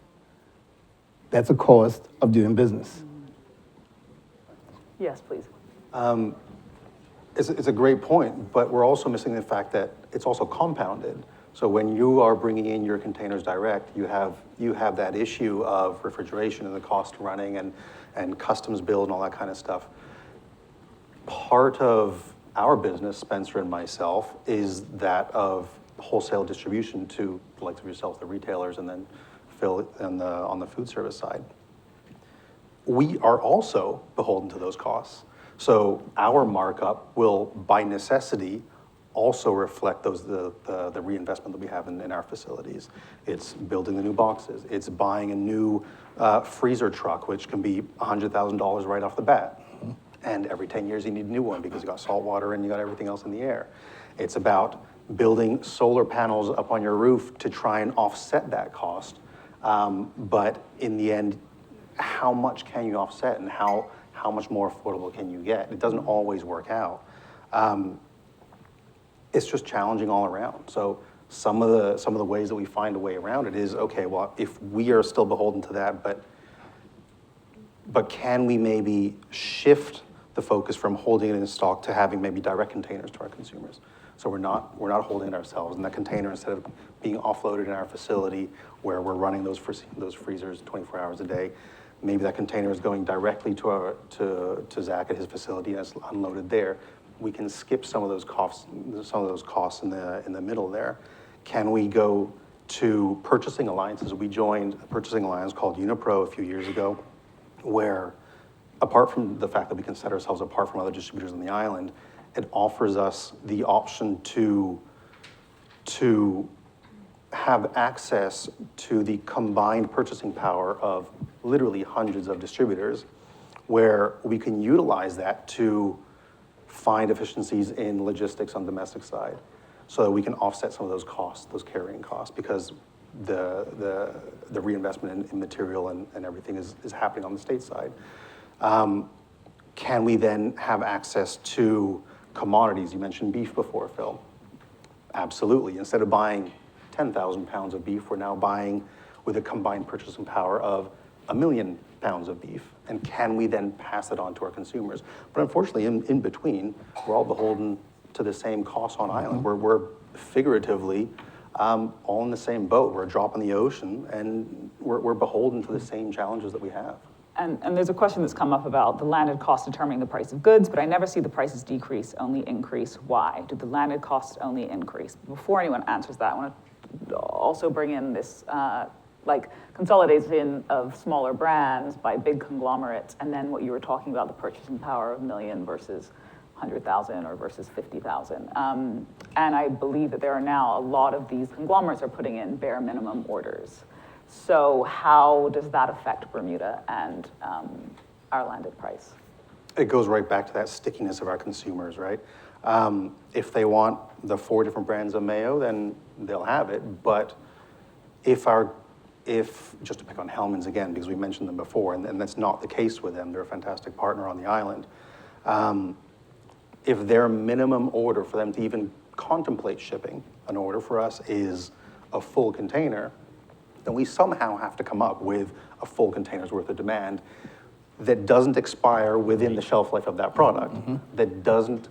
That's a cost of doing business. Yes, please. It's a great point, but we're also missing the fact that it's also compounded. So when you are bringing in your containers direct, you have that issue of refrigeration and the cost of running and customs bill and all that kind of stuff. Part of our business, Spencer and myself, is that of wholesale distribution to the likes of yourself, the retailers, and then Phil on the food service side. We are also beholden to those costs. So our markup will, by necessity, also reflect the reinvestment that we have in our facilities. It's building the new boxes. It's buying a new freezer truck, which can be $100,000 right off the bat. And every 10 years you need a new one because you got salt water and you got everything else in the air. It's about building solar panels up on your roof to try and offset that cost. But in the end, how much can you offset and how much more affordable can you get? It doesn't always work out. It's just challenging all around. So some of the ways that we find a way around it is, okay, well, if we are still beholden to that, but can we maybe shift the focus from holding it in stock to having maybe direct containers to our consumers? So we're not holding it ourselves, and that container, instead of being offloaded in our facility where we're running those freezers 24 hours a day, maybe that container is going directly to Zach at his facility and it's unloaded there. We can skip some of those costs in the middle there. Can we go to purchasing alliances? We joined a purchasing alliance called Unipro a few years ago, where apart from the fact that we can set ourselves apart from other distributors on the island, it offers us the option to have access to the combined purchasing power of literally hundreds of distributors, where we can utilize that to find efficiencies in logistics on the domestic side so that we can offset some of those costs, those carrying costs, because the reinvestment in material and everything is happening on the state side. Can we then have access to commodities? You mentioned beef before, Phil. Absolutely. Instead of buying 10,000 pounds of beef, we're now buying with a combined purchasing power of 1 million pounds of beef. And can we then pass it on to our consumers? But unfortunately, in between, we're all beholden to the same costs on island. We're figuratively all in the same boat. We're a drop in the ocean, and we're beholden to the same challenges that we have. And there's a question that's come up about the landed cost determining the price of goods, but I never see the prices decrease, only increase. Why? Do the landed costs only increase? Before anyone answers that, I want to also bring in this consolidation of smaller brands by big conglomerates, and then what you were talking about, the purchasing power of 1 million versus 100,000 or versus 50,000. And I believe that there are now a lot of these conglomerates are putting in bare minimum orders. So how does that affect Bermuda and our landed price? It goes right back to that stickiness of our consumers, right? If they want the 4 different brands of mayo, then they'll have it. But if just to pick on Hellmann's again, because we mentioned them before, and that's not the case with them, they're a fantastic partner on the island. If their minimum order for them to even contemplate shipping an order for us is a full container, then we somehow have to come up with a full container's worth of demand that doesn't expire within the shelf life of that product, that doesn't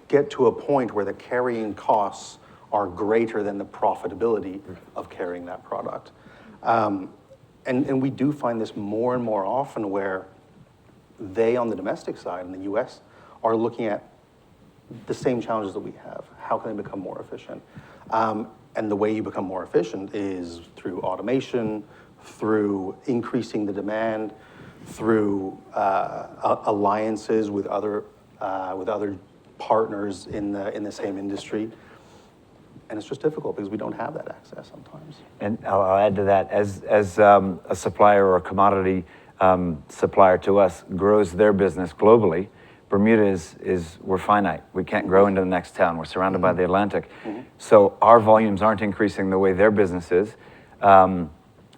get to a point where the carrying costs are greater than the profitability of carrying that product. And we do find this more and more often where they, on the domestic side in the US, are looking at the same challenges that we have. How can they become more efficient? And the way you become more efficient is through automation, through increasing the demand, through alliances with other partners in the same industry. And it's just difficult because we don't have that access sometimes. And I'll add to that, as a supplier or a commodity supplier to us grows their business globally, Bermuda we're finite. We can't grow into the next town. We're surrounded by the Atlantic. So our volumes aren't increasing the way their business is. And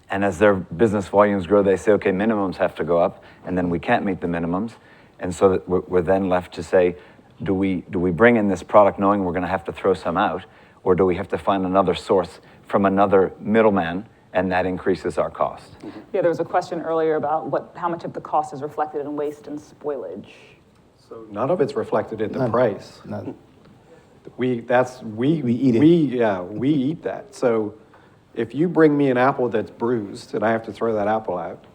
as their business volumes grow, they say, okay, minimums have to go up, and then we can't meet the minimums. And so that we're then left to say, do we bring in this product knowing we're gonna have to throw some out, or do we have to find another source from another middleman, and that increases our cost? Yeah, there was a question earlier about how much of the cost is reflected in waste and spoilage. So none of it's reflected in the price. None. We eat it. We eat that. So if you bring me an apple that's bruised and I have to throw that apple out,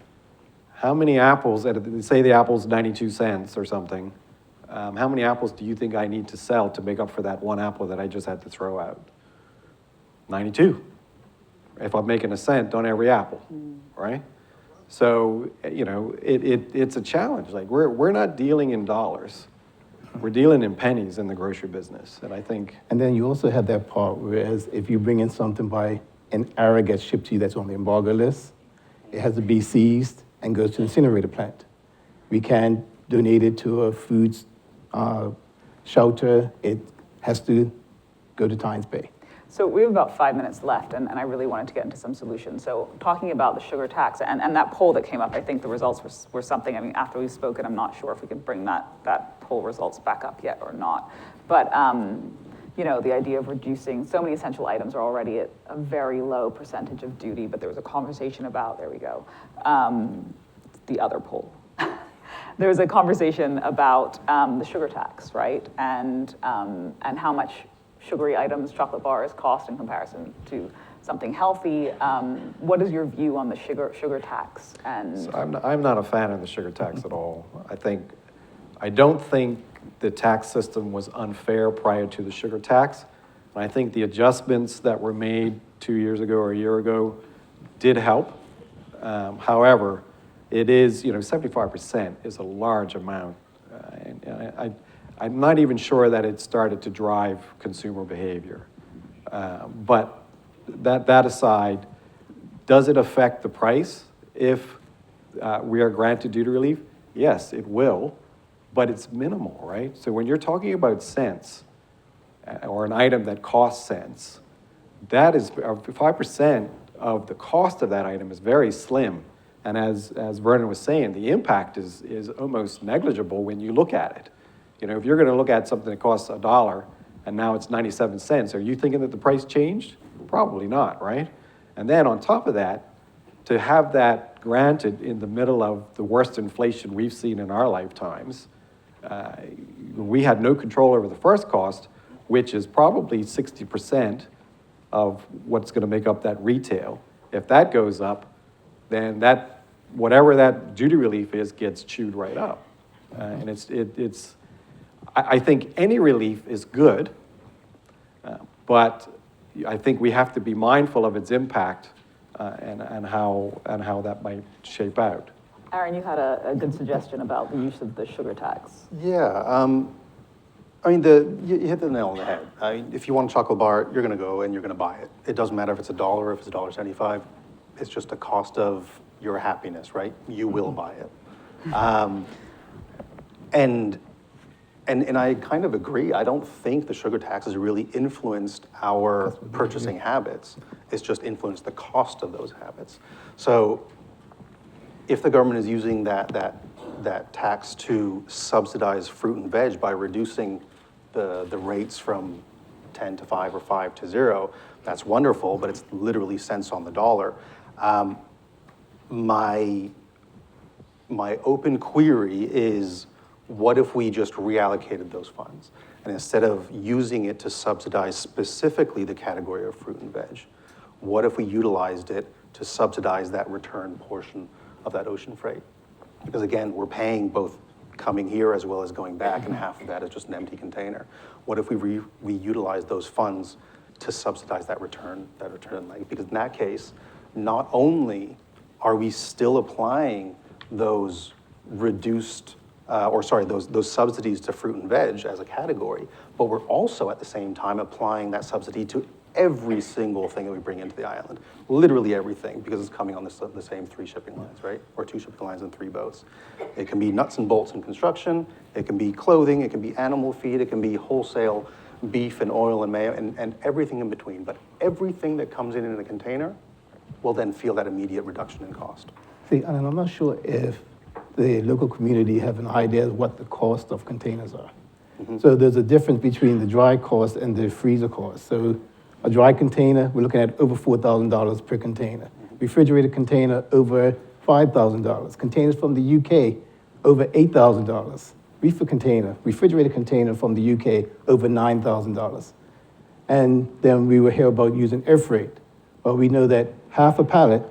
how many apples, say the apple's 92 cents or something, how many apples do you think I need to sell to make up for that one apple that I just had to throw out? 92. If I'm making a cent on every apple, right? So, it's a challenge. Like, we're not dealing in dollars. We're dealing in pennies in the grocery business, and I think... And then you also have that part, whereas if you bring in something by an error gets shipped to you that's on the embargo list, it has to be seized and goes to the incinerator plant. We can't donate it to a food shelter. It has to go to Tynes Bay. So we have about 5 minutes left, and I really wanted to get into some solutions. So talking about the sugar tax, and that poll that came up, I think the results were something, I mean, after we've spoken, I'm not sure if we can bring that poll results back up yet or not. But, the idea of reducing, so many essential items are already at a very low percentage of duty, but there was a conversation about, there we go, the other poll. There was a conversation about the sugar tax, right? And how much sugary items, chocolate bars cost in comparison to something healthy. What is your view on the sugar tax? And So I'm not a fan of the sugar tax at all. I don't think the tax system was unfair prior to the sugar tax. And I think the adjustments that were made 2 years ago or a year ago did help. However, it is, 75% is a large amount. And I'm not even sure that it started to drive consumer behavior. But that aside, does it affect the price if we are granted duty relief? Yes, it will, but it's minimal, right? So when you're talking about cents, or an item that costs cents, that is 5% of the cost of that item is very slim. And as Vernon was saying, the impact is almost negligible when you look at it. If you're going to look at something that costs $1 and now it's 97 cents, are you thinking that the price changed? Probably not, right? And then on top of that, to have that granted in the middle of the worst inflation we've seen in our lifetimes, we had no control over the first cost, which is probably 60% of what's going to make up that retail. If that goes up, then whatever that duty relief is gets chewed right up. And I think any relief is good, but I think we have to be mindful of its impact and how that might shape out. Aaron, you had a good suggestion about the use of the sugar tax. Yeah, you hit the nail on the head. If you want a chocolate bar, you're going to go and you're going to buy it. It doesn't matter if it's $1 or if it's $1.75. It's just a cost of your happiness, right? You will buy it. And I kind of agree. I don't think the sugar tax has really influenced our purchasing habits. It's just influenced the cost of those habits. So if the government is using that tax to subsidize fruit and veg by reducing the rates from 10 to 5 or 5 to 0, that's wonderful, but it's literally cents on the dollar. My open query is, what if we just reallocated those funds? And instead of using it to subsidize specifically the category of fruit and veg, what if we utilized it to subsidize that return portion of that ocean freight? Because again, we're paying both coming here as well as going back, and half of that is just an empty container. What if we utilize those funds to subsidize that return leg? Because in that case, not only are we still applying those reduced, those subsidies to fruit and veg as a category, but we're also at the same time applying that subsidy to every single thing that we bring into the island, literally everything, because it's coming on the same 3 shipping lines, right? Or 2 shipping lines and 3 boats. It can be nuts and bolts in construction, it can be clothing, it can be animal feed, it can be wholesale beef and oil and mayo and everything in between. But everything that comes in a container will then feel that immediate reduction in cost. See, and I'm not sure if the local community have an idea of what the cost of containers are. So there's a difference between the dry cost and the freezer cost. So a dry container, we're looking at over $4,000 per container. Refrigerated container, over $5,000. Containers from the UK, over $8,000. Refrigerated container from the UK, over $9,000. And then we will hear about using air freight. Well, we know that half a pallet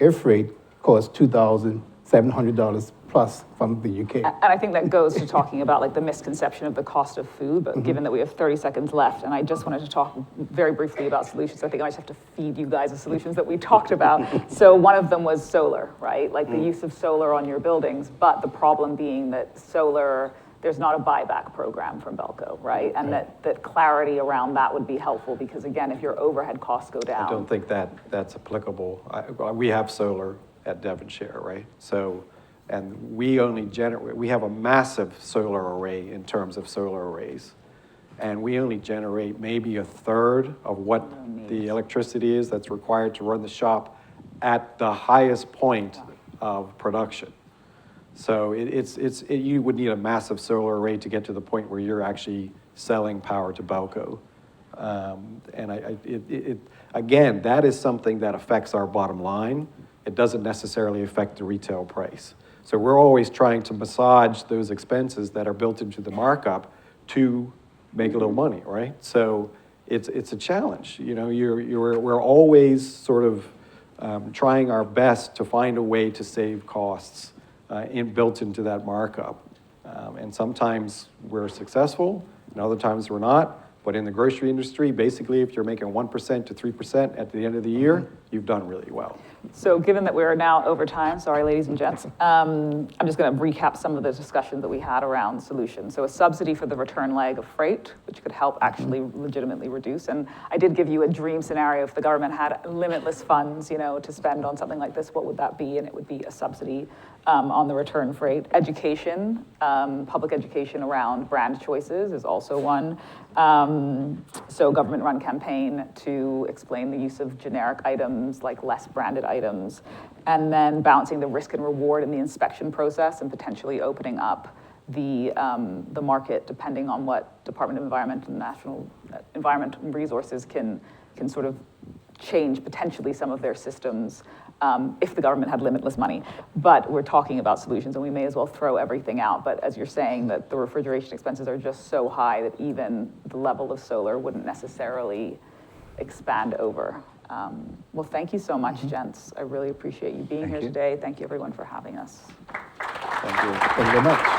air freight costs $2,700 plus from the UK. And I think that goes to talking about like the misconception of the cost of food, but given that we have 30 seconds left, and I just wanted to talk very briefly about solutions. I think I just have to feed you guys the solutions that we talked about. So one of them was solar, right? Like the use of solar on your buildings, but the problem being that solar, there's not a buyback program from Belco, right? And that clarity around that would be helpful, because again, if your overhead costs go down. I don't think that's applicable. We have solar at Devonshire, right? So, and we have a massive solar array in terms of solar arrays. And we only generate maybe a third of what the electricity is that's required to run the shop at the highest point of production. So you would need a massive solar array to get to the point where you're actually selling power to Belco. Again, that is something that affects our bottom line. It doesn't necessarily affect the retail price. So we're always trying to massage those expenses that are built into the markup to make a little money, right? So it's a challenge. You know, we're always sort of trying our best to find a way to save costs built into that markup. And sometimes we're successful, and other times we're not. But in the grocery industry, basically, if you're making 1% to 3% at the end of the year, you've done really well. So given that we're now over time, sorry, ladies and gents, I'm just going to recap some of the discussion that we had around solutions. So a subsidy for the return leg of freight, which could help actually legitimately reduce. And I did give you a dream scenario. If the government had limitless funds, you know, to spend on something like this, what would that be? And it would be a subsidy on the return freight. Education, public education around brand choices is also one. So government-run campaign to explain the use of generic items, like less branded items, and then balancing the risk and reward in the inspection process and potentially opening up the market depending on what Department of Environment and National Environment Resources can sort of change potentially some of their systems if the government had limitless money. But we're talking about solutions, and we may as well throw everything out. But as you're saying, that the refrigeration expenses are just so high that even the level of solar wouldn't necessarily expand over. Well, thank you so much, gents. I really appreciate you being here today. Thank you, everyone, for having us. Thank you. Thank you very much.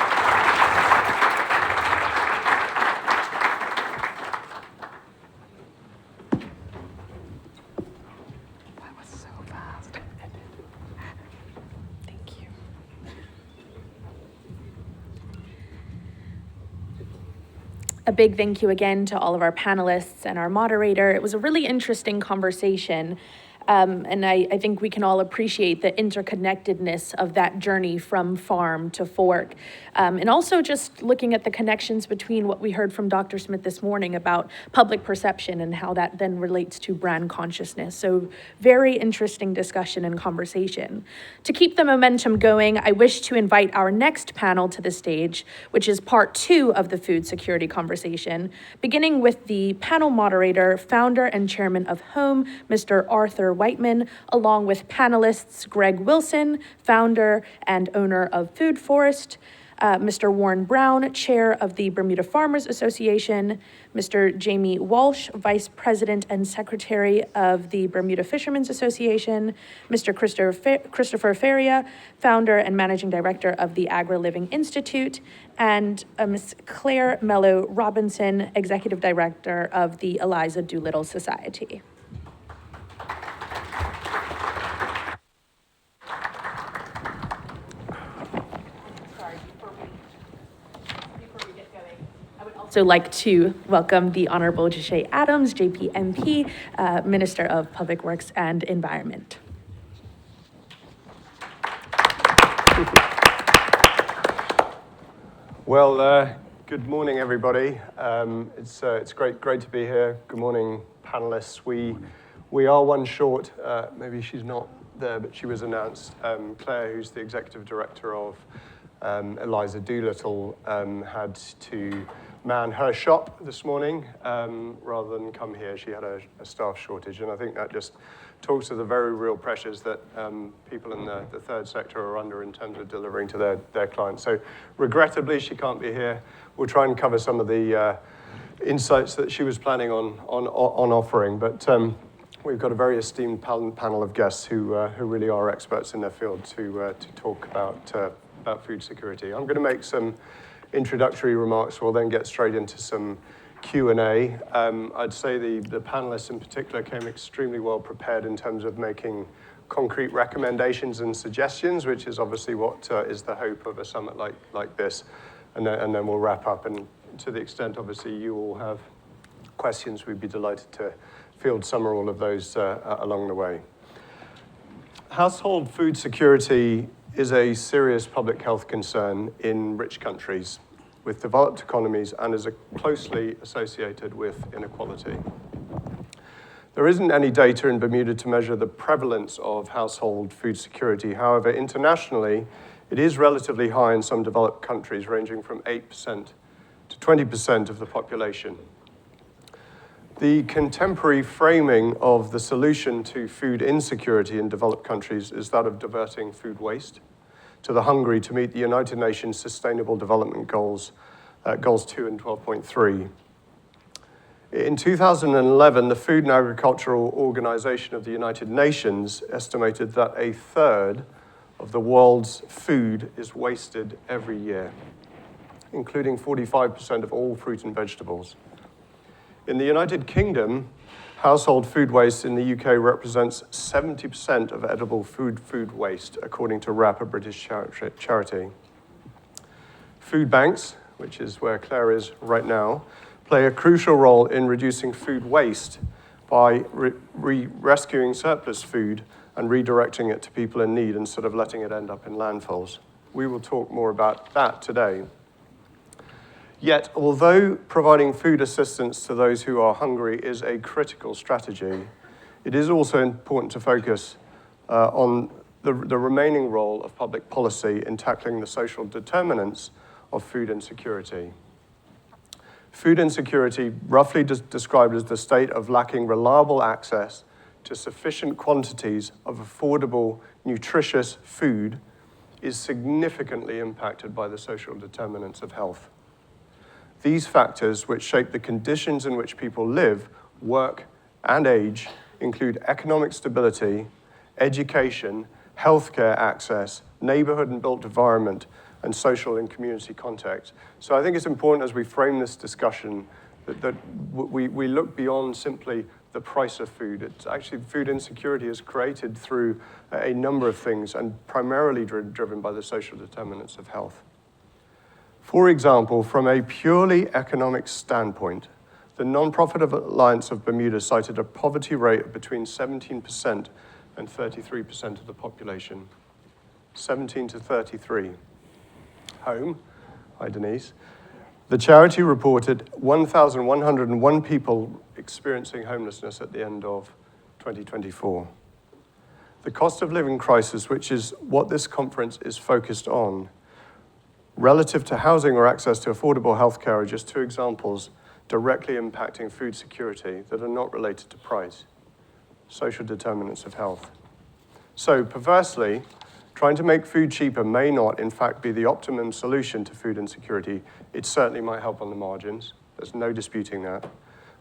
A big thank you again to all of our panelists and our moderator. It was a really interesting conversation. And I think we can all appreciate the interconnectedness of that journey from farm to fork. And also just looking at the connections between what we heard from Dr. Smith this morning about public perception and how that then relates to brand consciousness. So very interesting discussion and conversation. To keep the momentum going, I wish to invite our next panel to the stage, which is part 2 of the food security conversation, beginning with the panel moderator, founder and chairman of HOME, Mr. Arthur Whiteman, along with panelists Greg Wilson, founder and owner of Food Forest, Mr. Warren Brown, chair of the Bermuda Farmers Association, Mr. Jamie Walsh, vice president and secretary of the Bermuda Fishermen's Association, Mr. Christopher Feria, founder and managing director of the AgriLiving Institute, and Ms. Claire Mello Robinson, executive director of the Eliza Doolittle Society. So like to welcome the Honorable Joshe Adams, JPMP, Minister of Public Works and Environment. Well, good morning, everybody. It's great to be here. Good morning, panelists. We are one short. Maybe she's not there, but she was announced. Claire, who's the executive director of Eliza Doolittle, had to man her shop this morning rather than come here. She had a staff shortage, and I think that just talks to the very real pressures that people in the third sector are under in terms of delivering to their clients. So regrettably, she can't be here. We'll try and cover some of the insights that she was planning on offering, but we've got a very esteemed panel of guests who really are experts in their field to talk about food security. I'm going to make some introductory remarks. We'll then get straight into some Q&A. I'd say the panelists in particular came extremely well prepared in terms of making concrete recommendations and suggestions, which is obviously what is the hope of a summit like this. And then we'll wrap up. And to the extent, obviously, you all have questions, we'd be delighted to field some or all of those along the way. Household food security is a serious public health concern in rich countries with developed economies and is closely associated with inequality. There isn't any data in Bermuda to measure the prevalence of household food security. However, internationally, it is relatively high in some developed countries, ranging from 8% to 20% of the population. The contemporary framing of the solution to food insecurity in developed countries is that of diverting food waste to the hungry to meet the United Nations Sustainable Development Goals, Goals 2 and 12.3. In 2011, the Food and Agricultural Organization of the United Nations estimated that 1/3 of the world's food is wasted every year, including 45% of all fruit and vegetables. In the United Kingdom, household food waste in the UK represents 70% of edible food waste, according to WRAP, a British charity. Food banks, which is where Claire is right now, play a crucial role in reducing food waste by rescuing surplus food and redirecting it to people in need instead of letting it end up in landfills. We will talk more about that today. Yet, although providing food assistance to those who are hungry is a critical strategy, it is also important to focus on the remaining role of public policy in tackling the social determinants of food insecurity. Food insecurity, roughly described as the state of lacking reliable access to sufficient quantities of affordable, nutritious food, is significantly impacted by the social determinants of health. These factors, which shape the conditions in which people live, work, and age, include economic stability, education, healthcare access, neighborhood and built environment, and social and community context. So I think it's important as we frame this discussion that we look beyond simply the price of food. It's actually food insecurity is created through a number of things and primarily driven by the social determinants of health. For example, from a purely economic standpoint, The Nonprofit Alliance of Bermuda cited a poverty rate of between 17% and 33% of the population. 17 to 33. Home, hi Denise. The charity reported 1,101 people experiencing homelessness at the end of 2024. The cost of living crisis, which is what this conference is focused on, relative to housing or access to affordable healthcare, are just two examples directly impacting food security that are not related to price, social determinants of health. So perversely, trying to make food cheaper may not, in fact, be the optimum solution to food insecurity. It certainly might help on the margins. There's no disputing that.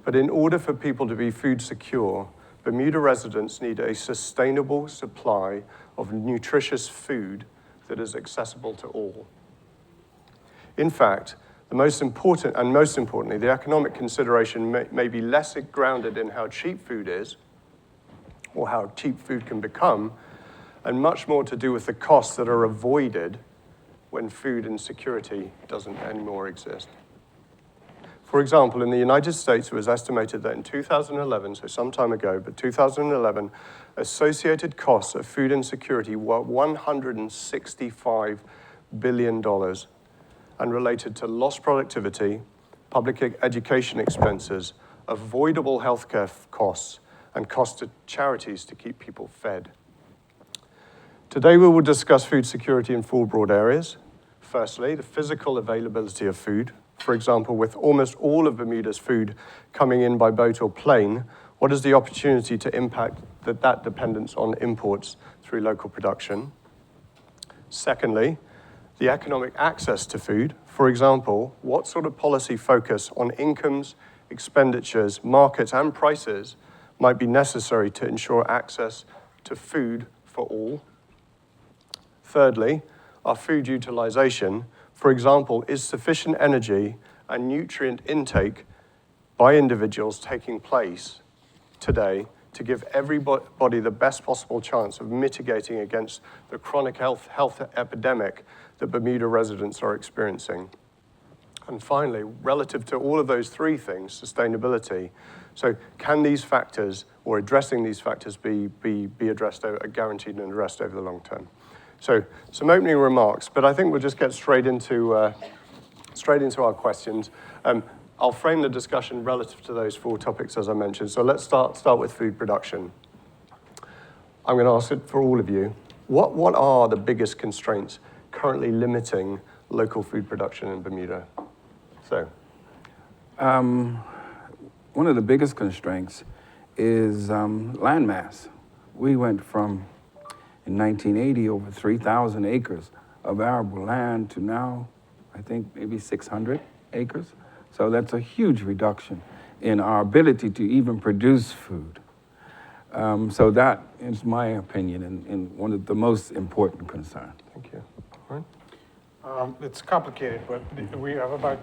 But in order for people to be food secure, Bermuda residents need a sustainable supply of nutritious food that is accessible to all. In fact, the most importantly, the economic consideration may be less grounded in how cheap food is, or how cheap food can become, and much more to do with the costs that are avoided when food insecurity doesn't anymore exist. For example, in the United States, it was estimated that in 2011, so some time ago, but 2011, associated costs of food insecurity were $165 billion and related to lost productivity, public education expenses, avoidable healthcare costs, and costs to charities to keep people fed. Today, we will discuss food security in four broad areas. Firstly, the physical availability of food. For example, with almost all of Bermuda's food coming in by boat or plane, what is the opportunity to impact that dependence on imports through local production? Secondly, the economic access to food. For example, what sort of policy focus on incomes, expenditures, markets, and prices might be necessary to ensure access to food for all? Thirdly, our food utilization. For example, is sufficient energy and nutrient intake by individuals taking place today to give everybody the best possible chance of mitigating against the chronic health epidemic that Bermuda residents are experiencing? And finally, relative to all of those three things, sustainability. So can these factors, or addressing these factors, be addressed, guaranteed and addressed over the long term? So some opening remarks, but I think we'll just get straight into our questions. I'll frame the discussion relative to those four topics, as I mentioned. So let's start with food production. I'm going to ask it for all of you. What are the biggest constraints currently limiting local food production in Bermuda? So. One of the biggest constraints is land mass. We went from, in 1980, over 3,000 acres of arable land to now, I think, maybe 600 acres. So that's a huge reduction in our ability to even produce food. So that is my opinion and one of the most important concerns. Thank you. All right. It's complicated, but we have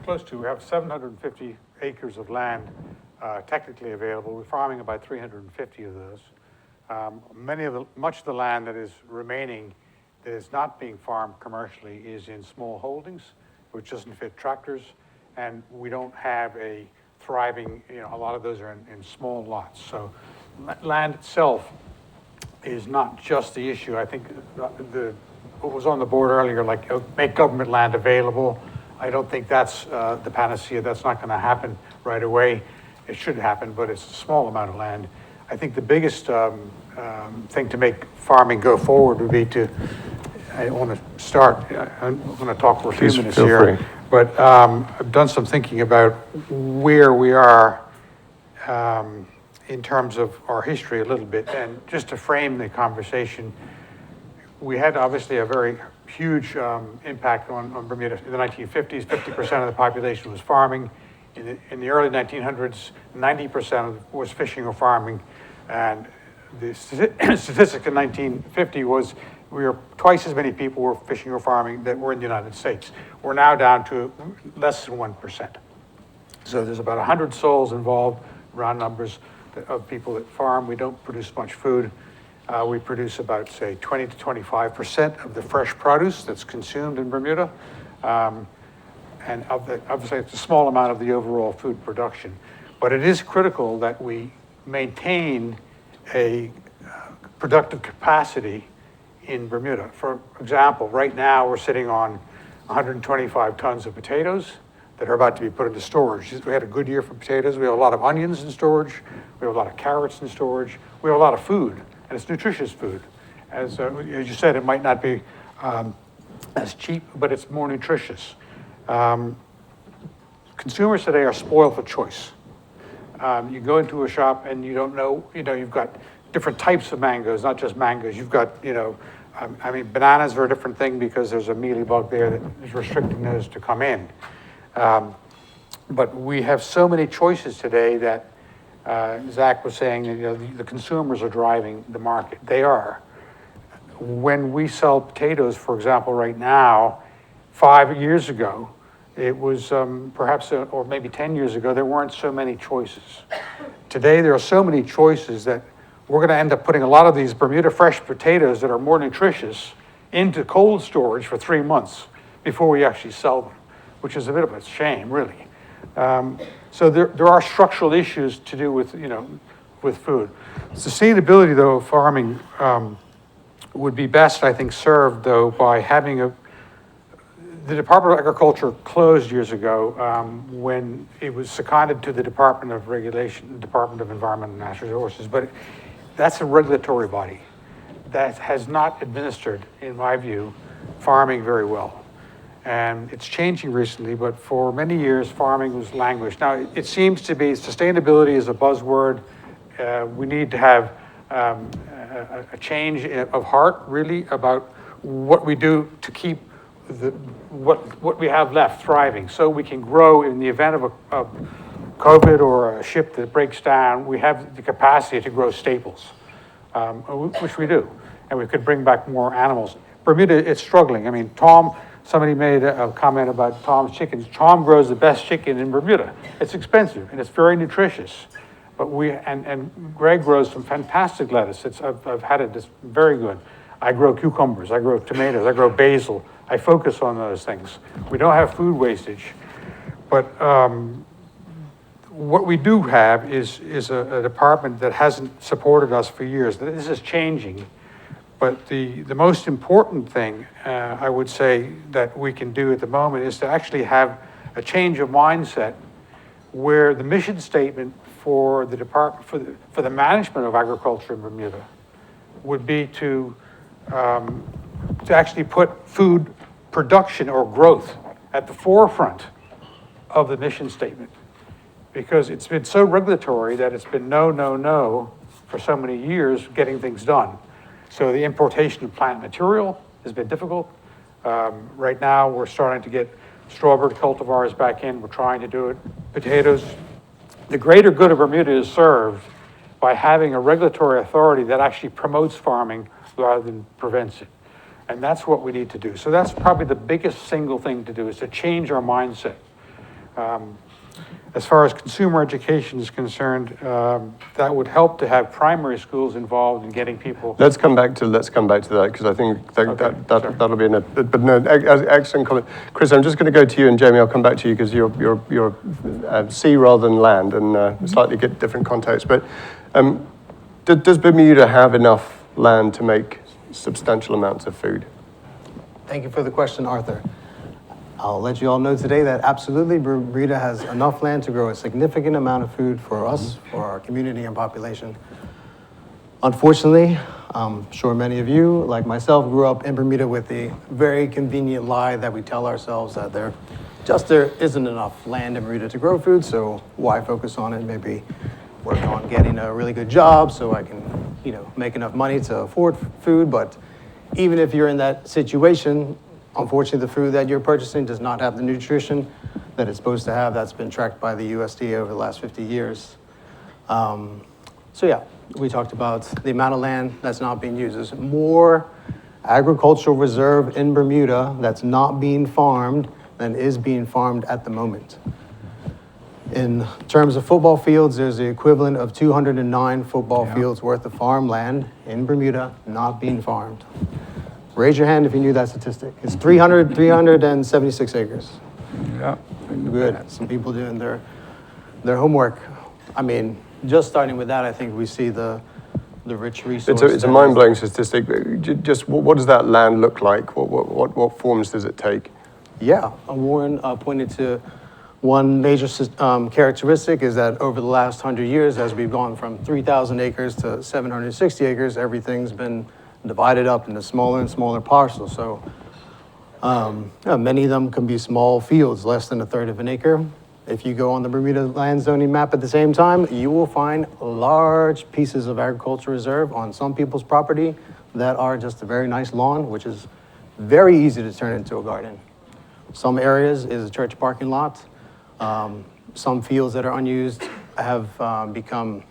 we have 750 acres of land technically available. We're farming about 350 of those. Much of the land that is remaining that is not being farmed commercially is in small holdings, which doesn't fit tractors, and we don't have a thriving, a lot of those are in small lots. So land itself is not just the issue. I think what was on the board earlier, like make government land available, I don't think that's the panacea. That's not going to happen right away. It should happen, but it's a small amount of land. I think the biggest thing to make farming go forward would be I want to start, I'm going to talk for a few minutes here, but I've done some thinking about where we are in terms of our history a little bit. And just to frame the conversation, we had obviously a very huge impact on Bermuda. In the 1950s, 50% of the population was farming. In the early 1900s, 90% was fishing or farming. And the statistic in 1950 was twice as many people were fishing or farming that were in the United States. We're now down to less than 1%. So there's about 100 souls involved, round numbers, of people that farm. We don't produce much food. We produce about, say, 20 to 25% of the fresh produce that's consumed in Bermuda. and obviously it's a small amount of the overall food production. But it is critical that we maintain a productive capacity in Bermuda. For example, right now we're sitting on 125 tons of potatoes that are about to be put into storage. We had a good year for potatoes. We have a lot of onions in storage. We have a lot of carrots in storage. We have a lot of food, and it's nutritious food. As you said, it might not be as cheap, but it's more nutritious. Consumers today are spoiled for choice. You go into a shop and you don't know, you've got different types of mangoes, not just mangoes. You've got, I mean, bananas are a different thing because there's a mealybug there that is restricting those to come in. But we have so many choices today that Zach was saying, the consumers are driving the market. They are. When we sell potatoes, for example, right now, 5 years ago, it was perhaps, or maybe 10 years ago, there weren't so many choices. Today, there are so many choices that we're going to end up putting a lot of these Bermuda fresh potatoes that are more nutritious into cold storage for 3 months before we actually sell them, which is a bit of a shame, really. So there are structural issues to do with, with food. Sustainability, though, of farming would be best, I think, served, though, by having the Department of Agriculture closed years ago when it was seconded to the Department of Regulation, Department of Environment and Natural Resources, but that's a regulatory body that has not administered, in my view, farming very well. And it's changing recently, but for many years, farming was languished. Now, it seems to be sustainability is a buzzword. We need to have a change of heart, really, about what we do to keep what we have left thriving, so we can grow in the event of a COVID or a ship that breaks down. We have the capacity to grow staples, which we do, and we could bring back more animals. Bermuda, it's struggling. I mean, somebody made a comment about Tom's chickens. Tom grows the best chicken in Bermuda. It's expensive and it's very nutritious, but and Greg grows some fantastic lettuce. I've had it. It's very good. I grow cucumbers. I grow tomatoes. I grow basil. I focus on those things. We don't have food wastage, but what we do have is a department that hasn't supported us for years. This is changing, but the most important thing I would say that we can do at the moment is to actually have a change of mindset, where the mission statement for the department for the management of agriculture in Bermuda would be to actually put food production or growth at the forefront of the mission statement, because it's been so regulatory that it's been no for so many years getting things done. So the importation of plant material has been difficult. Right now we're starting to get strawberry cultivars back in. We're trying to do it. Potatoes. The greater good of Bermuda is served by having a regulatory authority that actually promotes farming rather than prevents it. And that's what we need to do. So that's probably the biggest single thing to do, is to change our mindset. As far as consumer education is concerned, that would help to have primary schools involved in getting people. Let's come back to that, because I think that'll be but no, excellent comment. Chris, I'm just going to go to you, and Jamie, I'll come back to you because you're sea rather than land, and slightly get different context. But does Bermuda have enough land to make substantial amounts of food? Thank you for the question, Arthur. I'll let you all know today that absolutely Bermuda has enough land to grow a significant amount of food for us, for our community and population. Unfortunately, I'm sure many of you, like myself, grew up in Bermuda with the very convenient lie that we tell ourselves that there isn't enough land in Bermuda to grow food, so why focus on it? Maybe work on getting a really good job so I can, make enough money to afford food. But even if you're in that situation, unfortunately, the food that you're purchasing does not have the nutrition that it's supposed to have. That's been tracked by the USDA over the last 50 years. We talked about the amount of land that's not being used. There's more agricultural reserve in Bermuda that's not being farmed than is being farmed at the moment. In terms of football fields, there's the equivalent of 209 football fields worth of farmland in Bermuda not being farmed. Raise your hand if you knew that statistic. It's 376 acres. Yeah. good. Some people doing their homework. I mean, just starting with that, I think we see the rich resource. It's a mind-blowing statistic. Just what does that land look like? What forms does it take? Yeah, Warren pointed to one major characteristic is that over the last 100 years, as we've gone from 3,000 acres to 760 acres, everything's been divided up into smaller and smaller parcels. So many of them can be small fields, less than a third of an acre. If you go on the Bermuda land zoning map at the same time, you will find large pieces of agricultural reserve on some people's property that are just a very nice lawn, which is very easy to turn into a garden. Some areas is a church parking lot. Some fields that are unused have become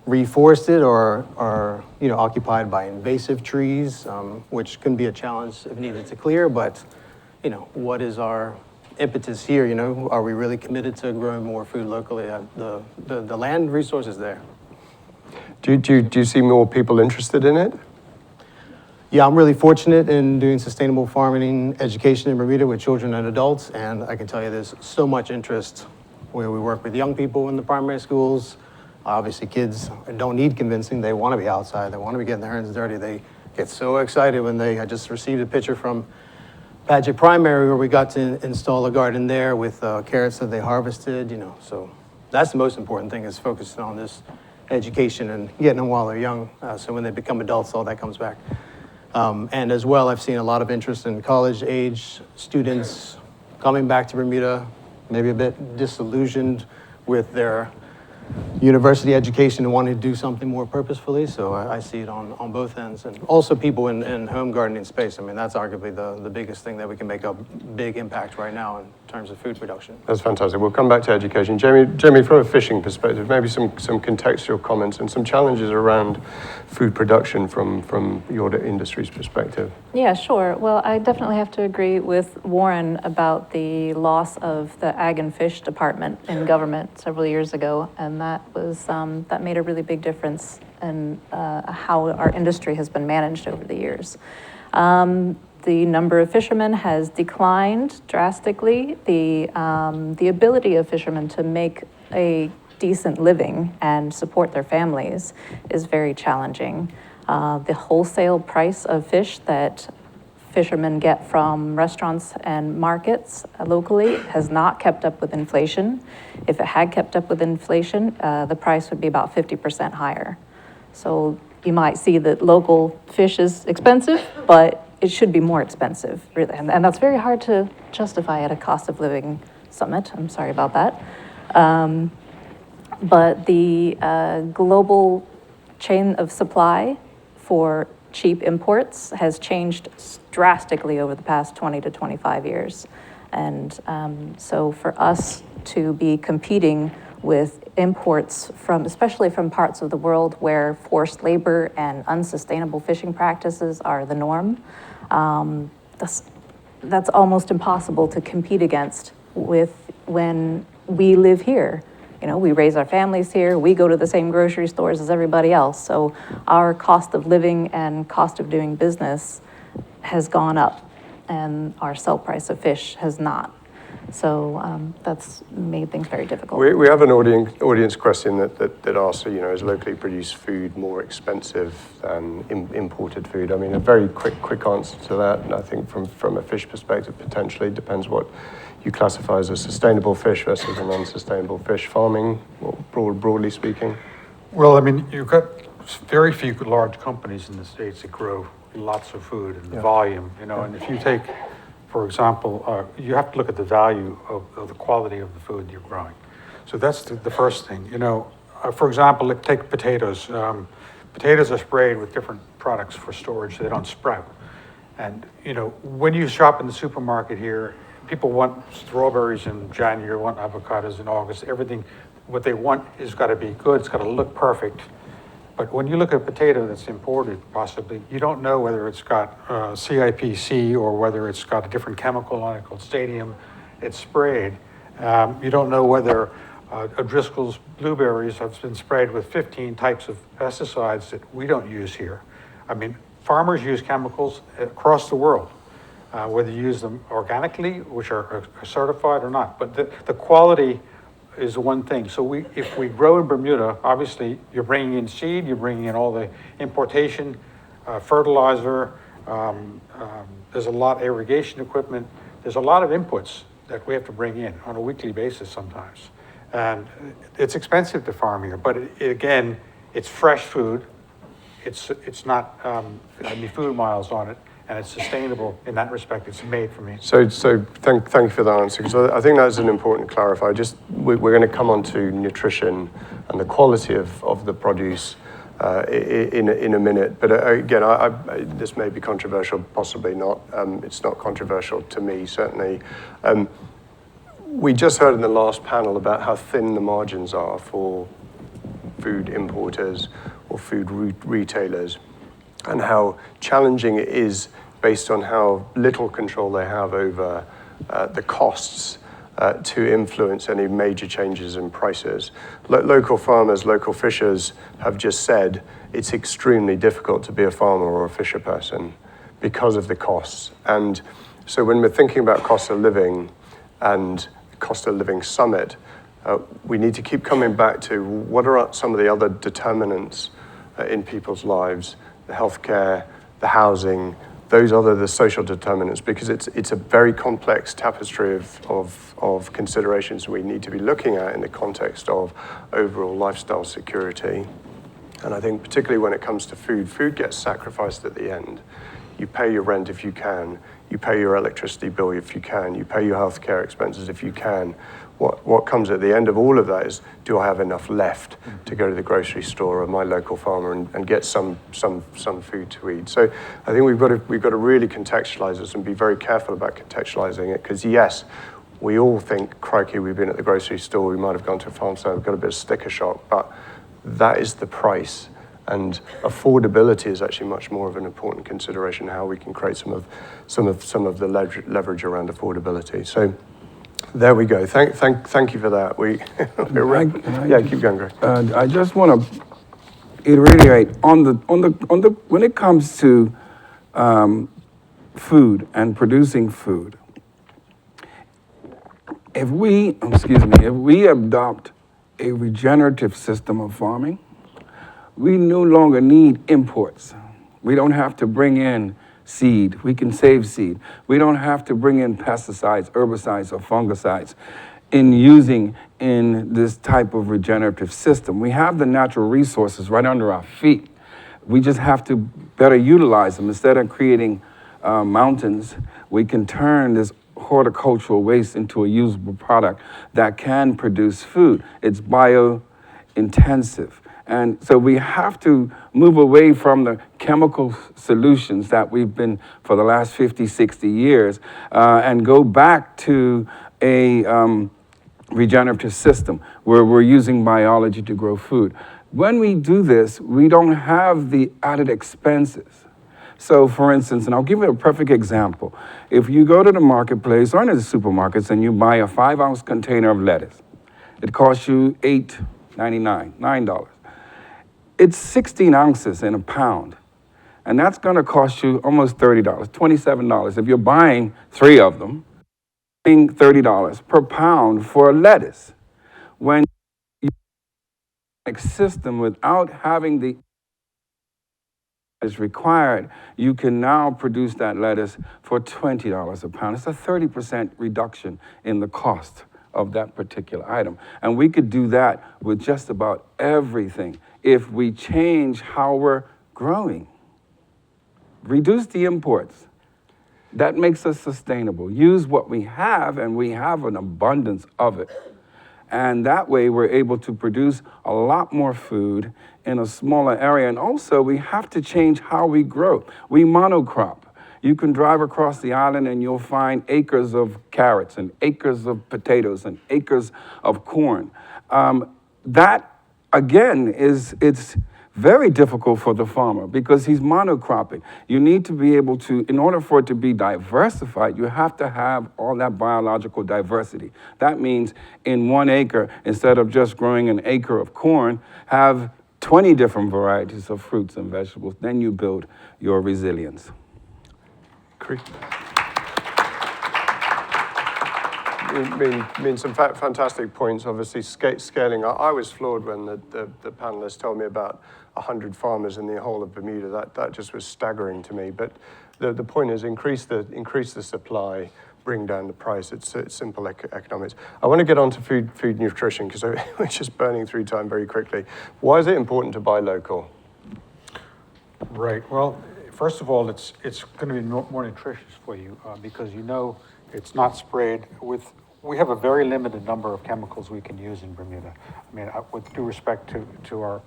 reforested or occupied by invasive trees, which can be a challenge if needed to clear. But, what is our impetus here? Are we really committed to growing more food locally? The land resource is there. Do you see more people interested in it? Yeah, I'm really fortunate in doing sustainable farming education in Bermuda with children and adults, and I can tell you there's so much interest where we work with young people in the primary schools. Obviously, kids don't need convincing. They want to be outside. They want to be getting their hands dirty. They get so excited when I just received a picture from Padgett Primary where we got to install a garden there with carrots that they harvested, So that's the most important thing is focusing on this education and getting them while they're young. So when they become adults, all that comes back. And as well, I've seen a lot of interest in college-age students coming back to Bermuda, maybe a bit disillusioned with their university education and wanting to do something more purposefully. So I see it on both ends. And also people in home gardening space. I mean, that's arguably the biggest thing that we can make a big impact right now in terms of food production. That's fantastic. We'll come back to education. Jamie, from a fishing perspective, maybe some contextual comments and some challenges around food production from your industry's perspective. Yeah, sure. Well, I definitely have to agree with Warren about the loss of the Ag and Fish Department in government several years ago, and that was that made a really big difference in how our industry has been managed over the years. The number of fishermen has declined drastically. The ability of fishermen to make a decent living and support their families is very challenging. The wholesale price of fish that fishermen get from restaurants and markets locally has not kept up with inflation. If it had kept up with inflation, the price would be about 50% higher. So you might see that local fish is expensive, but it should be more expensive, really. And that's very hard to justify at a cost of living summit. I'm sorry about that. But the global chain of supply for cheap imports has changed drastically over the past 20 to 25 years. And so for us to be competing with imports especially from parts of the world where forced labor and unsustainable fishing practices are the norm, that's almost impossible to compete against when we live here. We raise our families here, we go to the same grocery stores as everybody else, so our cost of living and cost of doing business has gone up, and our sell price of fish has not. So that's made things very difficult. We have an audience question that asks, is locally produced food more expensive than imported food? I mean, a very quick answer to that, and I think from a fish perspective, potentially depends what you classify as a sustainable fish versus an unsustainable fish farming, broadly speaking. Well, I mean, you've got very few large companies in the States that grow lots of food and volume, and if you take, for example, you have to look at the value of the quality of the food you're growing. So that's the first thing. For example, take potatoes. Potatoes are sprayed with different products for storage. They don't sprout. And, when you shop in the supermarket here, people want strawberries in January, want avocados in August. Everything, what they want is got to be good. It's got to look perfect. But when you look at a potato that's imported, possibly, you don't know whether it's got CIPC or whether it's got a different chemical on it called stadium. It's sprayed. You don't know whether O'Driscoll's blueberries have been sprayed with 15 types of pesticides that we don't use here. I mean, farmers use chemicals across the world. whether you use them organically, which are certified or not. But the quality is one thing. So if we grow in Bermuda, obviously you're bringing in seed, you're bringing in all the importation, fertilizer, there's a lot of irrigation equipment, there's a lot of inputs that we have to bring in on a weekly basis sometimes. And it's expensive to farm here, but again, it's fresh food. It's not any food miles on it, and it's sustainable in that respect. It's made for me. So thank you for that answer, because I think that's an important clarifier. We're going to come on to nutrition and the quality of the produce in a minute. But again, this may be controversial, possibly not. It's not controversial to me, certainly. We just heard in the last panel about how thin the margins are for food importers or food retailers, and how challenging it is based on how little control they have over the costs to influence any major changes in prices. Local farmers, local fishers have just said it's extremely difficult to be a farmer or a fisher person because of the costs. And so when we're thinking about cost of living and cost of living summit, we need to keep coming back to what are some of the other determinants in people's lives, the healthcare, the housing, the social determinants, because it's a very complex tapestry of considerations we need to be looking at in the context of overall lifestyle security. And I think particularly when it comes to food gets sacrificed at the end. You pay your rent if you can, you pay your electricity bill if you can, you pay your healthcare expenses if you can. What comes at the end of all of that is, do I have enough left to go to the grocery store or my local farmer and get some food to eat? So I think we've got to really contextualize this and be very careful about contextualizing it, because yes, we all think, crikey, we've been at the grocery store, we might have gone to a farm stand, we've got a bit of sticker shock, but that is the price. And affordability is actually much more of an important consideration, how we can create some of the leverage around affordability. So there we go. Thank you for that. Keep going, Greg. I just want to reiterate on the when it comes to food and producing food. If we adopt a regenerative system of farming, we no longer need imports. We don't have to bring in seed. We can save seed. We don't have to bring in pesticides, herbicides, or fungicides in this type of regenerative system. We have the natural resources right under our feet. We just have to better utilize them. Instead of creating mountains, we can turn this horticultural waste into a usable product that can produce food. It's bio-intensive. And so we have to move away from the chemical solutions that we've been for the last 50, 60 years and go back to a regenerative system where we're using biology to grow food. When we do this, we don't have the added expenses. So for instance, and I'll give you a perfect example. If you go to the marketplace or into the supermarkets and you buy a 5-ounce container of lettuce, it costs you $8.99, $9. It's 16 ounces in a pound, and that's going to cost you almost $30, $27. If you're buying 3 of them, paying $30 per pound for lettuce. When you have a system without having the is required, you can now produce that lettuce for $20 a pound. It's a 30% reduction in the cost of that particular item. And we could do that with just about everything if we change how we're growing. Reduce the imports. That makes us sustainable. Use what we have, and we have an abundance of it. And that way we're able to produce a lot more food in a smaller area. And also we have to change how we grow. We monocrop. You can drive across the island and you'll find acres of carrots and acres of potatoes and acres of corn. That, again, it's very difficult for the farmer because he's monocropping. You need to be able to, in order for it to be diversified, you have to have all that biological diversity. That means in 1 acre, instead of just growing an acre of corn, have 20 different varieties of fruits and vegetables. Then you build your resilience. mean some fantastic points. Obviously, scaling. I was floored when the panelists told me about 100 farmers in the whole of Bermuda. That just was staggering to me. But the point is, increase the supply, bring down the price. It's simple economics. I want to get on to food nutrition because we're just burning through time very quickly. Why is it important to buy local? Right. Well, first of all, it's going to be more nutritious for you because it's not sprayed with. We have a very limited number of chemicals we can use in Bermuda. I mean, with due respect to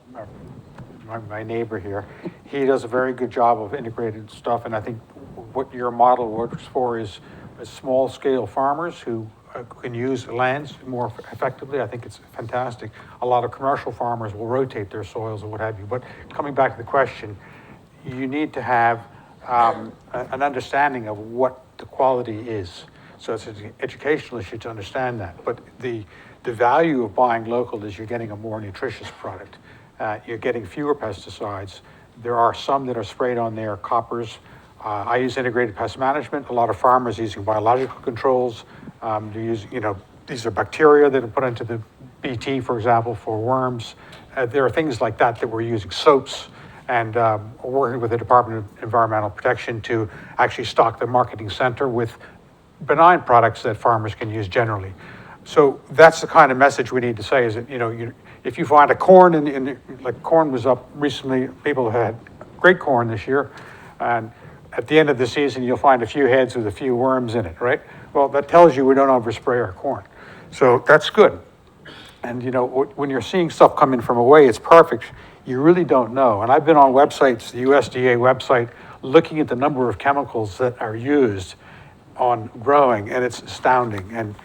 my neighbor here, he does a very good job of integrated stuff, and I think what your model works for is small-scale farmers who can use lands more effectively. I think it's fantastic. A lot of commercial farmers will rotate their soils or what have you. But coming back to the question, you need to have an understanding of what the quality is. So it's an educational issue to understand that. But the value of buying local is you're getting a more nutritious product. You're getting fewer pesticides. There are some that are sprayed on there, coppers. I use integrated pest management. A lot of farmers are using biological controls. They use, these are bacteria that are put into the BT, for example, for worms. There are things like that we're using, soaps, and working with the Department of Environmental Protection to actually stock the marketing center with benign products that farmers can use generally. So that's the kind of message we need to say is that, if you find a corn, like corn was up recently, people had great corn this year, and at the end of the season, you'll find a few heads with a few worms in it, right? Well, that tells you we don't overspray our corn. So that's good. And, when you're seeing stuff coming from away, it's perfect. You really don't know. And I've been on websites, the USDA website, looking at the number of chemicals that are used on growing, and it's astounding. And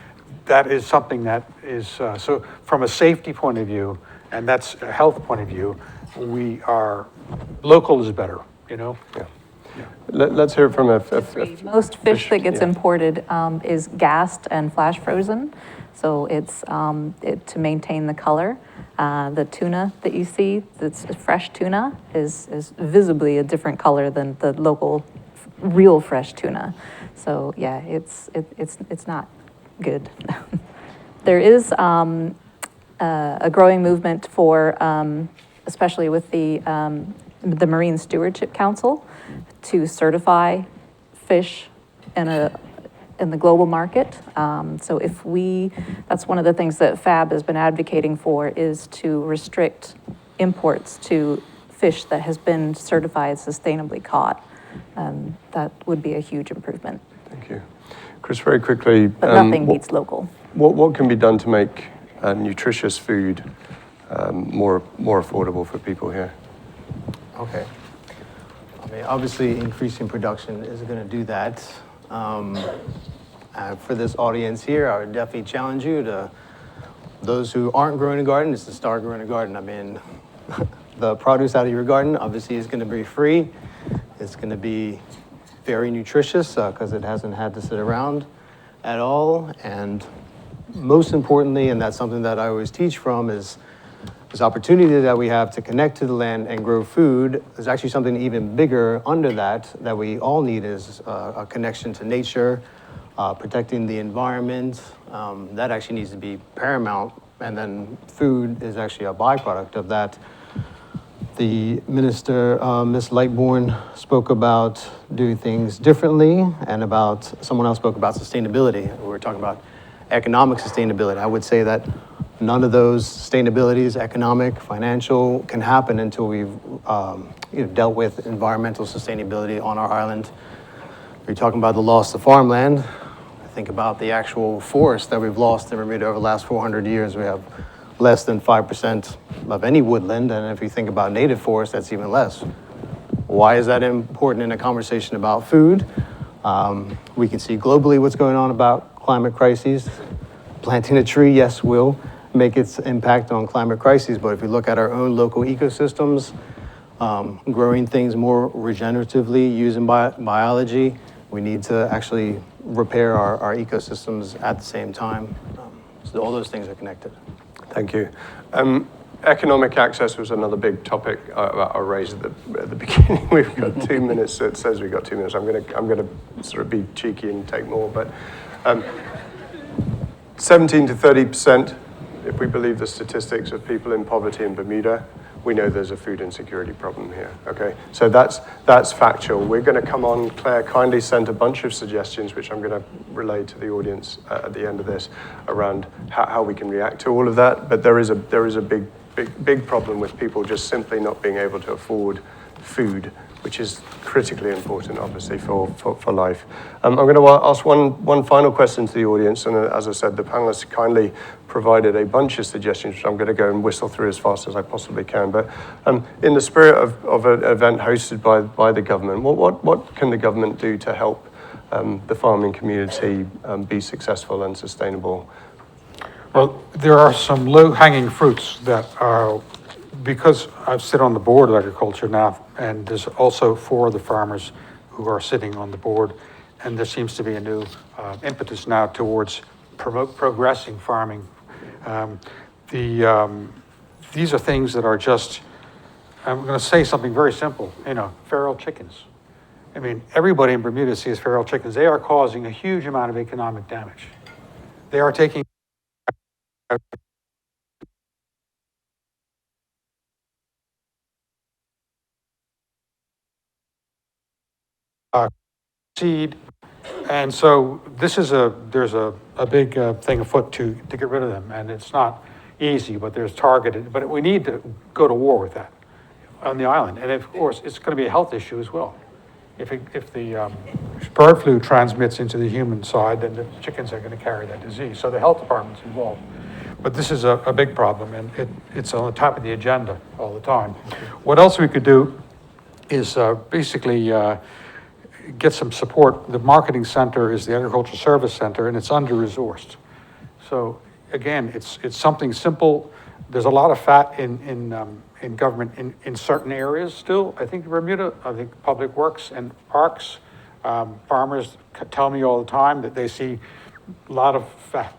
that is something that is, so from a safety point of view, and that's a health point of view, local is better, Yeah. Let's hear it from Most fish that gets imported is gassed and flash frozen. So it's to maintain the color. The tuna that you see, that's fresh tuna, is visibly a different color than the local real fresh tuna. So yeah, it's not good. There is a growing movement for, especially with the Marine Stewardship Council, to certify fish in the global market. So that's one of the things that FAB has been advocating for, is to restrict imports to fish that has been certified sustainably caught. That would be a huge improvement. Thank you. Chris, very quickly. But nothing beats local. What can be done to make nutritious food more affordable for people here? Okay. I mean, obviously, increasing production is going to do that. For this audience here, I would definitely challenge you those who aren't growing a garden, is to start growing a garden. I mean, the produce out of your garden obviously is going to be free. It's going to be very nutritious because it hasn't had to sit around at all. And most importantly, and that's something that I always teach from, is this opportunity that we have to connect to the land and grow food. There's actually something even bigger under that we all need, is a connection to nature, protecting the environment. That actually needs to be paramount. And then food is actually a byproduct of that. The minister, Ms. Lightbourne, spoke about doing things differently, and someone else spoke about sustainability. We were talking about economic sustainability. I would say that none of those sustainabilities, economic, financial, can happen until we've dealt with environmental sustainability on our island. We're talking about the loss of farmland. Think about the actual forest that we've lost in Bermuda over the last 400 years. We have less than 5% of any woodland, and if you think about native forest, that's even less. Why is that important in a conversation about food? We can see globally what's going on about climate crises. Planting a tree, yes, will make its impact on climate crises, but if we look at our own local ecosystems, growing things more regeneratively, using biology, we need to actually repair our ecosystems at the same time. So all those things are connected. Thank you. Economic access was another big topic I raised at the beginning. We've got 2 minutes. It says we've got 2 minutes. I'm going to sort of be cheeky and take more. But 17 to 30%, if we believe the statistics of people in poverty in Bermuda, we know there's a food insecurity problem here, okay? So that's factual. We're gonna come on, Claire kindly sent a bunch of suggestions, which I'm gonna relay to the audience at the end of this, around how we can react to all of that, but there is a big problem with people just simply not being able to afford food, which is critically important, obviously, for life. I'm going to ask one final question to the audience, and as I said, the panelists kindly provided a bunch of suggestions, which I'm going to go and whistle through as fast as I possibly can. But in the spirit of an event hosted by the government, what can the government do to help the farming community be successful and sustainable? Well, there are some low-hanging fruits that are, because I sit on the board of agriculture now, and there's also 4 of the farmers who are sitting on the board, and there seems to be a new impetus now towards progressing farming. These are things that are just, I'm going to say something very simple, feral chickens. I mean, everybody in Bermuda sees feral chickens. They are causing a huge amount of economic damage. They are taking seed, and so there's a big thing afoot to get rid of them, and it's not easy, but there's targeted, but we need to go to war with that on the island, and of course, it's going to be a health issue as well. If the bird flu transmits into the human side, then the chickens are going to carry that disease, so the health department's involved. But this is a big problem, and it's on the top of the agenda all the time. What else we could do is basically get some support. The marketing center is the Agricultural Service Center, and it's under-resourced. So again, it's something simple. There's a lot of fat in government in certain areas still. I think Bermuda, Public Works and Parks, farmers tell me all the time that they see a lot of fat.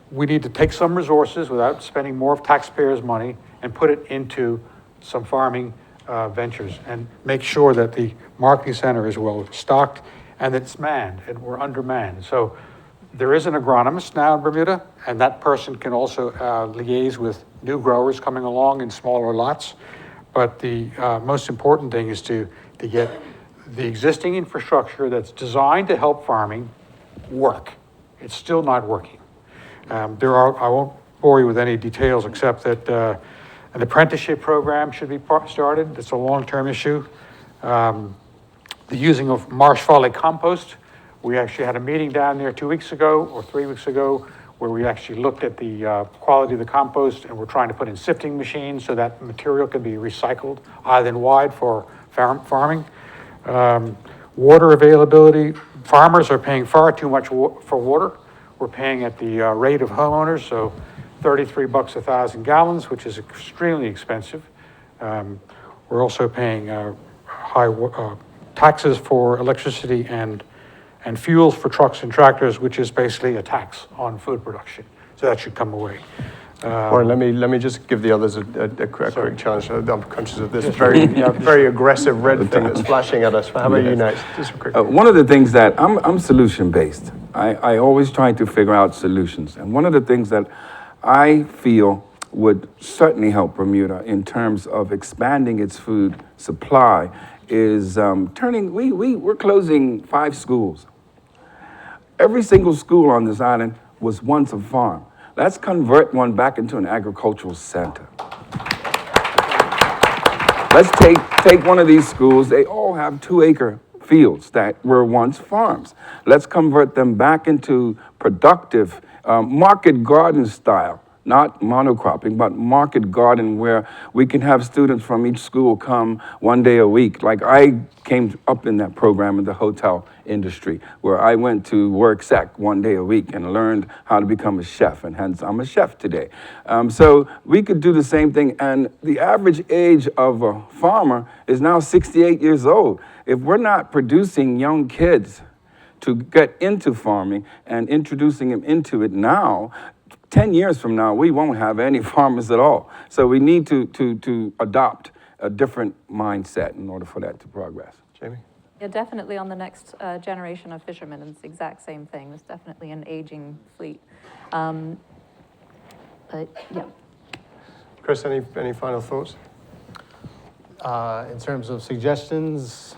We need to take some resources without spending more of taxpayers' money and put it into some farming ventures and make sure that the marketing center is well stocked and that it's manned, and we're undermanned. So there is an agronomist now in Bermuda, and that person can also liaise with new growers coming along in smaller lots. But the most important thing is to get the existing infrastructure that's designed to help farming work. It's still not working. I won't bore you with any details except that an apprenticeship program should be started. It's a long-term issue. The using of marsh folly compost. We actually had a meeting down there 2 weeks ago or 3 weeks ago where we actually looked at the quality of the compost, and we're trying to put in sifting machines so that material can be recycled island-wide for farming. Water availability. Farmers are paying far too much for water. We're paying at the rate of homeowners, so $33 a 1,000 gallons, which is extremely expensive. We're also paying high taxes for electricity and fuels for trucks and tractors, which is basically a tax on food production. So that should come away. Warren, let me just give the others a quick chance. I'm conscious of this very aggressive red thing that's flashing at us. How about you next? Just a quick. One of the things that I'm solution based. I always try to figure out solutions, and one of the things that I feel would certainly help Bermuda in terms of expanding its food supply is we're closing 5 schools. Every single school on this island was once a farm. Let's convert one back into an agricultural center. Let's take one of these schools. They all have 2-acre fields that were once farms. Let's convert them back into productive market garden style, not monocropping, but market garden where we can have students from each school come 1 day a week. Like I came up in that program in the hotel industry where I went to work SEC 1 day a week and learned how to become a chef, and hence I'm a chef today. So we could do the same thing, and the average age of a farmer is now 68 years old. If we're not producing young kids to get into farming and introducing them into it now, 10 years from now, we won't have any farmers at all. So we need to adopt a different mindset in order for that to progress. Jamie? Yeah, definitely on the next generation of fishermen, it's the exact same thing. It's definitely an aging fleet. But yeah. Chris, any final thoughts? In terms of suggestions,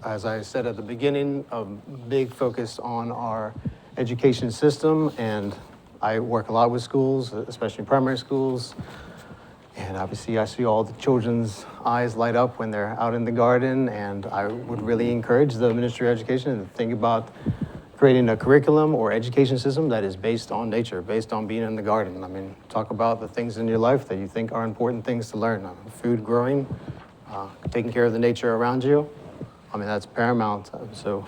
as I said at the beginning, a big focus on our education system, and I work a lot with schools, especially primary schools. And obviously, I see all the children's eyes light up when they're out in the garden, and I would really encourage the Ministry of Education to think about creating a curriculum or education system that is based on nature, based on being in the garden. I mean, talk about the things in your life that you think are important things to learn. Food growing, taking care of the nature around you. I mean, that's paramount. So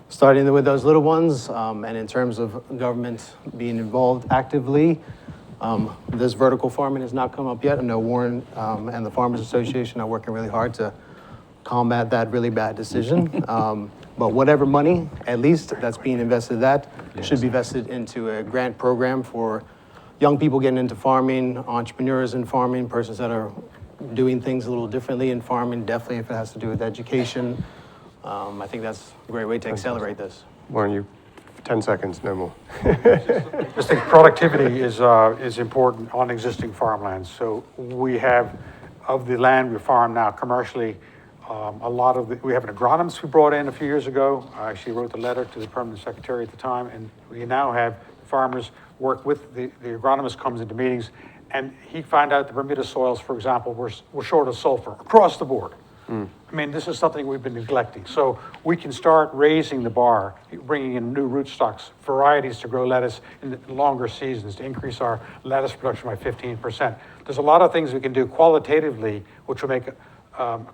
starting with those little ones, and in terms of government being involved actively, this vertical farming has not come up yet. I know Warren and the Farmers Association are working really hard to combat that really bad decision. But whatever money, at least, that's being invested, should be invested into a grant program for young people getting into farming, entrepreneurs in farming, persons that are doing things a little differently in farming, definitely if it has to do with education. I think that's a great way to accelerate this. Warren, you 10 seconds, no more. I just think productivity is important on existing farmlands. So we have, of the land we farm now commercially, we have an agronomist we brought in a few years ago. I actually wrote the letter to the permanent secretary at the time, and we now have farmers work with the agronomist comes into meetings, and he found out the Bermuda soils, for example, were short of sulfur across the board. I mean, this is something we've been neglecting. So we can start raising the bar, bringing in new rootstocks, varieties to grow lettuce in the longer seasons to increase our lettuce production by 15%. There's a lot of things we can do qualitatively, which will make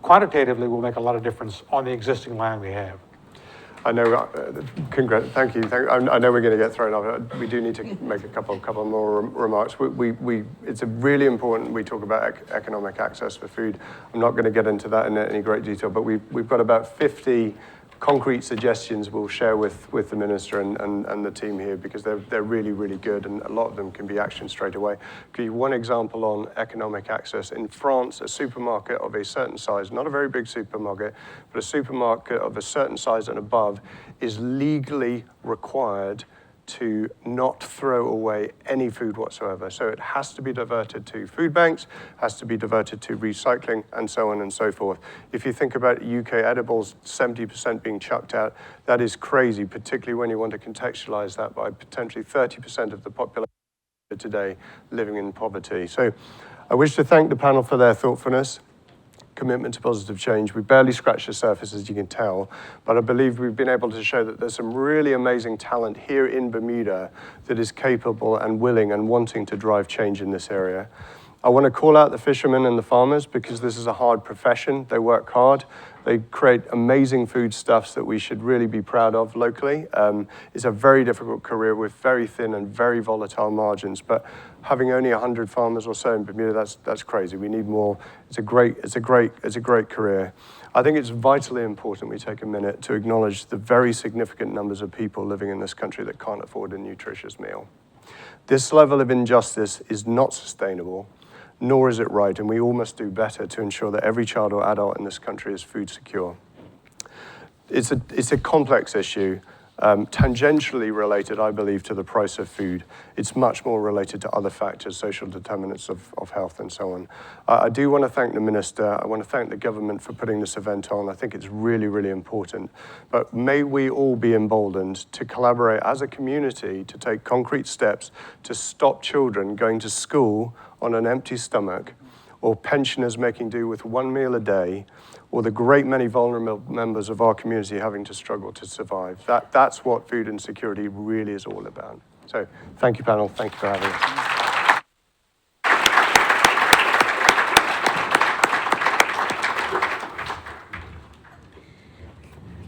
quantitatively will make a lot of difference on the existing land we have. I know, thank you. I know we're going to get thrown off. We do need to make a couple more remarks. It's a really important, we talk about economic access for food. I'm not going to get into that in any great detail, but we've got about 50 concrete suggestions we'll share with the minister and the team here, because they're really, really good, and a lot of them can be actioned straight away. I'll give you one example on economic access. In France, a supermarket of a certain size, not a very big supermarket, but a supermarket of a certain size and above, is legally required to not throw away any food whatsoever. So it has to be diverted to food banks, has to be diverted to recycling, and so on and so forth. If you think about UK edibles, 70% being chucked out, that is crazy, particularly when you want to contextualize that by potentially 30% of the population today living in poverty. So I wish to thank the panel for their thoughtfulness, commitment to positive change. We barely scratched the surface, as you can tell, but I believe we've been able to show that there's some really amazing talent here in Bermuda that is capable and willing and wanting to drive change in this area. I want to call out the fishermen and the farmers, because this is a hard profession. They work hard. They create amazing foodstuffs that we should really be proud of locally. It's a very difficult career with very thin and very volatile margins, but having only 100 farmers or so in Bermuda, that's crazy. We need more. It's a great career. I think it's vitally important we take a minute to acknowledge the very significant numbers of people living in this country that can't afford a nutritious meal. This level of injustice is not sustainable, nor is it right, and we all must do better to ensure that every child or adult in this country is food secure. It's a complex issue, tangentially related, I believe, to the price of food. It's much more related to other factors, social determinants of health and so on. I do want to thank the minister. I want to thank the government for putting this event on. I think it's really, really important. But may we all be emboldened to collaborate as a community to take concrete steps to stop children going to school on an empty stomach, or pensioners making do with one meal a day, or the great many vulnerable members of our community having to struggle to survive. That's what food insecurity really is all about. So thank you, panel. Thank you for having us.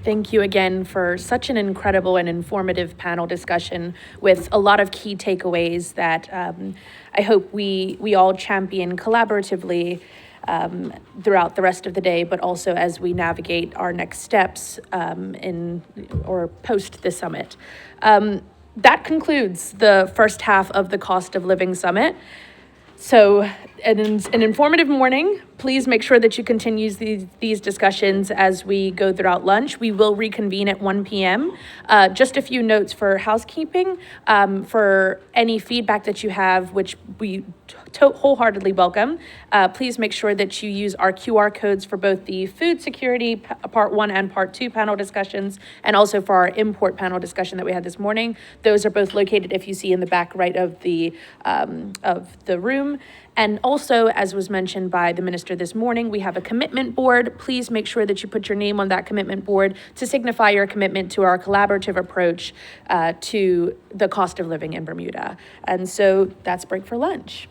Thank you again for such an incredible and informative panel discussion with a lot of key takeaways that I hope we all champion collaboratively throughout the rest of the day, but also as we navigate our next steps in or post the summit. That concludes the first half of the Cost of Living Summit. So an informative morning. Please make sure that you continue these discussions as we go throughout lunch. We will reconvene at 1 p.m. Just a few notes for housekeeping. For any feedback that you have, which we wholeheartedly welcome, please make sure that you use our QR codes for both the food security part 1 and part 2 panel discussions, and also for our import panel discussion that we had this morning. Those are both located, if you see, in the back right of the room. And also, as was mentioned by the minister this morning, we have a commitment board. Please make sure that you put your name on that commitment board to signify your commitment to our collaborative approach to the cost of living in Bermuda. And so that's break for lunch.